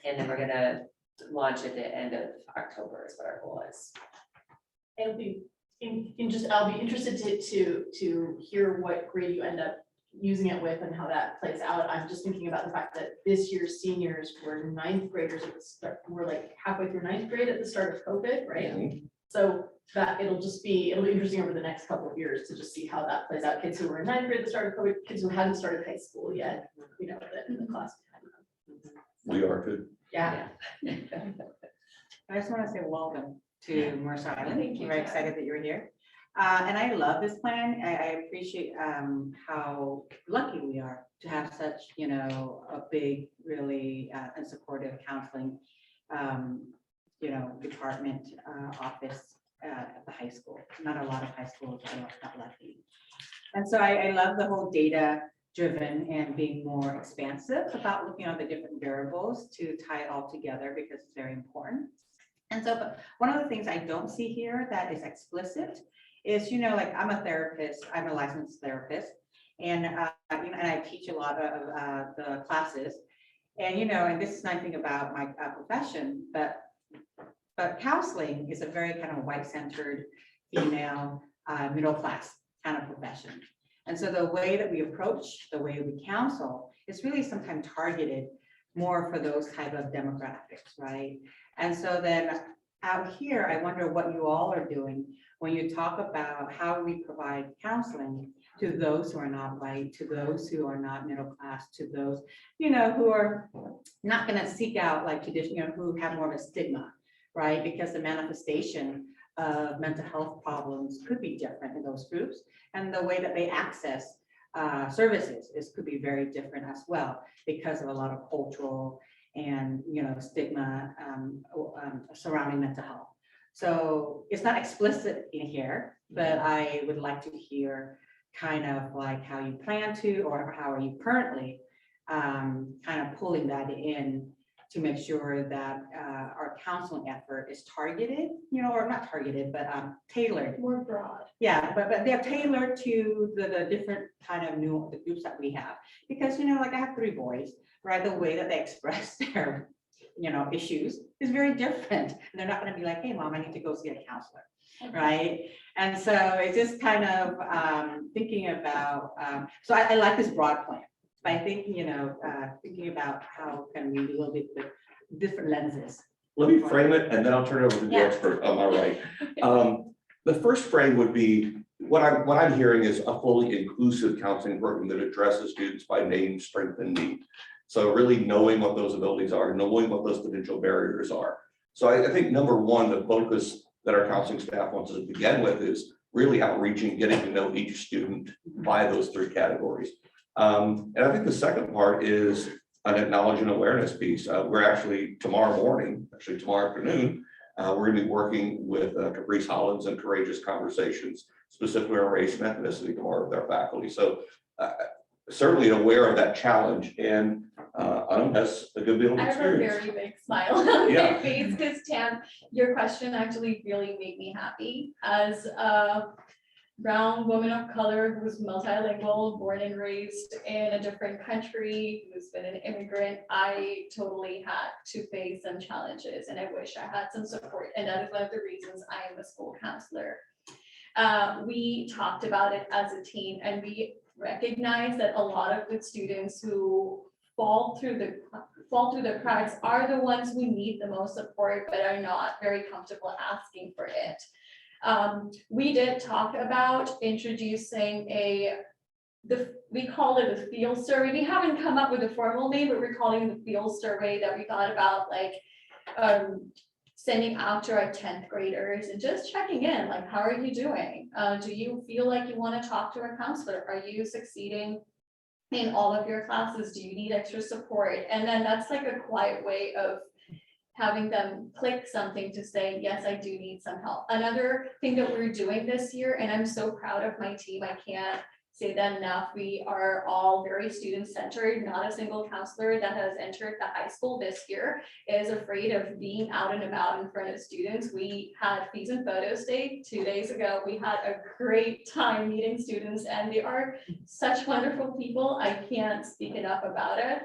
G: then we're gonna launch at the end of October is what our goal is.
A: It'll be I'll be interested to hear what grade you end up using it with and how that plays out. I'm just thinking about the fact that this year's seniors were 9th graders at the start, we're like halfway through 9th grade at the start of COVID, right? So that it'll be interesting over the next couple of years to just see how that plays out. Kids who were in 9th grade at the start of COVID, kids who hadn't started high school yet, you know, in the class.
U: We are good.
A: Yeah.
K: I just want to say welcome to Mercer Island.
A: Thank you,
K: We're
A: Jen.
K: excited that you're here. And I love this plan. I appreciate how lucky we are to have such, you know, a big, really and supportive counseling, you know, department, office at the high school. Not a lot of high schools are not lucky. And so I love the whole data driven and being more expansive about looking at the different variables to tie it all together, because it's very important. And so, but one of the things I don't see here that is explicit is, you know, like I'm a therapist, I'm a licensed therapist, and you know, and I teach a lot of the classes, and you know, and this is nothing about my profession, but counseling is a very kind of white-centered, female, middle class kind of profession. And so the way that we approach, the way we counsel, is really sometimes targeted more for those type of demographics, right? And so then out here, I wonder what you all are doing when you talk about how we provide counseling to those who are not white, to those who are not middle class, to those, you know, who are not going to seek out like traditional, you know, who have more of a stigma, right? Because the manifestation of mental health problems could be different in those groups, and the way that they access services could be very different as well, because of a lot of cultural and, you know, stigma surrounding mental health. So it's not explicit in here, but I would like to hear kind of like how you plan to, or how are you currently kind of pulling that in to make sure that our counseling effort is targeted, you know, or not targeted, but tailored.
A: More broad.
K: Yeah, but they're tailored to the different kind of the groups that we have. Because, you know, like I have 3 boys, right? The way that they express their, you know, issues is very different. And they're not going to be like, hey, mom, I need to go see a counselor, right? And so it's just kind of thinking about, so I like this broad plan. But I think, you know, thinking about how can we do a little bit with different lenses.
U: Let me frame it and then I'll turn it over to the expert on my right. The first frame would be, what I'm hearing is a fully inclusive counseling program that addresses students by name, strength, and need. So really knowing what those abilities are, knowing what those potential barriers are. So I think number one, the focus that our counseling staff wants to begin with is really outreaching, getting to know each student by those 3 categories. And I think the second part is an acknowledge and awareness piece. We're actually tomorrow morning, tomorrow afternoon, We're gonna be working with Caprice Hollins and Courageous Conversations, specifically on race and ethnicity tomorrow with our faculty. So certainly aware of that challenge, and Anam has a good deal of
I: I have a
U: experience.
I: very big smile on
U: Yeah.
I: my face because Tam, your question actually really made me happy. As a brown woman of color who's multilingual, born and raised in a different country, who's been an immigrant, I totally had to face some challenges and I wish I had some support. And that is one of the reasons I am a school counselor. We talked about it as a team and we recognize that a lot of the students who fall through the cracks are the ones who need the most support but are not very comfortable asking for it. We did talk about introducing we call it a field survey. We haven't come up with a formal name, but we're calling it the field survey that we thought about like sending out to our 10th graders and just checking in, like, how are you doing? Do you feel like you want to talk to a counselor? Are you succeeding in all of your classes? Do you need extra support? And then that's like a quiet way of having them click something to say, yes, I do need some help. Another thing that we're doing this year, and I'm so proud of my team, I can't say that enough, we are all very student-centered. Not a single counselor that has entered the high school this year is afraid of being out and about in front of students. We had Fees and Photos Day 2 days ago. We had a great time meeting students and they are such wonderful people. I can't speak enough about it.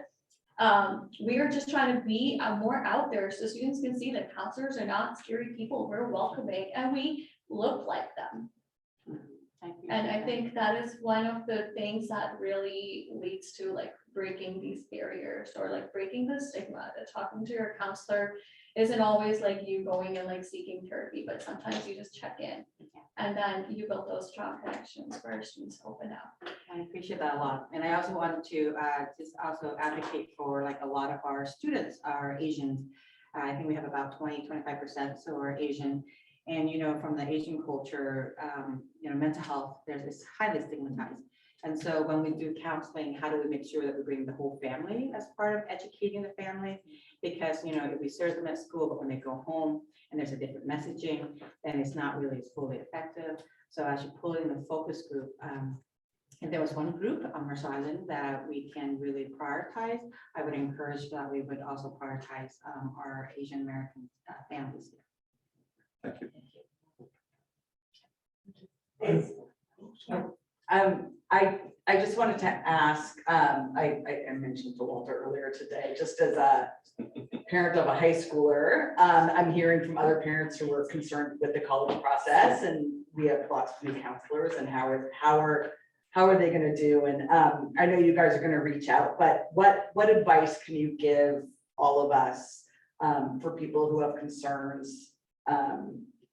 I: We are just trying to be more out there so students can see that counselors are not scary people. We're welcoming and we look like them. And I think that is one of the things that really leads to like breaking these barriers or like breaking the stigma, that talking to your counselor isn't always like you going and like seeking therapy, but sometimes you just check in and then you build those strong connections where students open up.
K: I appreciate that a lot. And I also wanted to just also advocate for like a lot of our students are Asians. I think we have about 20-25% so are Asian. And, you know, from the Asian culture, you know, mental health, it's highly stigmatized. And so when we do counseling, how do we make sure that we bring the whole family as part of educating the family? Because, you know, if we serve them at school, but when they go home and there's a different messaging, then it's not really as fully effective. So as you pull in the focus group, if there was one group on Mercer Island that we can really prioritize, I would encourage that we would also prioritize our Asian American families here.
U: Thank you.
P: I just wanted to ask, I mentioned to Walter earlier today, just as a parent of a high schooler, I'm hearing from other parents who are concerned with the college process, and we have lots of new counselors and how are they going to do? And I know you guys are going to reach out, but what advice can you give all of us for people who have concerns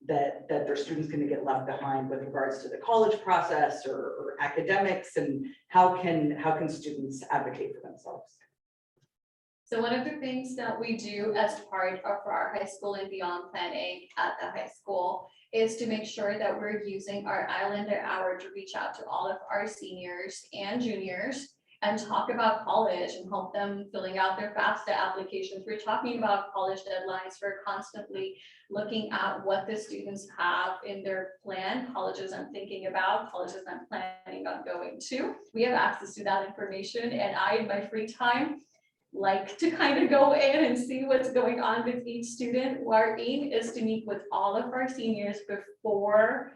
P: that their students going to get left behind with regards to the college process or academics, and how can students advocate for themselves?
I: So one of the things that we do as part of our high school and beyond planning at the high school is to make sure that we're using our Islander Hour to reach out to all of our seniors and juniors and talk about college and help them filling out their FAFSA applications. We're talking about college deadlines. We're constantly looking at what the students have in their plan, colleges I'm thinking about, colleges I'm planning on going to. We have access to that information, and I, in my free time, like to kind of go in and see what's going on with each student. Our aim is to meet with all of our seniors before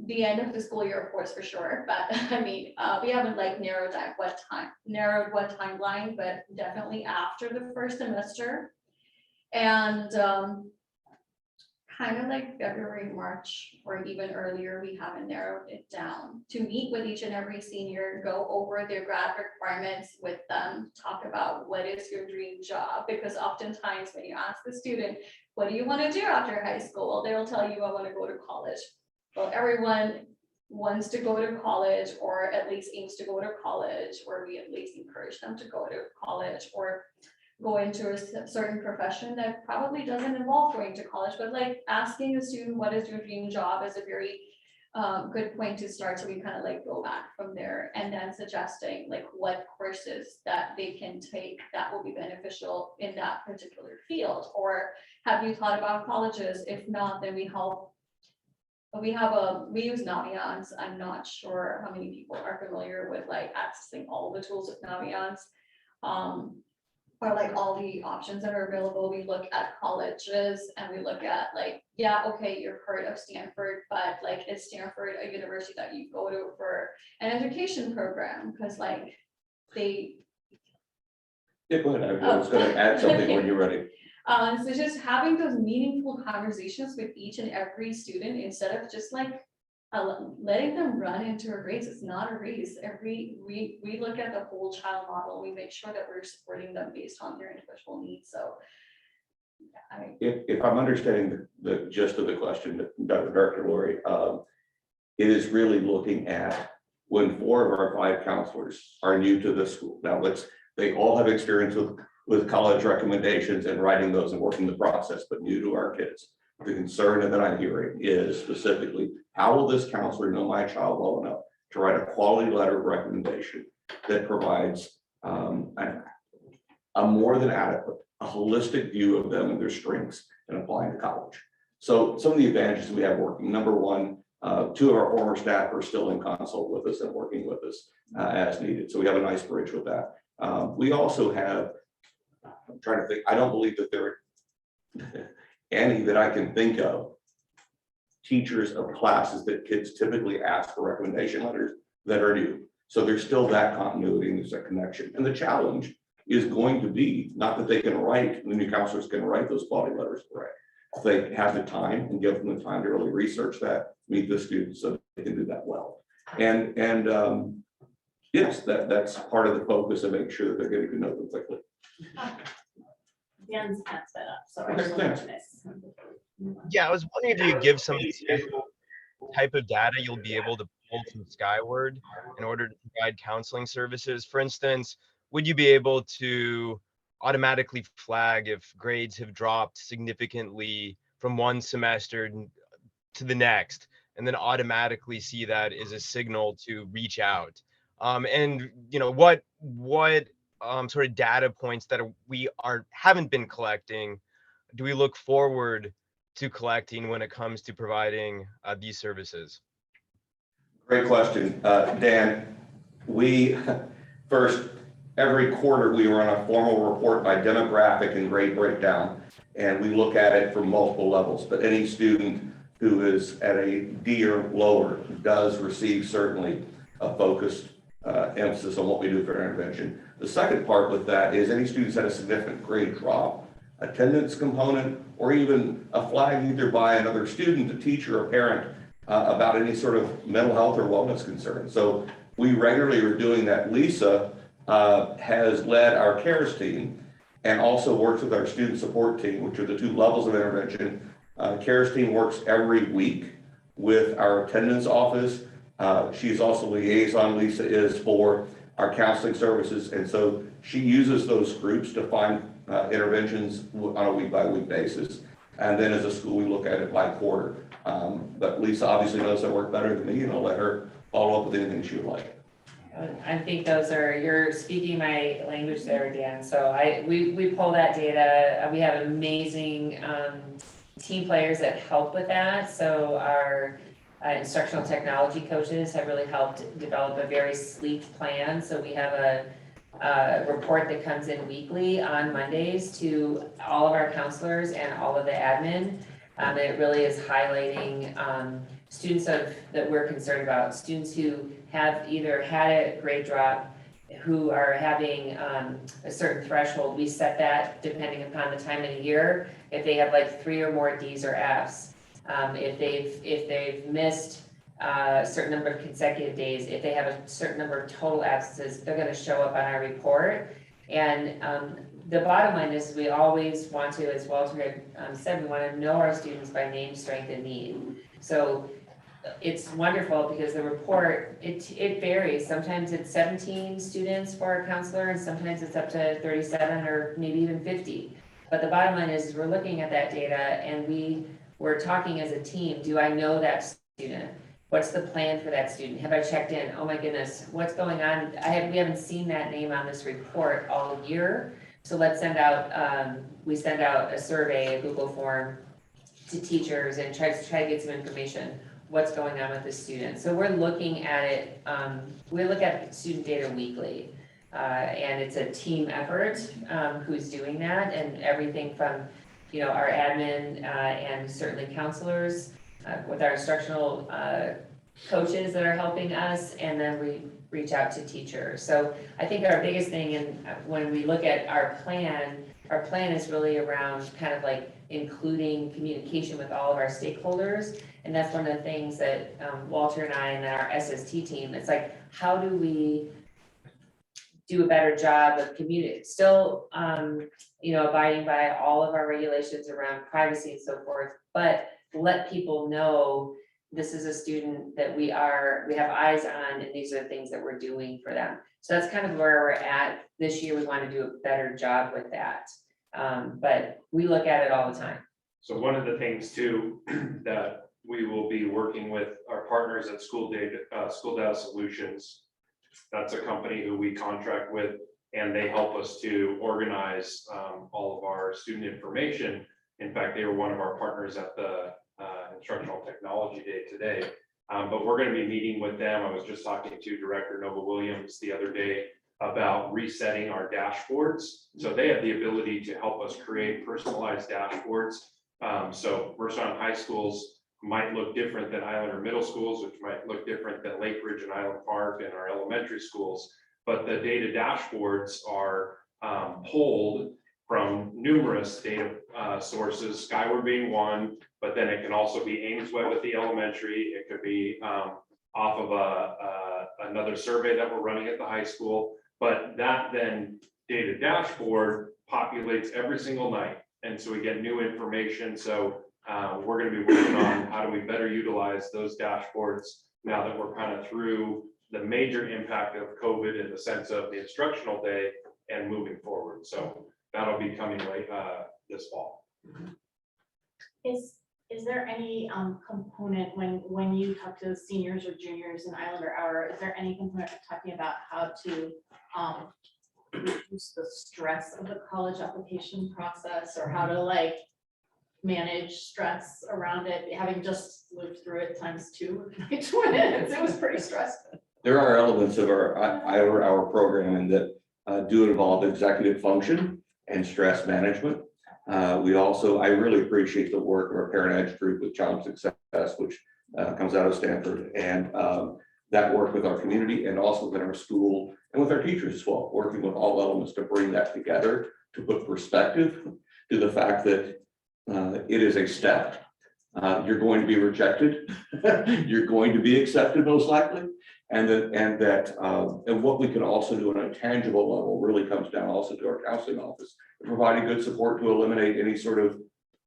I: the end of the school year, of course, for sure. But I mean, we haven't like narrowed what timeline, but definitely after the first semester. And kind of like February, March, or even earlier, we haven't narrowed it down to meet with each and every senior, go over their grad requirements with them, talk about what is your dream job, because oftentimes when you ask the student, what do you want to do after high school? They'll tell you, I want to go to college. Well, everyone wants to go to college, or at least aims to go to college, or we at least encourage them to go to college or go into a certain profession that probably doesn't involve going to college. But like asking a student what is your dream job is a very good point to start, so we kind of like go back from there, and then suggesting like what courses that they can take that will be beneficial in that particular field. Or have you thought about colleges? If not, then we use Naviance. I'm not sure how many people are familiar with like accessing all the tools of Naviance. Or like all the options that are available. We look at colleges and we look at like, yeah, okay, you've heard of Stanford, but like, is Stanford a university that you go to for an education program? Because like they.
U: Yeah, go ahead. I was gonna add something when you're ready.
I: So just having those meaningful conversations with each and every student instead of just like letting them run into a race. It's not a race. We look at the whole child model. We make sure that we're supporting them based on their individual needs. So
U: If I'm understanding the gist of the question, Dr. Director Lori, it is really looking at when 4 of our 5 counselors are new to this school. Now, they all have experience with college recommendations and writing those and working the process, but new to our kids. The concern that I'm hearing is specifically, how will this counselor know my child well enough to write a quality letter of recommendation that provides a more than adequate, a holistic view of them and their strengths in applying to college. So some of the advantages we have working, number one, 2 of our former staff are still in consult with us and working with us as needed. So we have a nice bridge with that. We also have, I'm trying to think, I don't believe that there are any that I can think of teachers of classes that kids typically ask for recommendation letters that are new. So there's still that continuity and there's that connection. And the challenge is going to be not that they can write, the new counselors can write those quality letters, right? If they have the time and give them the time to really research that, meet the students so they can do that well. And yes, that's part of the focus of making sure that they're getting to know them quickly.
A: Dan's not set up, so I
U: Okay,
A: just
U: thanks.
A: wanted this.
O: Yeah, I was wondering if you could give some type of data you'll be able to pull from Skyward in order to provide counseling services. For instance, would you be able to automatically flag if grades have dropped significantly from one semester to the next, and then automatically see that as a signal to reach out? And you know, what sort of data points that we haven't been collecting do we look forward to collecting when it comes to providing these services?
U: Great question, Dan. We first, every quarter we run a formal report by demographic and grade breakdown, and we look at it from multiple levels. But any student who is at a D or lower does receive certainly a focused emphasis on what we do for intervention. The second part with that is any students had a significant grade drop, attendance component, or even a flag either by another student, a teacher, or parent about any sort of mental health or wellness concern. So we regularly are doing that. Lisa has led our CARES team and also works with our student support team, which are the 2 levels of intervention. CARES team works every week with our attendance office. She's also liaison, Lisa is, for our counseling services. And so she uses those groups to find interventions on a week-by-week basis. And then as a school, we look at it by quarter. But Lisa obviously knows that work better than me, and I'll let her follow up with anything she would like.
G: I think you're speaking my language there, Dan. So we pull that data. We have amazing team players that help with that. So our instructional technology coaches have really helped develop a very sleek plan. So we have a report that comes in weekly on Mondays to all of our counselors and all of the admin. It really is highlighting students that we're concerned about, students who have either had a grade drop, who are having a certain threshold. We set that depending upon the time of the year. If they have like 3 or more D's or F's, if they've missed a certain number of consecutive days, if they have a certain number of total absences, they're going to show up on our report. And the bottom line is we always want to, as Walter had said, we want to know our students by name, strength, and need. So it's wonderful because the report, it varies. Sometimes it's 17 students for a counselor, and sometimes it's up to 37 or maybe even 50. But the bottom line is we're looking at that data and we're talking as a team. Do I know that student? What's the plan for that student? Have I checked in? Oh my goodness, what's going on? We haven't seen that name on this report all year. So let's send out, we send out a survey, a Google form to teachers and try to get some information. What's going on with the student? So we're looking at it, we look at student data weekly. And it's a team effort, who's doing that, and everything from, you know, our admin, and certainly counselors, with our instructional, coaches that are helping us, and then we reach out to teachers. So I think our biggest thing, and when we look at our plan is really around kind of like including communication with all of our stakeholders. And that's one of the things that, Walter and I and our SST team, it's like, how do we do a better job of still, you know, abiding by all of our regulations around privacy and so forth, but let people know this is a student that we have eyes on, and these are the things that we're doing for them. So that's kind of where we're at this year. We want to do a better job with that. But we look at it all the time.
E: So one of the things too, that we will be working with our partners at School Data Solutions. That's a company who we contract with, and they help us to organize all of our student information. In fact, they were one of our partners at the Instructional Technology Day today. But we're going to be meeting with them. I was just talking to Director Nova Williams the other day about resetting our dashboards. So they have the ability to help us create personalized dashboards. So Merced High Schools might look different than Islander Middle Schools, which might look different than Lake Ridge and Island Park and our elementary schools. But the data dashboards are pulled from numerous data sources, Skyward being one, but then it can also be Ames Web at the elementary. It could be off of another survey that we're running at the high school. But that then data dashboard populates every single night. And so we get new information. So we're going to be working on how do we better utilize those dashboards now that we're kind of through the major impact of COVID in the sense of the instructional day and moving forward. So that'll be coming late this fall.
A: Is there any component when you talk to seniors or juniors in Islander Hour, is there any component of talking about how to reduce the stress of the college application process, or how to like manage stress around it, having just lived through it ×2 with my twins? It was pretty stressful.
U: There are elements of our programming that do involve executive function and stress management. I really appreciate the work of our Parent Edge group with Child Success, which comes out of Stanford, and that work with our community and also within our school and with our teachers as well, working with all elements to bring that together, to put perspective to the fact that it is a step. You're going to be rejected. You're going to be accepted most likely. And what we can also do on a tangible level really comes down also to our counseling office, providing good support to eliminate any sort of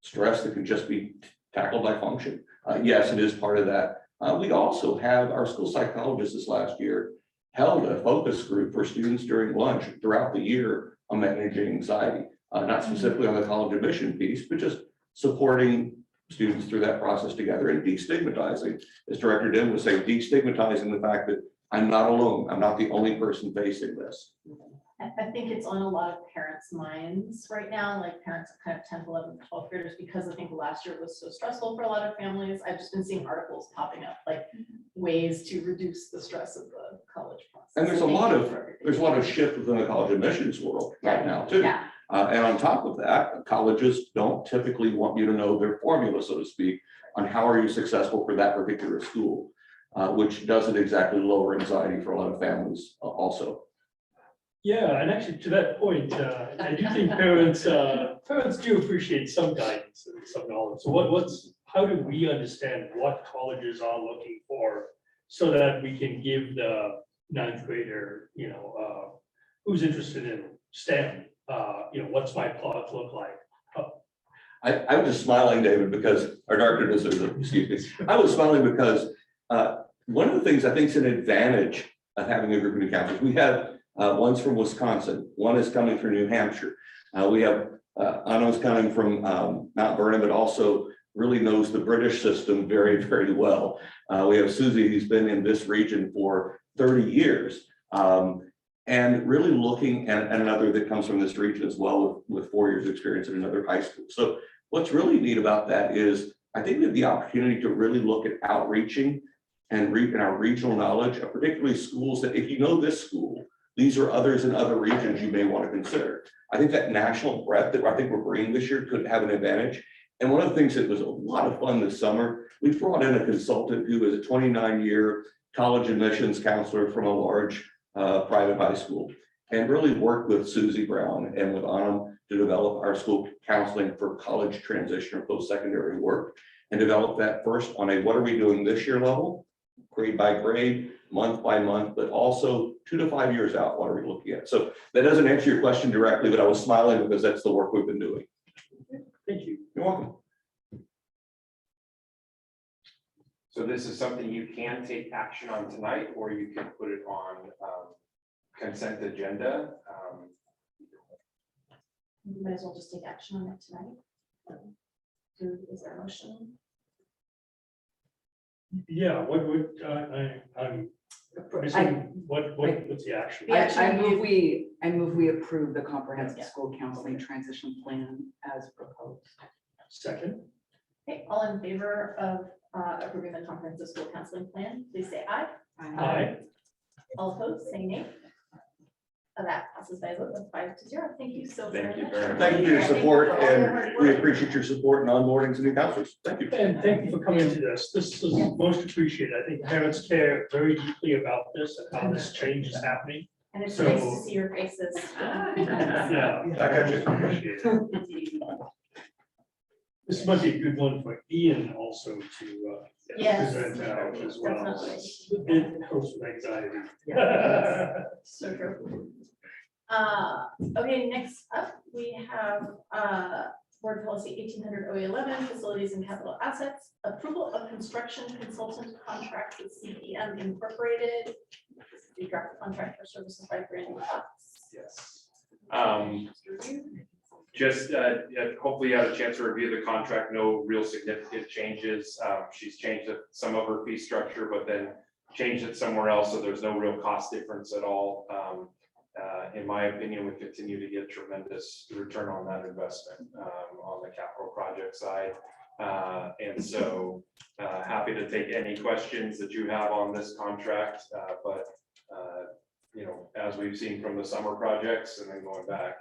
U: stress that can just be tackled by function. Yes, it is part of that. We also have our school psychologists this last year held a focus group for students during lunch throughout the year on managing anxiety, not specifically on the college admission piece, but just supporting students through that process together and destigmatizing, as Director Dim would say, destigmatizing the fact that I'm not alone. I'm not the only person facing this.
A: I think it's on a lot of parents' minds right now, like parents of kind of 10th, 11th, 12th graders, because I think last year was so stressful for a lot of families. I've just been seeing articles popping up, like ways to reduce the stress of the college process.
U: And there's a lot of shift within the college admissions world right now too.
A: Yeah.
U: And on top of that, colleges don't typically want you to know their formula, so to speak, on how are you successful for that particular school, which doesn't exactly lower anxiety for a lot of families also.
B: Yeah, and actually to that point, I do think parents do appreciate some guidance and some knowledge. So how do we understand what colleges are looking for so that we can give the 9th grader, who's interested in STEM, what's my plot look like?
U: I'm just smiling, David, because our director does, excuse me. I was smiling because one of the things I think is an advantage of having a group of new counselors, we have one's from Wisconsin, one is coming from New Hampshire. We have Anna's coming from Mount Vernon, but also really knows the British system very, very well. We have Susie, who's been in this region for 30 years. And really looking at another that comes from this region as well with 4 years experience in another high school. So what's really neat about that is I think we have the opportunity to really look at outreaching and in our regional knowledge, particularly schools that if you know this school, these are others in other regions you may want to consider. I think that national breadth that I think we're bringing this year could have an advantage. And one of the things that was a lot of fun this summer, we brought in a consultant who is a 29-year college admissions counselor from a large private high school, and really worked with Susie Brown and with Anam to develop our school counseling for college transition or post-secondary work, and develop that first on a what are we doing this year level, grade by grade, month by month, but also 2 to 5 years out, what are we looking at? So that doesn't answer your question directly, but I was smiling because that's the work we've been doing.
B: Thank you.
U: You're welcome.
E: So this is something you can take action on tonight, or you can put it on consent agenda.
A: You might as well just take action on it tonight. Is there a motion?
B: Yeah, what would, I'm missing, what's the action?
P: I move we approve the comprehensive school counseling transition plan as proposed.
B: Second.
A: Okay, all in favor of approving the comprehensive school counseling plan, please say aye.
B: Aye.
A: All opposed, say nay. That passes by a vote of 5-0. Thank you so very much.
U: Thank you for your support, and we appreciate your support in onboarding to new counselors. Thank you.
B: And thank you for coming to this. This is most appreciated. I think parents care very deeply about this and how this change is happening.
A: And it's
B: So-
A: nice to see your faces.
B: Yeah.
U: I got you.
B: Appreciate it. This might be a good one for Ian also to
A: Yes,
B: present out as well.
A: definitely.
B: It helps with anxiety.
A: So true. Okay, next up, we have Board Policy 1800-011, Facilities and Capital Assets, approval of construction consultant contract with CPM Incorporated. This is the draft contract for services by Brandon Cox.
E: Yes. Just hopefully you had a chance to review the contract. No real significant changes. She's changed some of her fee structure, but then changed it somewhere else, so there's no real cost difference at all. In my opinion, we continue to get tremendous return on that investment on the capital project side. And so happy to take any questions that you have on this contract, but you know, as we've seen from the summer projects and then going back,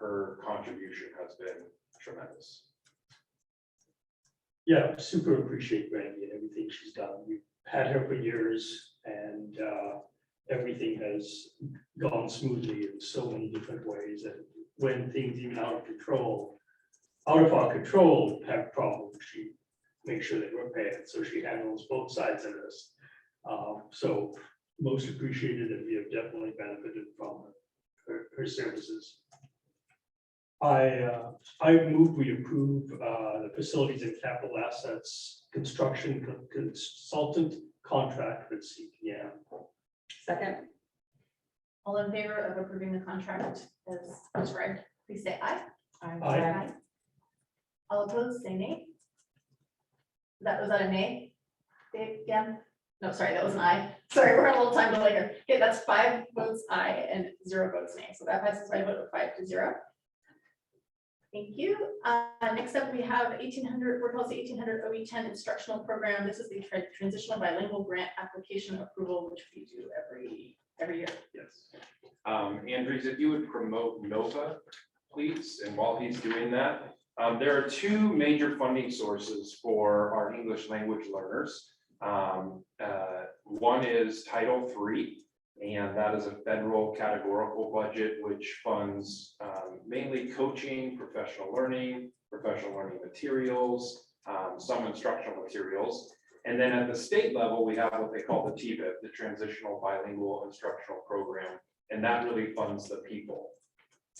E: her contribution has been tremendous.
B: Yeah, super appreciate Brandy and everything she's done. We've had her for years, and everything has gone smoothly in so many different ways. And when things even out of our control have problems, she makes sure they're repaired. So she handles both sides of this. So most appreciated, and we have definitely benefited from her services. I move we approve the facilities and capital assets construction consultant contract with CPM.
P: Second.
A: All in favor of approving the contract as read, please say aye.
B: Aye.
A: All opposed, say nay. Was that a nay? Dave, again? No, sorry, that was an aye. Sorry, we're a little time later. Okay, that's 5 votes aye and 0 votes nay. So that passes by a vote of 5-0. Thank you. Next up, we have Board Policy 1800-OE10 instructional program. This is the transitional bilingual grant application approval, which we do every year.
E: Yes. Andres, if you would promote Nova, please, and while he's doing that, there are 2 major funding sources for our English language learners. One is Title III, and that is a federal categorical budget which funds mainly coaching, professional learning materials, some instructional materials. And then at the state level, we have what they call the TBIP, the Transitional Bilingual Instructional Program, and that really funds the people.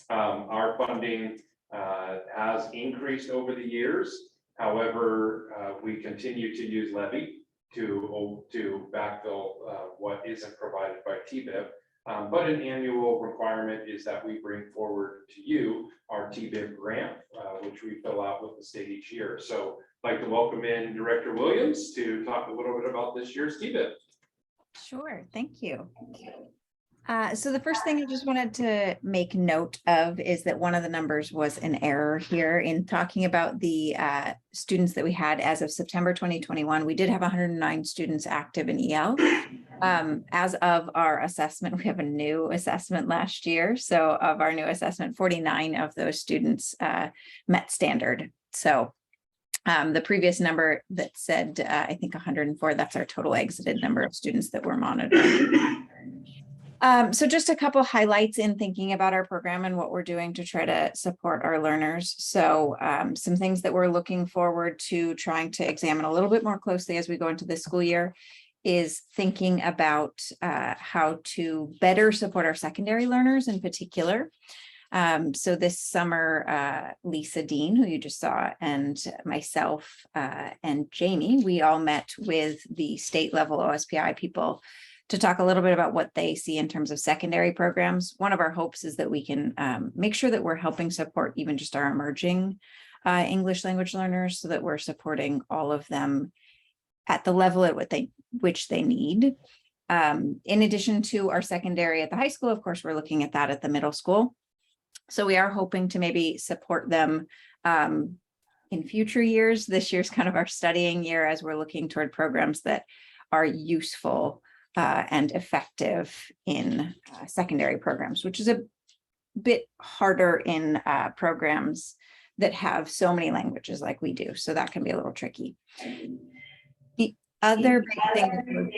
E: Our funding has increased over the years. However, we continue to use levy to backfill what isn't provided by TBIP. But an annual requirement is that we bring forward to you our TBIB grant, which we fill out with the state each year. So I'd like to welcome in Director Williams to talk a little bit about this year's TBIB.
M: Sure, thank you. So the first thing I just wanted to make note of is that one of the numbers was an error here in talking about the students that we had as of September 2021. We did have 109 students active in EL. As of our assessment, we have a new assessment last year. So of our new assessment, 49 of those students met standard. So the previous number that said, I think 104, that's our total exited number of students that we're monitoring. So just a couple highlights in thinking about our program and what we're doing to try to support our learners. So some things that we're looking forward to trying to examine a little bit more closely as we go into this school year is thinking about how to better support our secondary learners in particular. So this summer, Lisa Dean, who you just saw, and myself and Jamie, we all met with the state level OSPI people to talk a little bit about what they see in terms of secondary programs. One of our hopes is that we can make sure that we're helping support even just our emerging English language learners so that we're supporting all of them at the level at which they need. In addition to our secondary at the high school, of course, we're looking at that at the middle school. So we are hoping to maybe support them in future years. This year's kind of our studying year as we're looking toward programs that are useful and effective in secondary programs, which is a bit harder in programs that have so many languages like we do. So that can be a little tricky. The other big thing that we're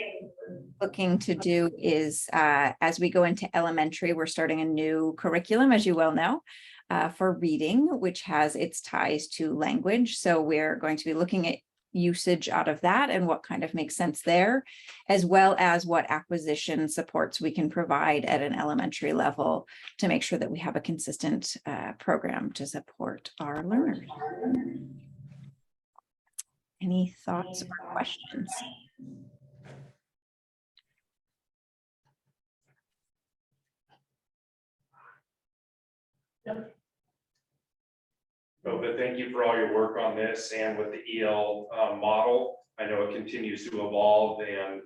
M: looking to do is as we go into elementary, we're starting a new curriculum, as you well know, for reading, which has its ties to language. So we're going to be looking at usage out of that and what kind of makes sense there, as well as what acquisition supports we can provide at an elementary level to make sure that we have a consistent program to support our learners. Any thoughts or questions?
E: But thank you for all your work on this and with the EL model. I know it continues to evolve, and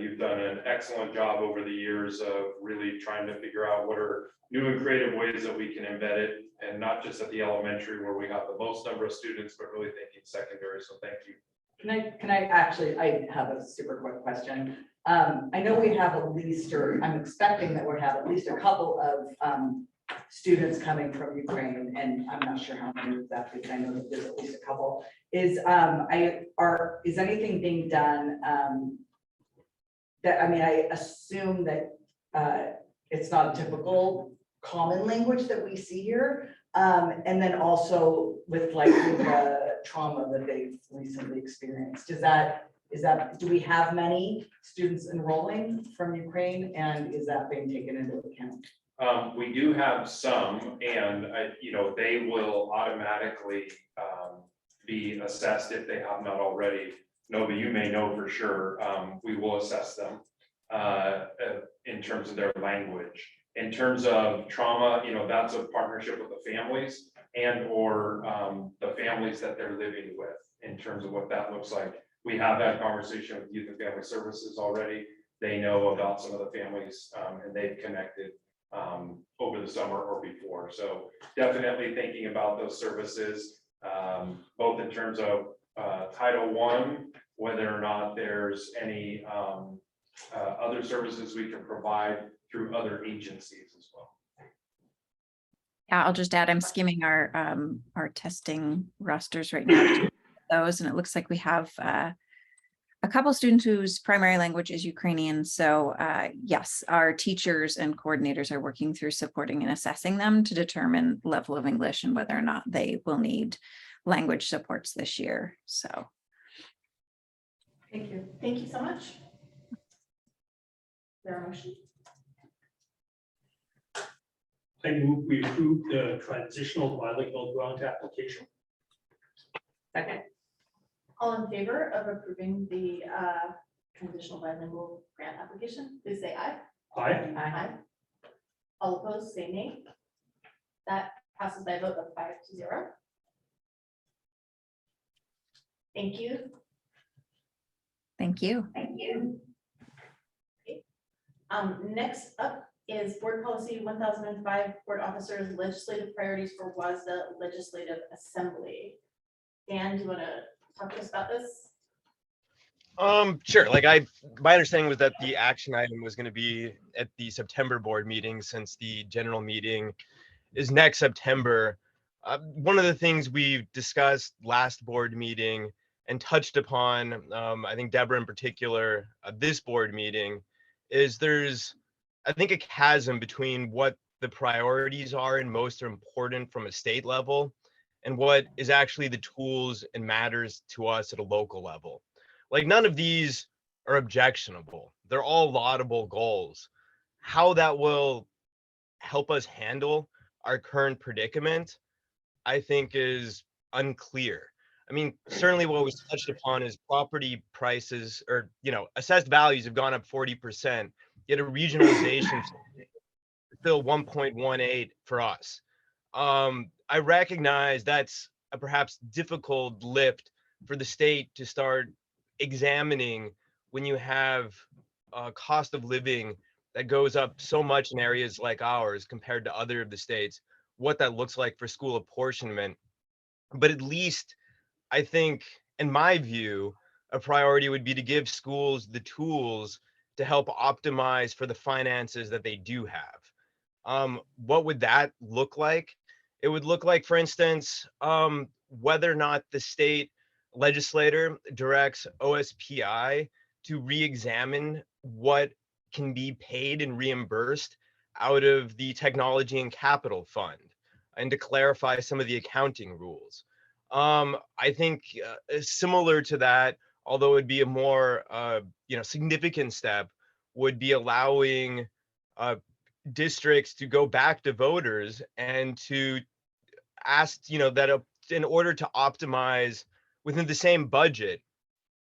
E: you've done an excellent job over the years of really trying to figure out what are new and creative ways that we can embed it, and not just at the elementary where we have the most number of students, but really thinking secondary. So thank you.
P: Can I actually, I have a super quick question. I know we have at least, or I'm expecting that we'll have at least a couple of students coming from Ukraine, and I'm not sure how many exactly, but I know that there's at least a couple. Is anything being done that, I mean, I assume that it's not a typical common language that we see here. And then also with like the trauma that they've recently experienced, do we have many students enrolling from Ukraine, and is that being taken into account?
E: We do have some, and they will automatically be assessed if they have not already. Nova, you may know for sure, we will assess them in terms of their language. In terms of trauma, that's a partnership with the families and or the families that they're living with in terms of what that looks like. We have that conversation with Youth and Family Services already. They know about some of the families and they've connected over the summer or before. So definitely thinking about those services, both in terms of Title I, whether or not there's any other services we can provide through other agencies as well.
M: Yeah, I'll just add, I'm skimming our testing rosters right now, those, and it looks like we have a couple students whose primary language is Ukrainian. So yes, our teachers and coordinators are working through supporting and assessing them to determine level of English and whether or not they will need language supports this year. So.
A: Thank you. Thank you so much. Is there a motion?
B: I move we approve the transitional bilingual grant application.
A: Second. All in favor of approving the transitional bilingual grant application, please say aye.
B: Aye.
A: Aye. All opposed, say nay. That passes by a vote of 5-0. Thank you.
M: Thank you.
A: Thank you. Next up is Board Policy 1005, Board Officers Legislative Priorities for WASDA Legislative Assembly. Dan, do you want to talk to us about this?
O: Sure. My understanding was that the action item was going to be at the September board meeting, since the general meeting is next September. One of the things we discussed last board meeting and touched upon, I think Deborah in particular, this board meeting, is there's, I think, a chasm between what the priorities are and most are important from a state level and what is actually the tools and matters to us at a local level. Like, none of these are objectionable. They're all laudable goals. How that will help us handle our current predicament, I think, is unclear. I mean, certainly what was touched upon is property prices, or, assessed values have gone up 40%, yet a regionalization is still 1.18 for us. I recognize that's a perhaps difficult lift for the state to start examining when you have a cost of living that goes up so much in areas like ours compared to other of the states, what that looks like for school apportionment. But at least, I think, in my view, a priority would be to give schools the tools to help optimize for the finances that they do have. What would that look like? It would look like, for instance, whether or not the state legislator directs OSPI to re-examine what can be paid and reimbursed out of the Technology and Capital Fund, and to clarify some of the accounting rules. I think similar to that, although it would be a more significant step, would be allowing districts to go back to voters and to ask, that in order to optimize within the same budget,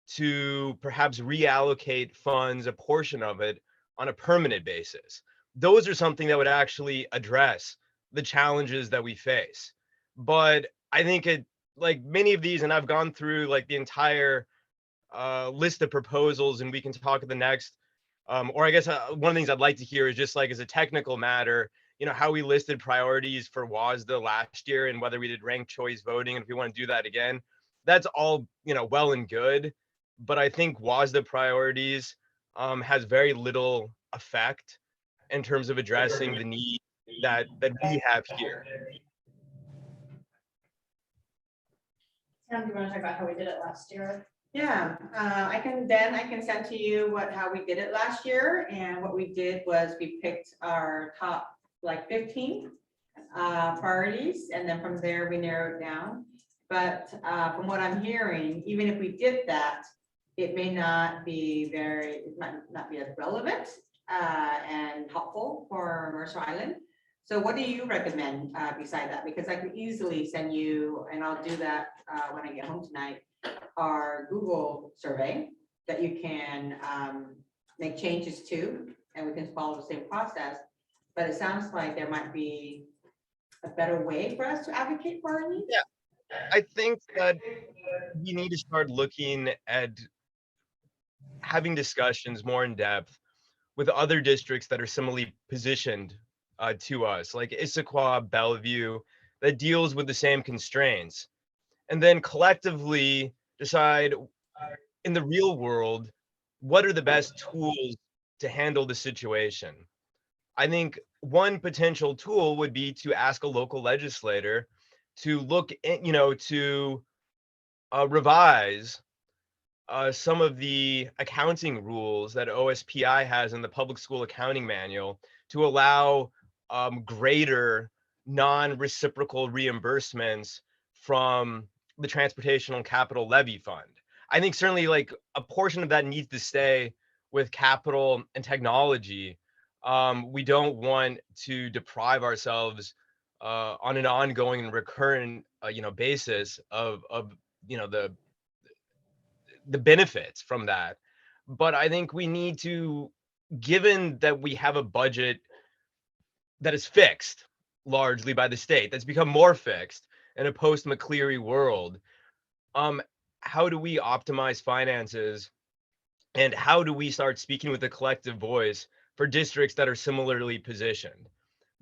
O: to perhaps reallocate funds, a portion of it, on a permanent basis. Those are something that would actually address the challenges that we face. But I think like many of these, and I've gone through like the entire list of proposals, and we can talk at the next, or I guess one of the things I'd like to hear is just like, as a technical matter, how we listed priorities for WASDA last year and whether we did ranked choice voting, and if we want to do that again. That's all, well and good. But I think WASDA priorities has very little effect in terms of addressing the need that we have here.
A: Sam, do you want to talk about how we did it last year?
K: Yeah, I can send to you how we did it last year, and what we did was we picked our top 15 priorities, and then from there we narrowed down. But from what I'm hearing, even if we did that, it may not be it might not be as relevant and helpful for Mercer Island. So what do you recommend beside that? Because I can easily send you, and I'll do that when I get home tonight, our Google survey that you can make changes to, and we can follow the same process. But it sounds like there might be a better way for us to advocate for our needs.
O: Yeah, I think that we need to start looking at having discussions more in depth with other districts that are similarly positioned to us, like Issaquah, Bellevue, that deals with the same constraints, and then collectively decide in the real world, what are the best tools to handle the situation. I think one potential tool would be to ask a local legislator to look at, to revise some of the accounting rules that OSPI has in the Public School Accounting Manual to allow greater non-reciprocal reimbursements from the Transportation and Capital Levy Fund. I think certainly like a portion of that needs to stay with capital and technology. We don't want to deprive ourselves on an ongoing and recurrent basis of the benefits from that. But I think we need to given that we have a budget that is fixed largely by the state, that's become more fixed in a post-McCleary world, how do we optimize finances, and how do we start speaking with a collective voice for districts that are similarly positioned?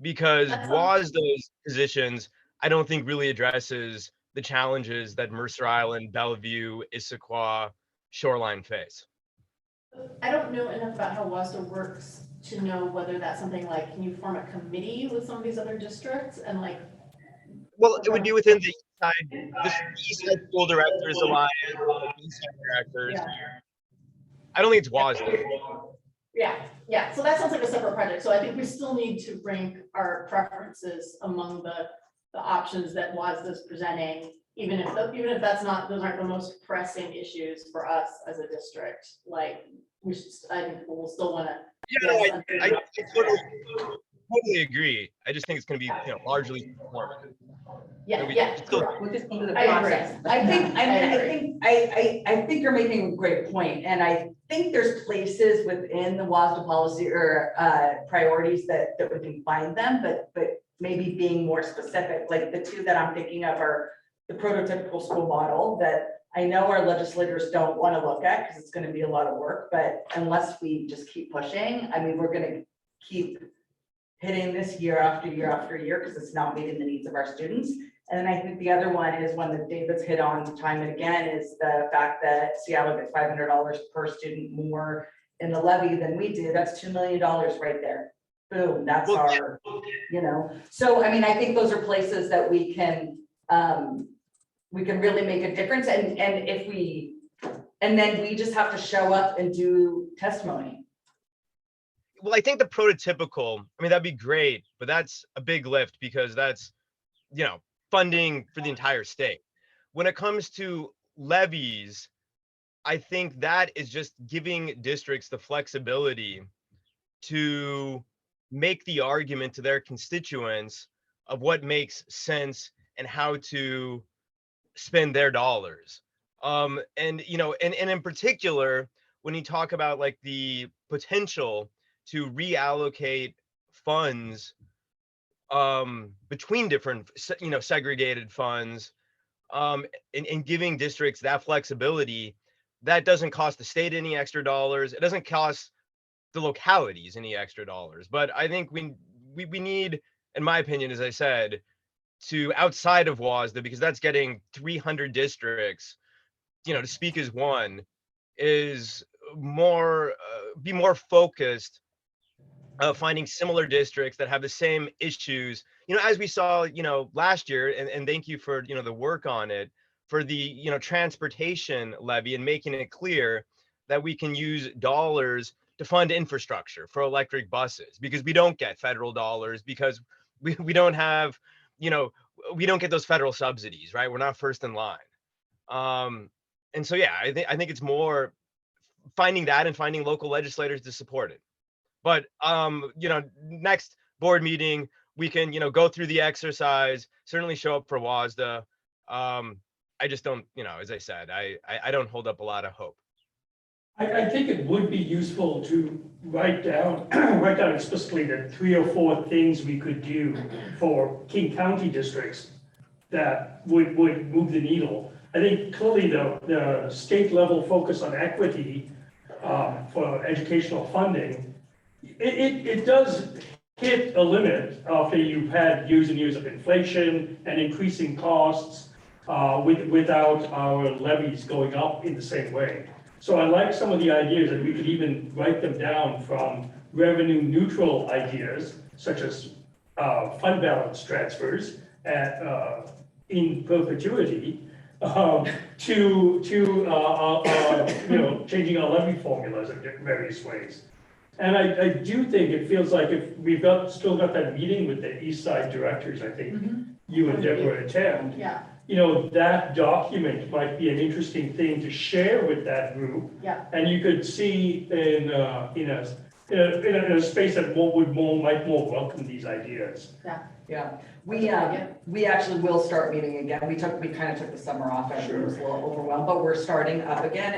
O: Because WASDA's positions, I don't think really addresses the challenges that Mercer Island, Bellevue, Issaquah, Shoreline face.
A: I don't know enough about how WASDA works to know whether that's something like, can you form a committee with some of these other districts and like?
O: Well, it would be within the East Side School Directors Alliance, like East Side Directors.
A: Yeah.
O: I don't think it's WASDA.
A: Yeah, so that sounds like a separate project, so I think we still need to rank our preferences among the options that WASDA is presenting, even if that's not, those aren't the most pressing issues for us as a district, like, we should, I think we'll still wanna.
O: Yeah, I totally agree. I just think it's gonna be, largely performative.
A: Yeah,
P: We'll just go through the process. I think you're making a great point, and I think there's places within the WASDA policy or priorities that we can find them, but maybe being more specific, like the two that I'm thinking of are the prototypical school model that I know our legislators don't want to look at because it's going to be a lot of work, but unless we just keep pushing, I mean, we're going to keep hitting this year after year after year because it's not meeting the needs of our students. And then I think the other one is one that David's hit on time and again is the fact that Seattle gets $500 per student more in the levy than we do. That's $2 million right there. Boom, that's our, So, I mean, I think those are places that we can really make a difference. And then we just have to show up and do testimony.
O: Well, I think the prototypical, I mean, that'd be great, but that's a big lift because that's, funding for the entire state. When it comes to levies, I think that is just giving districts the flexibility to make the argument to their constituents of what makes sense and how to spend their dollars. And in particular, when you talk about like the potential to reallocate funds between different, segregated funds, and giving districts that flexibility, that doesn't cost the state any extra dollars. It doesn't cost the localities any extra dollars. But I think we need, in my opinion, as I said, to outside of WASDA, because that's getting 300 districts, to speak as one, is more, be more focused finding similar districts that have the same issues, as we saw, last year, and thank you for, the work on it, for the, transportation levy and making it clear that we can use dollars to fund infrastructure for electric buses, because we don't get federal dollars because we don't have, we don't get those federal subsidies, right? We're not first in line. And so, yeah, I think it's more finding that and finding local legislators to support it. But, next board meeting, we can, go through the exercise, certainly show up for WASDA. I just don't, as I said, I don't hold up a lot of hope.
B: I think it would be useful to write down explicitly the 3 or 4 things we could do for King County districts that would move the needle. I think clearly the state level focus on equity for educational funding, it does hit a limit after you've had years and years of inflation and increasing costs without our levies going up in the same way. So I like some of the ideas, and we could even write them down from revenue neutral ideas, such as fund balance transfers in perpetuity, to changing our levy formulas in various ways. And I do think it feels like if we've still got that meeting with the East Side directors, I think you and Deborah attend.
A: Yeah.
B: That document might be an interesting thing to share with that group.
A: Yeah.
B: And you could see in a space that might more welcome these ideas.
P: Yeah, we actually will start meeting again. We kind of took the summer off. Everyone was a little overwhelmed, but we're starting up again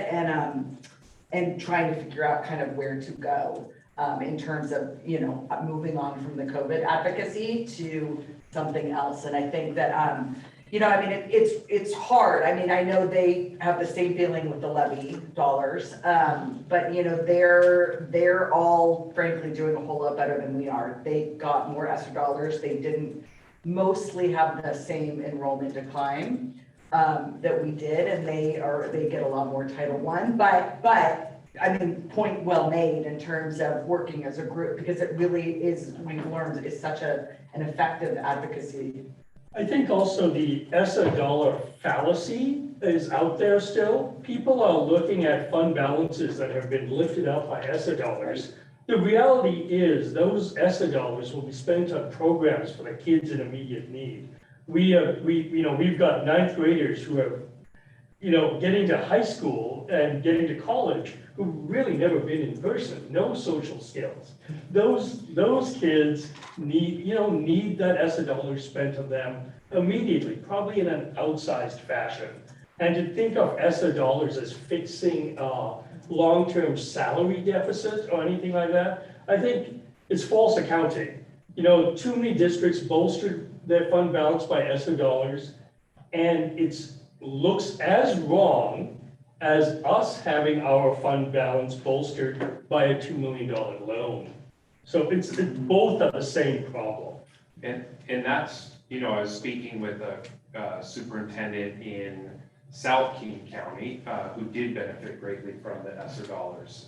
P: and trying to figure out kind of where to go. in terms of, you know, moving on from the COVID advocacy to something else. And I think that, you know, I mean, it's hard. I mean, I know they have the same feeling with the levy dollars, but you know, they're all frankly doing a whole lot better than we are. They got more ESSER dollars. They didn't mostly have the same enrollment decline that we did, and they get a lot more Title I. But I mean, point well made in terms of working as a group, because it really is, we've learned, is such an effective advocacy.
B: I think also the ESSA dollar fallacy is out there still. People are looking at fund balances that have been lifted up by ESSA dollars. The reality is those ESSA dollars will be spent on programs for the kids in immediate need. We've got ninth graders who are, you know, getting to high school and getting to college who've really never been in person, no social skills. Those kids need that ESSA dollar spent on them immediately, probably in an outsized fashion. And to think of ESSA dollars as fixing long-term salary deficit or anything like that, I think it's false accounting. You know, too many districts bolstered their fund balance by ESSA dollars, and it looks as wrong as us having our fund balance bolstered by a $2 million loan. So it's both are the same problem.
E: And that's, you know, I was speaking with a superintendent in South King County who did benefit greatly from the ESSER dollars.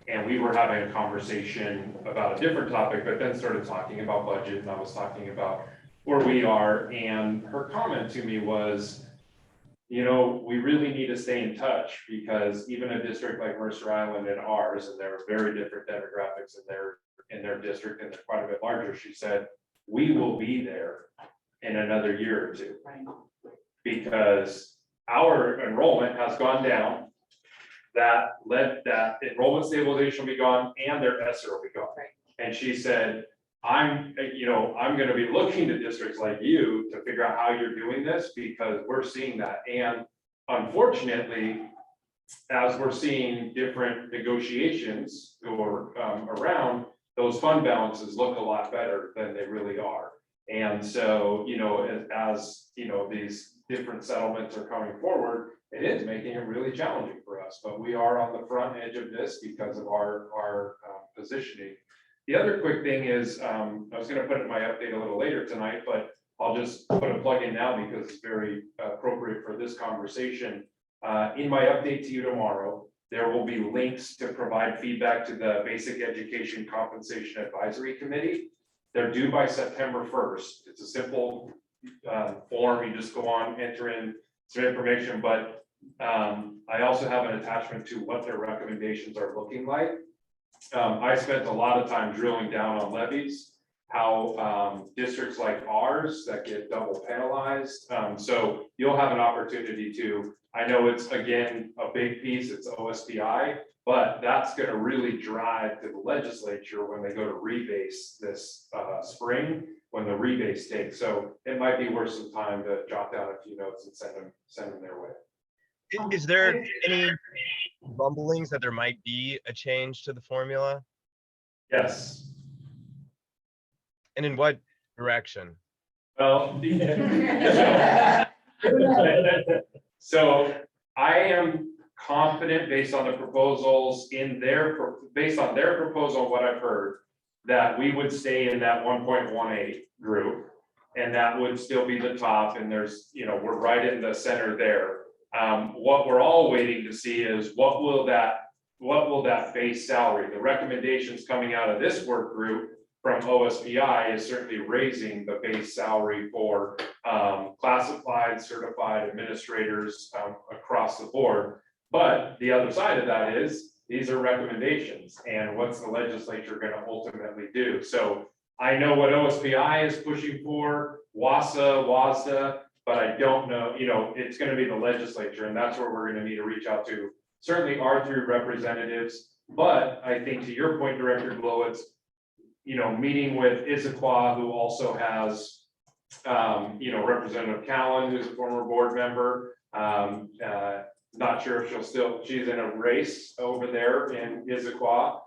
E: And we were having a conversation about a different topic, but then started talking about budget, and I was talking about where we are. And her comment to me was, you know, we really need to stay in touch, because even a district like Mercer Island and ours, and there are very different demographics in their district, and they're quite a bit larger, she said, we will be there in another year or two.
P: Right.
E: Because our enrollment has gone down. That enrollment stabilization will be gone and their ESSER will be gone.
P: Right.
E: And she said, I'm going to be looking to districts like you to figure out how you're doing this, because we're seeing that. And unfortunately, as we're seeing different negotiations go around, those fund balances look a lot better than they really are. And so, you know, as you know, these different settlements are coming forward, it is making it really challenging for us. But we are on the front edge of this because of our positioning. The other quick thing is, I was going to put it in my update a little later tonight, but I'll just put a plug in now because it's very appropriate for this conversation. In my update to you tomorrow, there will be links to provide feedback to the Basic Education Compensation Advisory Committee. They're due by September 1st. It's a simple form. You just go on, enter in some information, but I also have an attachment to what their recommendations are looking like. I spent a lot of time drilling down on levies, how districts like ours that get double penalized. So you'll have an opportunity to, I know it's again a big piece, it's OSPI, but that's going to really drive to the legislature when they go to rebase this spring, when the rebase takes. So it might be worth some time to jot down a few notes and send them their way.
O: Is there any rumblings that there might be a change to the formula?
E: Yes.
O: And in what direction?
E: Well, so I am confident based on the proposals based on their proposal, what I've heard, that we would stay in that 1.18 group, and that would still be the top. And there's, you know, we're right in the center there. What we're all waiting to see is what will that base salary, the recommendations coming out of this work group from OSPI is certainly raising the base salary for classified, certified administrators across the board. But the other side of that is these are recommendations, and what's the legislature going to ultimately do? So I know what OSPI is pushing for, WASDA, but I don't know, you know, it's going to be the legislature, and that's where we're going to need to reach out to certainly our three representatives. But I think to your point, Director Glowitz, you know, meeting with Issaquah, who also has, you know, Representative Callan, who's a former board member. Not sure if she's in a race over there in Issaquah,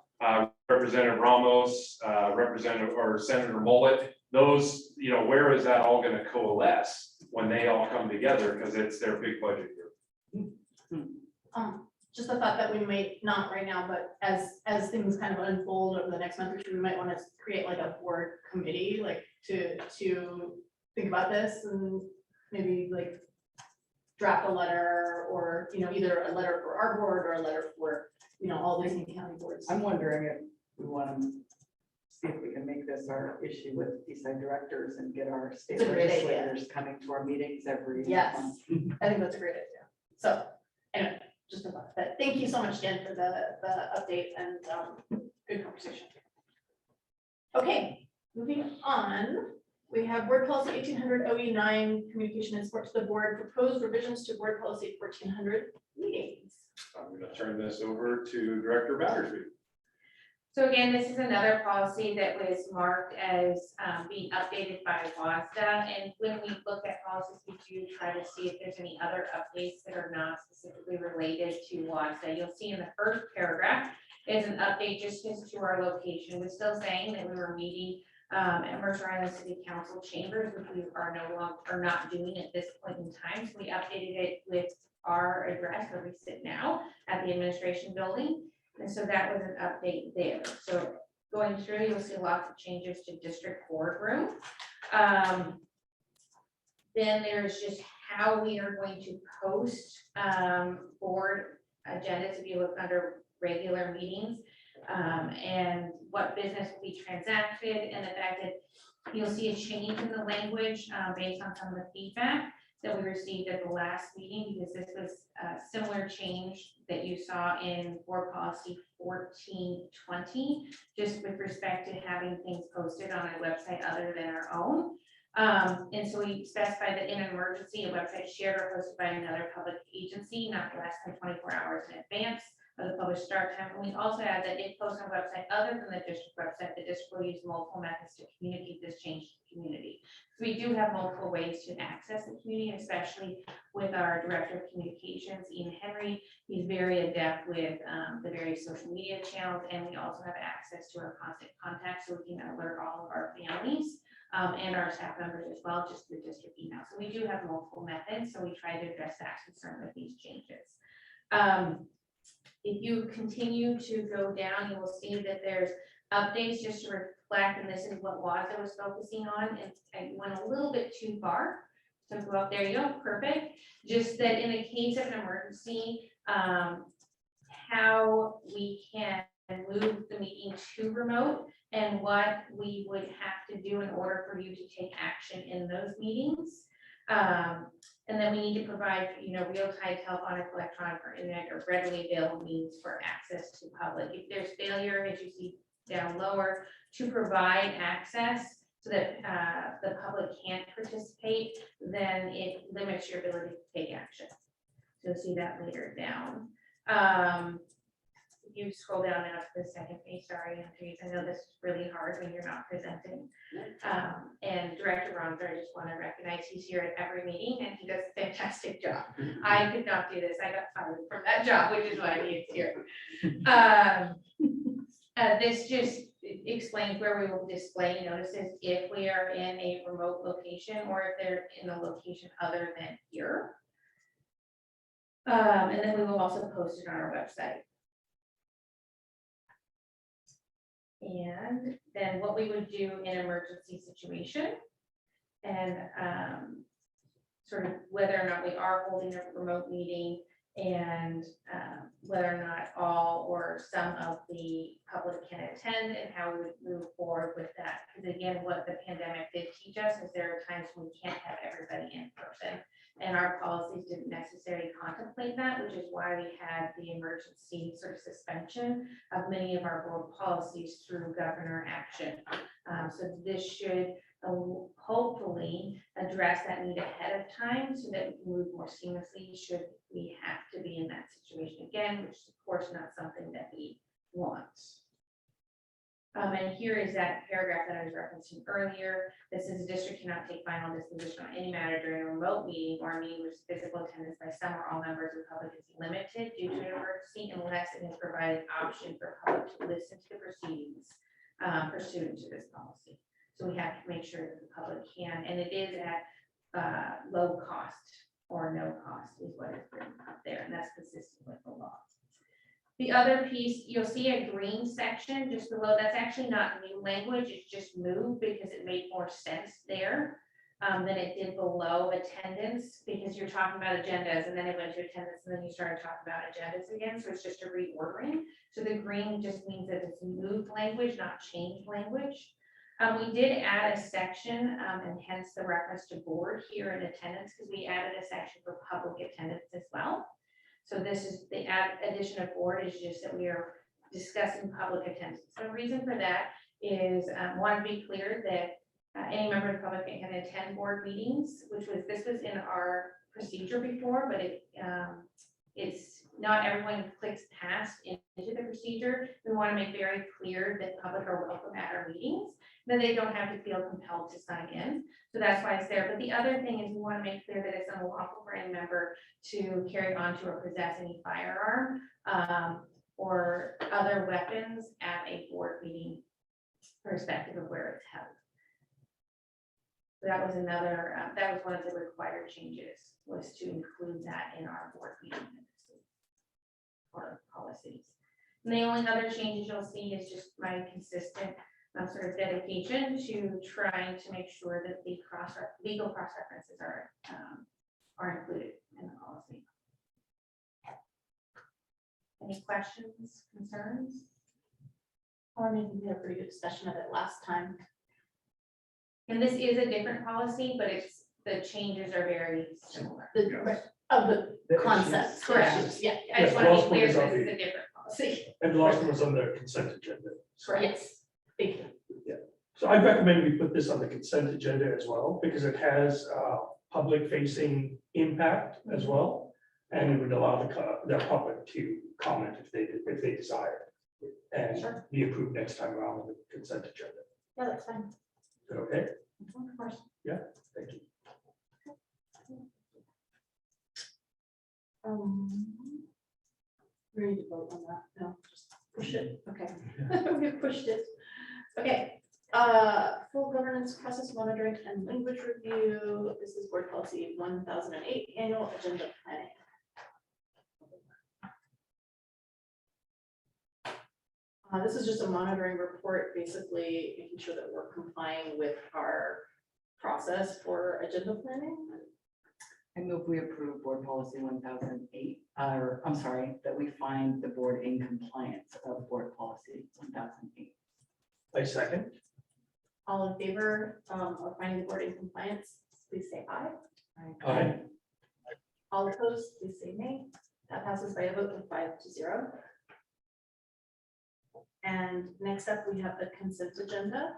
E: Representative Ramos, Representative or Senator Mullet, those, you know, where is that all gonna coalesce when they all come together, because it's their big budget year?
A: Just the thought that we might not right now, but as things kind of unfold over the next month or two, we might want to create like a board committee, like to think about this and maybe like draft a letter or, you know, either a letter for our board or a letter for, you know, all these county boards.
P: I'm wondering if we want to see if we can make this our issue with Eastside directors and get our state
A: It's a great idea.
P: legislators coming to our meetings every
A: Yes.
P: month.
A: I think that's a great idea. So anyway, just a thought, but thank you so much, Dan, for the update and good conversation. Okay, moving on, we have board policy 1800 OE9 communication and support to the board, proposed revisions to board policy 1400 meetings.
E: I'm gonna turn this over to Director Battersby.
Q: So again, this is another policy that was marked as being updated by WASDA. And when we look at policies, we do try to see if there's any other updates that are not specifically related to WASDA. You'll see in the first paragraph is an update just as to our location. We're still saying that we were meeting at Mercer Island City Council chambers, which we are no longer, are not doing at this point in time. So we updated it with our address where we sit now at the administration building. And so that was an update there. So going through, you'll see lots of changes to district boardroom. Then there's just how we are going to post board agendas if you look under regular meetings, and what business will be transacted, and the fact that you'll see a change in the language based on some of the feedback that we received at the last meeting, because this was a similar change that you saw in board policy 1420, just with respect to having things posted on a website other than our own. And so we specified that in an emergency, a website shared or hosted by another public agency, not less than 24 hours in advance of the published start time. And we also add that if posted on a website other than the district website, the district will use multiple methods to communicate this change to the community. So we do have multiple ways to access the community, especially with our director of communications, Ian Henry. He's very adept with the various social media channels, and we also have access to our constant contacts, so we can alert all of our families and our staff members as well, just through district email. So we do have multiple methods, so we try to address that concern with these changes. If you continue to go down, you will see that there's updates just to reflect, and this is what WASDA was focusing on, and I went a little bit too far. So go up there, you go, perfect. Just that in the case of an emergency, how we can move the meeting to remote and what we would have to do in order for you to take action in those meetings. And then we need to provide, you know, real-time telephonic, electronic, or internet, or readily available means for access to public. If there's failure, as you see down lower, to provide access so that the public can't participate, then it limits your ability to take action. So you'll see that later down. If you scroll down now to the second page, sorry, Andrews, I know this is really hard when you're not presenting. And Director Ronzer, I just want to recognize he's here at every meeting and he does a fantastic job. I could not do this. I got fired from that job, which is why he is here. This just explains where we will display notices if we are in a remote location or if they're in a location other than here. And then we will also post it on our website. And then what we would do in an emergency situation and sort of whether or not we are holding a remote meeting and whether or not all or some of the public can attend and how we would move forward with that. Because again, what the pandemic did teach us is there are times when we can't have everybody in person. And our policies didn't necessarily contemplate that, which is why we had the emergency sort of suspension of many of our board policies through governor action. So this should hopefully address that need ahead of time so that we can move more seamlessly should we have to be in that situation again, which is of course not something that we want. And here is that paragraph that I was referencing earlier. This is: the district cannot take final disposition on any matter during a remote meeting or a meeting with physical attendance by some or all members of the public is limited due to an emergency unless it has provided option for public to listen to the proceedings pursuant to this policy. So we have to make sure that the public can, and it is at low cost or no cost is what is written up there, and that's consistent with the law. The other piece, you'll see a green section just below. That's actually not new language. It's just moved because it made more sense there than it did below attendance, because you're talking about agendas and then it went to attendance and then you started talking about agendas again. So it's just a reordering. So the green just means that it's moved language, not changed language. We did add a section and hence the reference to board here in attendance, because we added a section for public attendance as well. So this is the addition of board is just that we are discussing public attendance. So the reason for that is want to be clear that any member of the public can attend board meetings, this was in our procedure before, but it's not everyone clicks past into the procedure. We want to make very clear that public are welcome at our meetings, then they don't have to feel compelled to sign in. So that's why it's there. But the other thing is we want to make clear that it's unlawful for any member to carry on to or possess any firearm or other weapons at a board meeting, irrespective of where it's held. So that was another, that was one of the required changes, was to include that in our board meeting minutes or policies. And the only other changes you'll see is just my consistent sort of dedication to trying to make sure that the legal cross references are included in the policy. Any questions, concerns?
A: Or maybe we had a pretty good discussion of it last time.
Q: And this is a different policy, but the changes are very similar.
A: Of the concepts.
Q: Correct. Yeah, I
B: Yes,
Q: just want to
B: last
Q: be
B: one
Q: clear,
B: is
Q: this
B: on
Q: is
B: the-
Q: a different policy.
B: And the last one was on the consent agenda.
Q: Correct.
A: Yes, thank you.
B: So I recommend we put this on the consent agenda as well, because it has public facing impact as well. And it would allow the public to comment if they desire. And be approved next time around with the consent agenda.
A: Yeah, that's fine.
B: Is that okay?
A: Of course.
B: Yeah, thank you.
A: Ready to vote on that? No, just push it. Okay. We pushed it. Okay. Full governance process monitoring and language review. This is board policy 1008 annual agenda planning. This is just a monitoring report, basically making sure that we're complying with our process for agenda planning.
P: I move we approve board policy 1008, or I'm sorry, that we find the board in compliance of board policy 1008.
B: I second.
A: All in favor of finding the board in compliance, please say aye.
B: Aye.
A: All opposed, please say nay. That passes by a vote of 5-0. And next up, we have the consent agenda.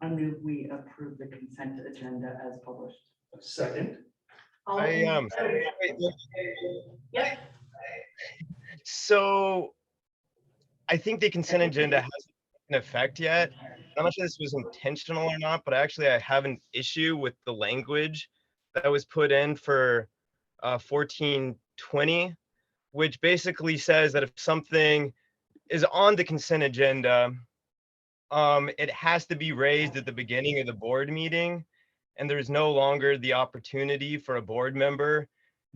P: I move we approve the consent agenda as published.
B: Second.
A: All in- Yep.
O: So I think the consent agenda hasn't taken effect yet. I'm not sure this was intentional or not, but I have an issue with the language that was put in for 1420, which basically says that if something is on the consent agenda, it has to be raised at the beginning of the board meeting, and there's no longer the opportunity for a board member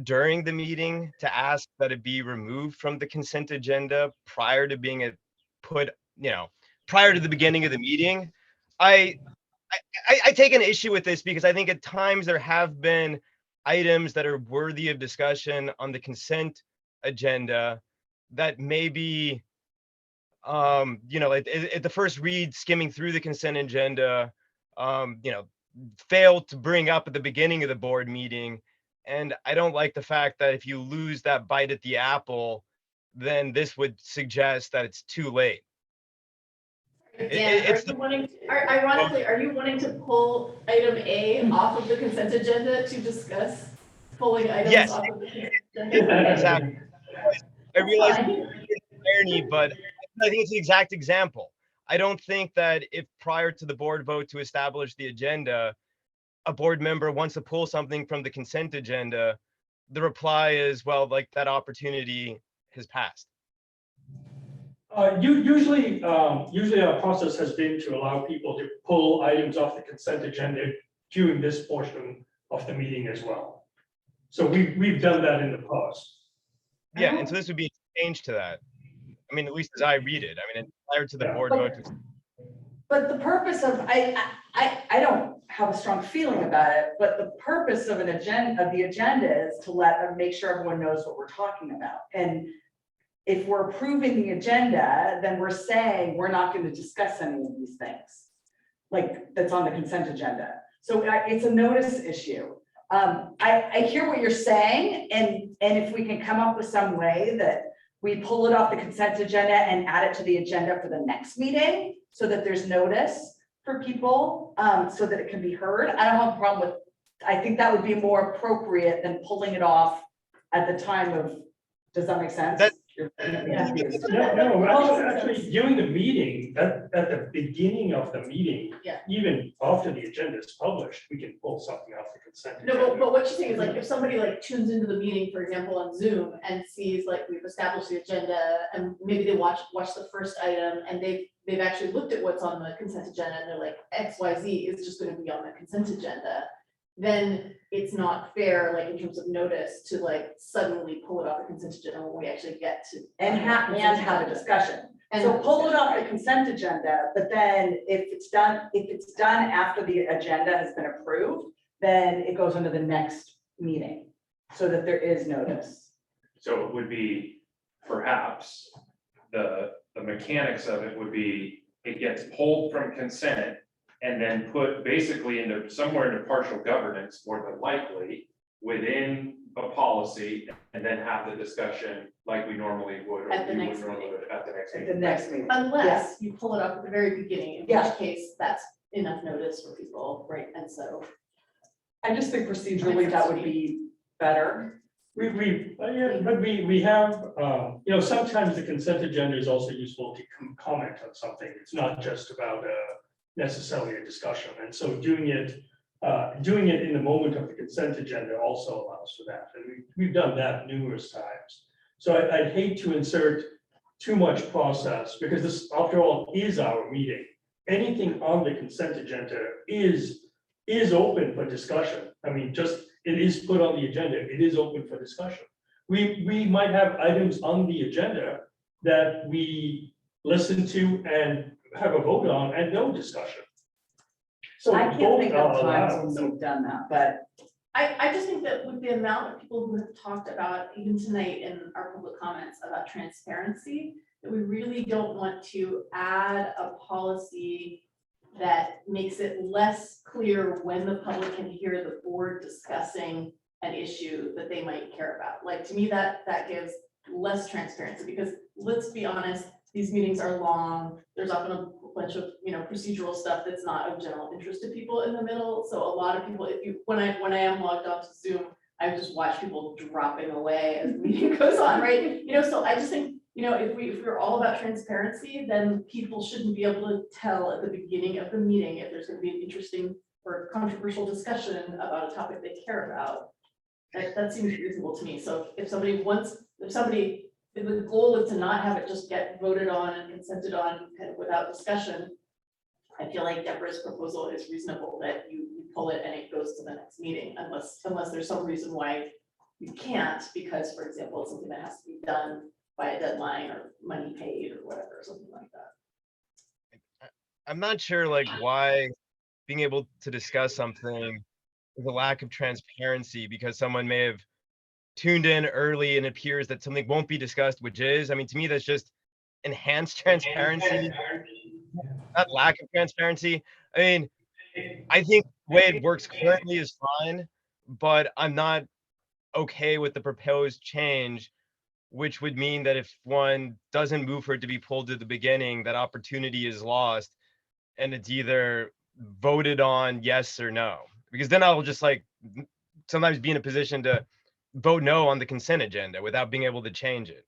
O: during the meeting to ask that it be removed from the consent agenda prior to being prior to the beginning of the meeting. I take an issue with this because I think at times there have been items that are worthy of discussion on the consent agenda that maybe at the first read, skimming through the consent agenda, failed to bring up at the beginning of the board meeting. And I don't like the fact that if you lose that bite at the apple, then this would suggest that it's too late.
A: Ironically, are you wanting to pull item A off of the consent agenda to discuss pulling items off of the consent agenda?
O: Exactly. I realize it's irony, but I think it's the exact example. I don't think that if prior to the board vote to establish the agenda, a board member wants to pull something from the consent agenda, the reply is, well, like that opportunity has passed.
B: Usually our process has been to allow people to pull items off the consent agenda during this portion of the meeting as well. So we've done that in the past.
O: Yeah, and so this would be a change to that. I mean, at least as I read it, I mean, prior to the board vote.
P: But the purpose of, I don't have a strong feeling about it, but the purpose of the agenda is to let them make sure everyone knows what we're talking about. And if we're approving the agenda, then we're saying we're not going to discuss any of these things, like that's on the consent agenda. So it's a notice issue. I hear what you're saying, and if we can come up with some way that we pull it off the consent agenda and add it to the agenda for the next meeting, so that there's notice for people, so that it can be heard. I don't have a problem with, I think that would be more appropriate than pulling it off at the time of, does that make sense?
B: No, actually, during the meeting, at the beginning of the meeting,
A: Yeah.
B: even after the agenda is published, we can pull something off the consent.
A: No,
B: agenda.
A: but what you're saying is like, if somebody like tunes into the meeting, for example, on Zoom and sees like we've established the agenda and maybe they watch the first item and they've actually looked at what's on the consent agenda and they're like, XYZ is just gonna be on the consent agenda, then it's not fair, like in terms of notice, to like suddenly pull it off the consent agenda when we actually get to.
P: And have a discussion. So pull it off the consent agenda, but then if it's done after the agenda has been approved, then it goes into the next meeting, so that there is notice.
E: So it would be perhaps the mechanics of it would be, it gets pulled from consent and then put basically into somewhere into partial governance, more than likely, within a policy, and then have the discussion like we normally would, or
A: At the
E: you would
A: next
E: normally
A: meeting.
E: would at the next
P: At
E: meeting.
P: the next meeting.
A: Unless you pull it off at the very beginning, in
P: Yeah.
A: which case that's enough notice for people, right? And so.
P: I just think procedurally that would be better.
B: We have, sometimes the consent agenda is also useful to comment on something. It's not just about necessarily a discussion. And so doing it in the moment of the consent agenda also allows for that. And we've done that numerous times. So I'd hate to insert too much process, because this, after all, is our meeting. Anything on the consent agenda is open for discussion. I mean, it is put on the agenda, it is open for discussion. We might have items on the agenda that we listen to and have a vote on and no discussion. So
P: I can't
B: both
P: think
B: are
P: of times
B: allowed.
P: when we've done that, but
A: I just think that with the amount of people who have talked about, even tonight in our public comments about transparency, that we really don't want to add a policy that makes it less clear when the public can hear the board discussing an issue that they might care about. Like, to me, that gives less transparency, because let's be honest, these meetings are long. There's often a bunch of, procedural stuff that's not of general interest to people in the middle. So a lot of people, when I am logged on to Zoom, I just watch people dropping away as the meeting goes on, right? So I just think, if we're all about transparency, then people shouldn't be able to tell at the beginning of the meeting if there's gonna be an interesting or controversial discussion about a topic they care about. That seems reasonable to me. So if the goal is to not have it just get voted on and consented on kind of without discussion, I feel like Deborah's proposal is reasonable, that you pull it and it goes to the next meeting, unless there's some reason why you can't, because, for example, it's something that has to be done by a deadline or money paid or whatever, something like that.
O: I'm not sure why being able to discuss something with a lack of transparency, because someone may have tuned in early and it appears that something won't be discussed, which is, I mean, to me, that's just enhanced transparency, not lack of transparency. I mean, I think the way it works currently is fine, but I'm not okay with the proposed change, which would mean that if one doesn't move for it to be pulled to the beginning, that opportunity is lost and it's either voted on yes or no. Because then I'll just sometimes be in a position to vote no on the consent agenda without being able to change it.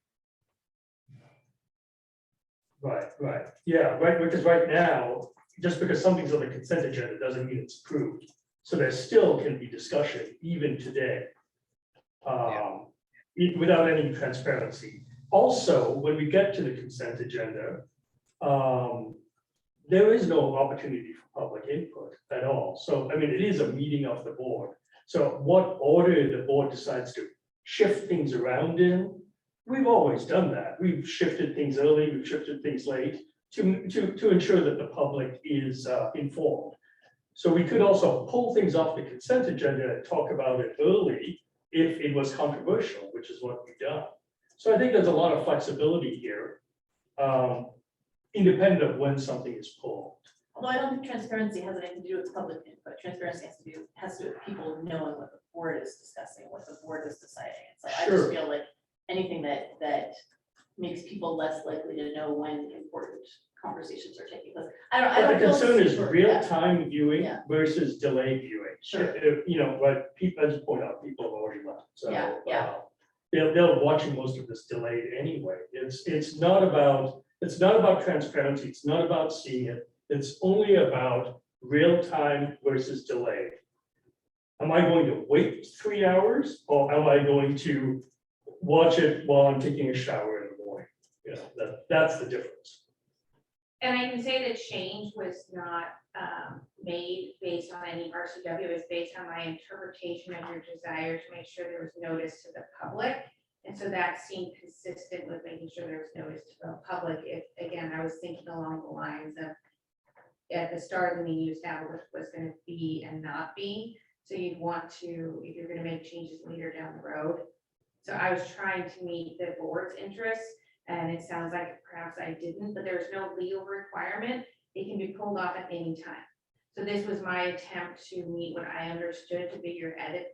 B: Right, yeah, right, because right now, just because something's on the consent agenda doesn't mean it's approved. So there still can be discussion even today. Without any transparency. Also, when we get to the consent agenda, there is no opportunity for public input at all. So, I mean, it is a meeting of the board. So what order the board decides to shift things around in, we've always done that. We've shifted things early, we've shifted things late to ensure that the public is informed. So we could also pull things off the consent agenda and talk about it early if it was controversial, which is what we've done. So I think there's a lot of flexibility here, independent of when something is pulled.
A: Although I don't think transparency has anything to do with public input. Transparency has to do with people knowing what the board is discussing, what the board is deciding. So I just
B: Sure.
A: feel like anything that makes people less likely to know when important conversations are taking place. I
B: But
A: don't
B: the
A: feel
B: concern is
A: super-
B: real-time viewing
A: Yeah.
B: versus delayed viewing.
A: Sure.
B: You know, but people, as you point out, people have already left, so.
A: Yeah.
B: They're watching most of this delayed anyway. It's not about transparency, it's not about seeing it. It's only about real-time versus delayed. Am I going to wait 3 hours or am I going to watch it while I'm taking a shower in the morning? You know, that's the difference.
Q: And I can say that change was not made based on any RCW, it was based on my interpretation of your desire to make sure there was notice to the public. And so that seemed consistent with making sure there was notice to the public. If, again, I was thinking along the lines of at the start of the meeting, you established what was going to be and not be. So you'd want to, if you're going to make changes later down the road. So I was trying to meet the board's interests. And it sounds like perhaps I didn't, but there's no legal requirement. It can be pulled off at any time. So this was my attempt to meet what I understood to be your edit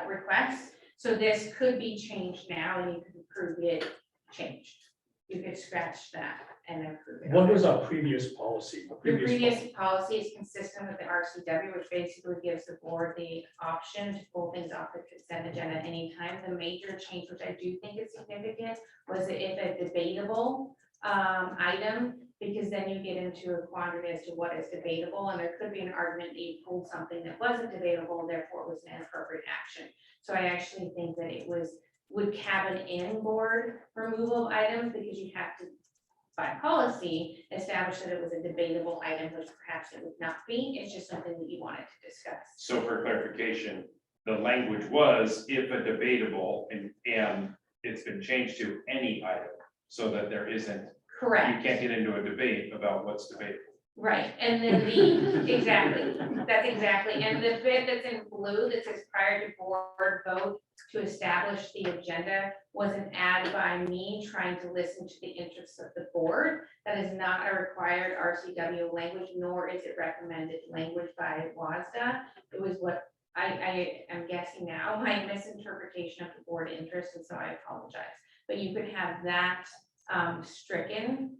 Q: requests. So this could be changed now and you could approve it changed. You could scratch that and approve it.
B: What was our previous policy?
Q: Your previous policy is consistent with the RCW, which basically gives the board the option to pull things off the consent agenda anytime. The major change, which I do think is significant, was that if a debatable item, because then you get into a quandary as to what is debatable, and there could be an argument that you pulled something that wasn't debatable, and therefore it was an inappropriate action. So I actually think that it would cabin in board removal items, because you have to, by policy, establish that it was a debatable item, which perhaps it would not be. It's just something that you wanted to discuss.
E: So for clarification, the language was if a debatable and it's been changed to any item so that there isn't.
Q: Correct.
E: You can't get into a debate about what's debatable.
Q: Right, and then exactly, that's exactly, and the bit that's in blue that says prior to board vote to establish the agenda was an add by me trying to listen to the interests of the board. That is not a required RCW language, nor is it recommended language by WASDA. It was what I am guessing now, my misinterpretation of the board interest, and so I apologize. But you could have that stricken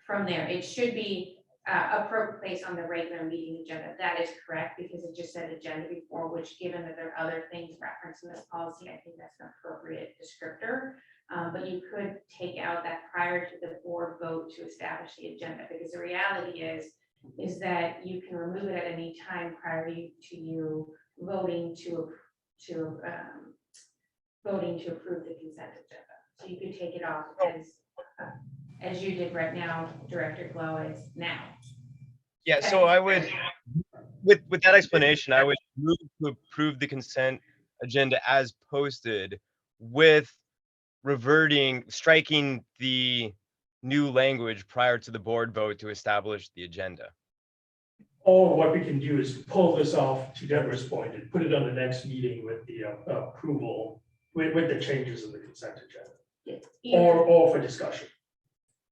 Q: from there. It should be appropriate place on the regular meeting agenda. That is correct, because it just said agenda before, which given that there are other things referenced in this policy, I think that's an appropriate descriptor. But you could take out that prior to the board vote to establish the agenda, because the reality is that you can remove it at any time prior to you voting to approve the consent agenda. So you could take it off as you did right now, Director Glow, is now.
O: Yeah, so I would, with that explanation, I would move to approve the consent agenda as posted with striking the new language prior to the board vote to establish the agenda.
B: Or what we can do is pull this off, to Deborah's point, and put it on the next meeting with the approval, with the changes in the consent agenda. Or for discussion.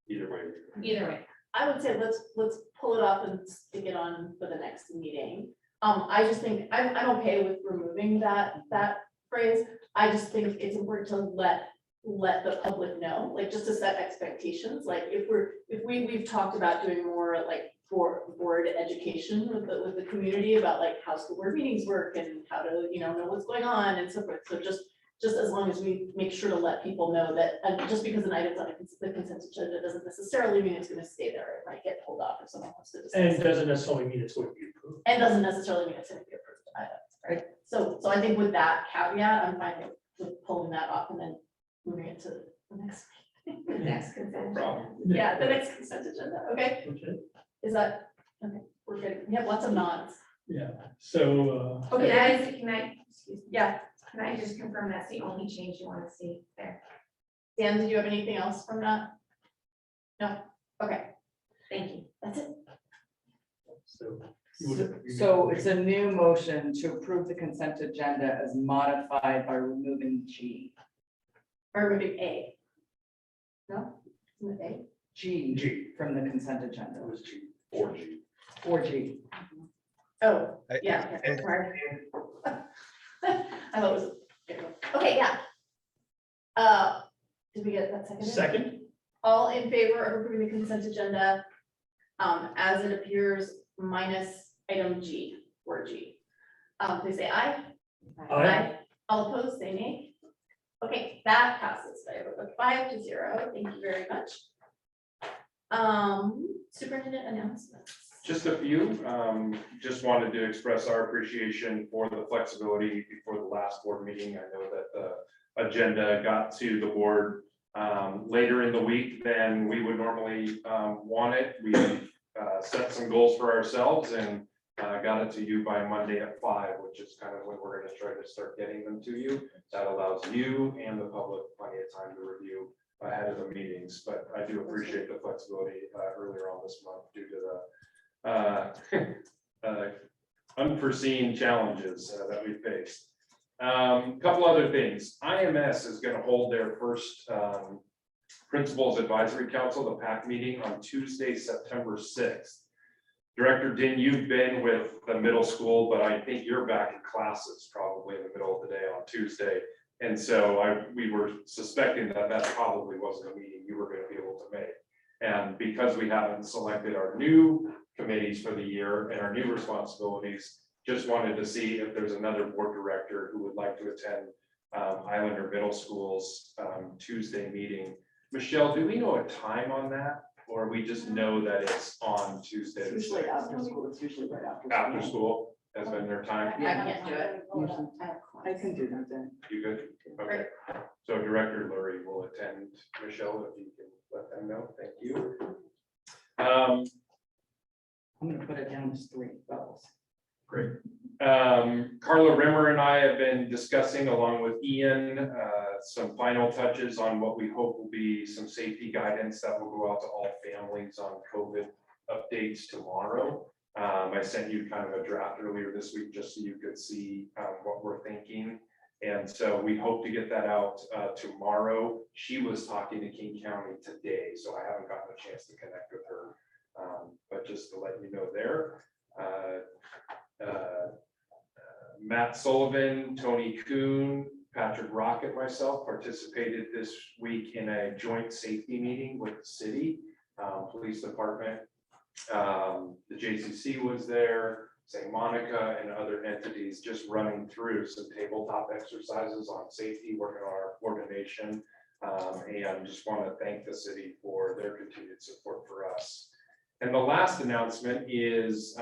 B: Either way.
Q: Either way.
A: I would say let's pull it up and stick it on for the next meeting. I just think I'm okay with removing that phrase. I just think it's important to let the public know, like just to set expectations. Like if we've talked about doing more like for board education with the community about like how school board meetings work and how to know what's going on and so forth. So just just as long as we make sure to let people know that, just because an item's on the consent agenda doesn't necessarily mean it's gonna stay there. It might get pulled off if someone wants to discuss
B: And
A: it.
B: doesn't necessarily mean it's going to be approved.
A: And doesn't necessarily mean it's gonna be approved either, right? So I think with that caveat, I'm fine with pulling that off and then moving it to the next. The next consent. Yeah, the next consent agenda, okay?
B: Okay.
A: Is that, okay, we're good. We have lots of nods.
B: Yeah, so,
A: Okay,
Q: Can I, excuse me,
A: yeah.
Q: can I just confirm that's the only change you want to see there?
A: Dan, did you have anything else from that? No, okay,
Q: Thank you.
A: that's it.
P: So it's a new motion to approve the consent agenda as modified by removing G.
A: Or removing A. No, isn't it A?
P: G from the consent agenda.
B: it was G.
U: 4G.
P: 4G.
A: Oh,
O: I-
A: yeah.
O: and-
A: Sorry. I thought it was, okay, yeah. Did we get that second?
B: Second,
A: All in favor of approving the consent agenda, as it appears minus item G, word G. Please say aye.
B: Aye.
A: All opposed, say nay. Okay, that passes by a vote of 5-0. Thank you very much. Superintendent announcements.
E: Just a few, just wanted to express our appreciation for the flexibility before the last board meeting. I know that the agenda got to the board later in the week than we would normally want it. We set some goals for ourselves and got it to you by Monday at 5, which is kind of when we're gonna try to start getting them to you. That allows you and the public plenty of time to review ahead of the meetings, but I do appreciate the flexibility earlier on this month due to the unforeseen challenges that we faced. Couple other things. IMS is going to hold their first Principals Advisory Council, the PAC meeting on Tuesday, September 6th. Director Din, you've been with the middle school, but I think you're back in classes probably in the middle of the day on Tuesday. And so we were suspecting that that probably wasn't a meeting you were going to be able to make. And because we haven't selected our new committees for the year and our new responsibilities, just wanted to see if there's another board director who would like to attend Islander Middle School's Tuesday meeting. Michelle, do we know a time on that? Or we just know that it's on Tuesday?
P: It's usually after school. It's usually right after.
E: After school has been their time?
A: I can't do it.
P: Usually. I can do that then.
E: You good? Okay. So Director Lurie will attend. Michelle, if you can let them know. Thank you.
P: I'm gonna put it down as 3 levels.
E: Great. Carla Rimmer and I have been discussing, along with Ian, some final touches on what we hope will be some safety guidance that will go out to all families on COVID updates tomorrow. I sent you kind of a draft earlier this week just so you could see what we're thinking. And so we hope to get that out tomorrow. She was talking to King County today, so I haven't gotten a chance to connect with her. But just to let you know there. Matt Sullivan, Tony Kuhn, Patrick Rocket, myself participated this week in a joint safety meeting with the city, police department. The JCC was there, St. Monica and other entities, just running through some tabletop exercises on safety, working on our coordination. And just want to thank the city for their continued support for us. And the last announcement is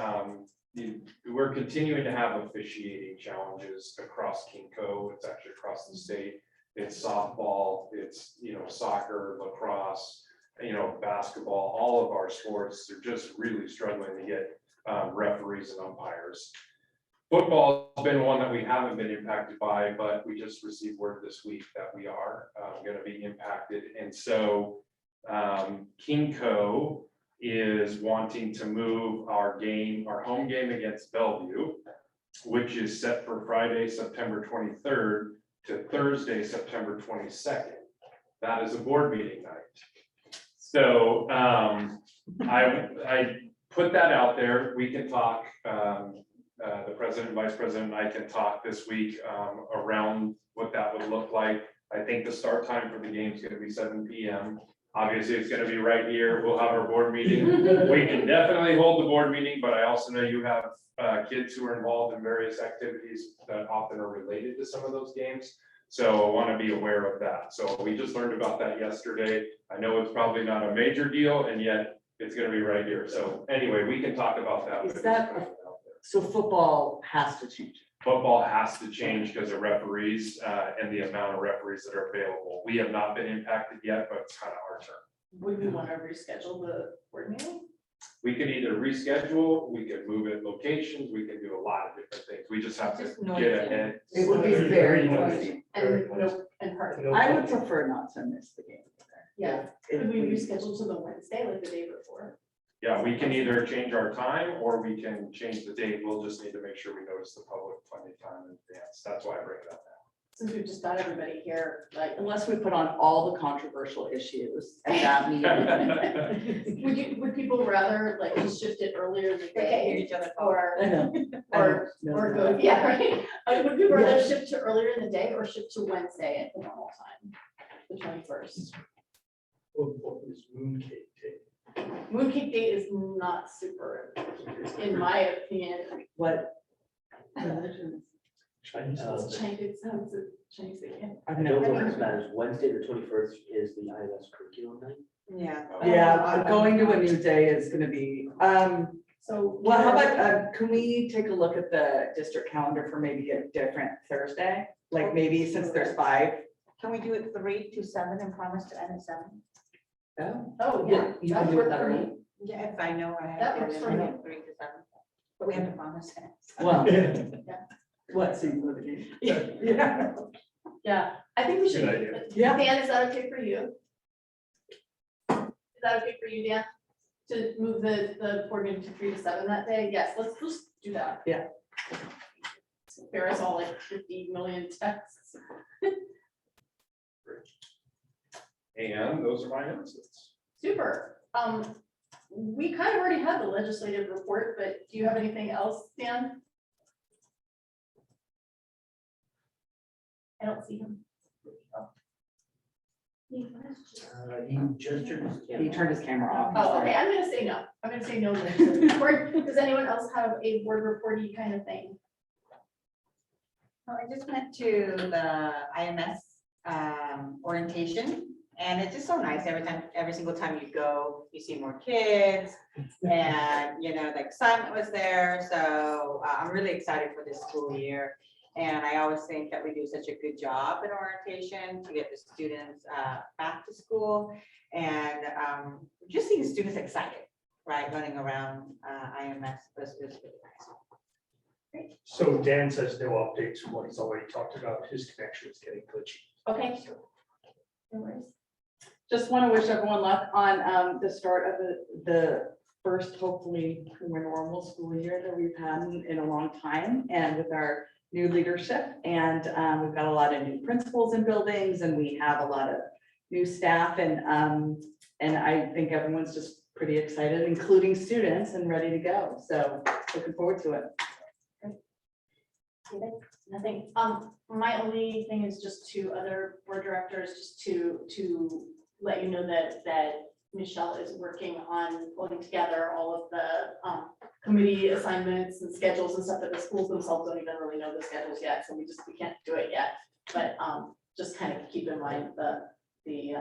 E: we're continuing to have officiating challenges across Kinko. It's actually across the state. It's softball, it's soccer, lacrosse, basketball, all of our sports. They're just really struggling to get referees and umpires. Football has been one that we haven't been impacted by, but we just received word this week that we are going to be impacted. And so Kinko is wanting to move our home game against Bellevue, which is set for Friday, September 23rd to Thursday, September 22nd. That is a board meeting night. So I put that out there. We can talk, the president, vice president, and I can talk this week around what that would look like. I think the start time for the game is going to be 7 p.m. Obviously, it's going to be right here. We'll have our board meeting. We can definitely hold the board meeting, but I also know you have kids who are involved in various activities that often are related to some of those games. So I want to be aware of that. So we just learned about that yesterday. I know it's probably not a major deal, and yet it's gonna be right here. So anyway, we can talk about that.
P: Is that, so football has to change?
E: Football has to change because of referees and the amount of referees that are available. We have not been impacted yet, but it's kind of our turn.
A: Would we want to reschedule the board meeting?
E: We can either reschedule, we can move it locations, we can do a lot of different things. We just have to
A: Just
E: get
A: noisy.
E: ahead.
P: It would be very noisy.
A: And no, and part of.
P: I would prefer not to miss the game.
A: Yeah,
P: If
A: could we
P: we-
A: reschedule to the Wednesday, like the day before?
E: Yeah, we can either change our time or we can change the date. We'll just need to make sure we notice the public plenty of time in advance. That's why I bring it up now.
A: Since we've just got everybody here, like,
P: Unless we put on all the controversial issues at that meeting.
A: would people rather like just shift it earlier in the
H: They can't hear
A: day?
H: each other.
A: Or,
P: I know.
A: or go, yeah, right? Would people rather
P: Yes.
A: shift to earlier in the day or shift to Wednesday at the normal time, the 21st?
B: What is mooncake day?
A: Mooncake Day is not super, in my opinion.
P: What? religion?
B: Chinese.
A: It's Chinese, it's a Chinese thing.
P: I've
J: I
P: never
J: don't know
P: heard
J: if
P: of
J: this matters. Wednesday, the 21st is the IMS curriculum night.
K: Yeah.
P: Yeah, going to a new day is gonna be,
A: So.
P: well, how about, can we take a look at the district calendar for maybe a different Thursday? Like maybe since there's 5.
K: Can we do it 3 to 7 and promise to end at 7?
P: Oh.
A: Oh, yeah.
P: You
A: that
P: can do
A: works
P: it that
A: for me.
P: early?
K: Yeah, if I know I have.
A: That
K: to
A: works
K: do
A: for
K: it
A: me.
K: 3 to 7, but we have to promise it.
P: Well, what season of the game? Yeah.
A: Yeah, I think we should.
B: Good idea.
P: Yeah.
A: Dan, is that okay for you? Is that okay for you, Dan? To move the board meeting to 3 to 7 that day? Yes, let's just do that.
P: Yeah.
A: Spare us all like 50 million texts.
E: And those are my announcements.
A: Super. We kind of already had the legislative report, but do you have anything else, Dan? I don't see him.
J: He just turned his camera.
P: He turned his camera off.
A: Oh, okay, I'm gonna say no. I'm gonna say no. Or does anyone else have a board reporty kind of thing?
K: Oh, I just went to the IMS orientation, and it's just so nice. Every single time you go, you see more kids, and you know, the excitement was there. So I'm really excited for this school year. And I always think that we do such a good job in orientation to get the students back to school, and just seeing students excited, right, running around IMS was really nice.
B: So Dan says no updates from what he's already talked about. His connection is getting glitchy.
A: Okay. No worries.
P: Just want to wish everyone luck on the start of the first, hopefully, more normal school year that we've had in a long time, and with our new leadership. And we've got a lot of new principals in buildings, and we have a lot of new staff, and I think everyone's just pretty excited, including students, and ready to go. So looking forward to it.
A: Nothing. My only thing is just to other board directors, just to let you know that Michelle is working on pulling together all of the committee assignments and schedules and stuff that the schools themselves don't even really know the schedules yet, so we can't do it yet. But just kind of keep in mind the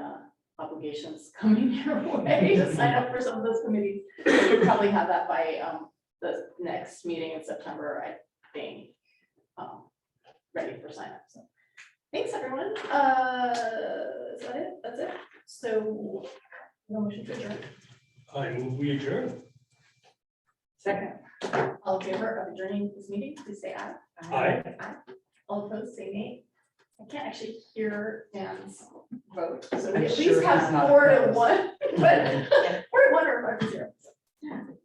A: obligations coming your way to sign up for some of those committees. We'll probably have that by the next meeting in September, I think. Ready for sign up. So thanks, everyone. Is that it? That's it. So no motion to adjourn.
B: I move we adjourn.
P: Second.
A: All in favor of adjourning this meeting, please say aye.
B: Aye.
A: All opposed, say nay. I can't actually hear Dan's vote, so
P: I'm
A: we at
P: sure
A: least
P: he's
A: have
P: not
A: 4 to
P: opposed.
A: 1, but 4 to 1 or 5 to 0.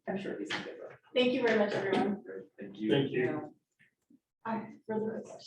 A: I'm sure he's in favor. Thank you very much, everyone.
E: Thank you.
B: Thank you.
A: Further questions?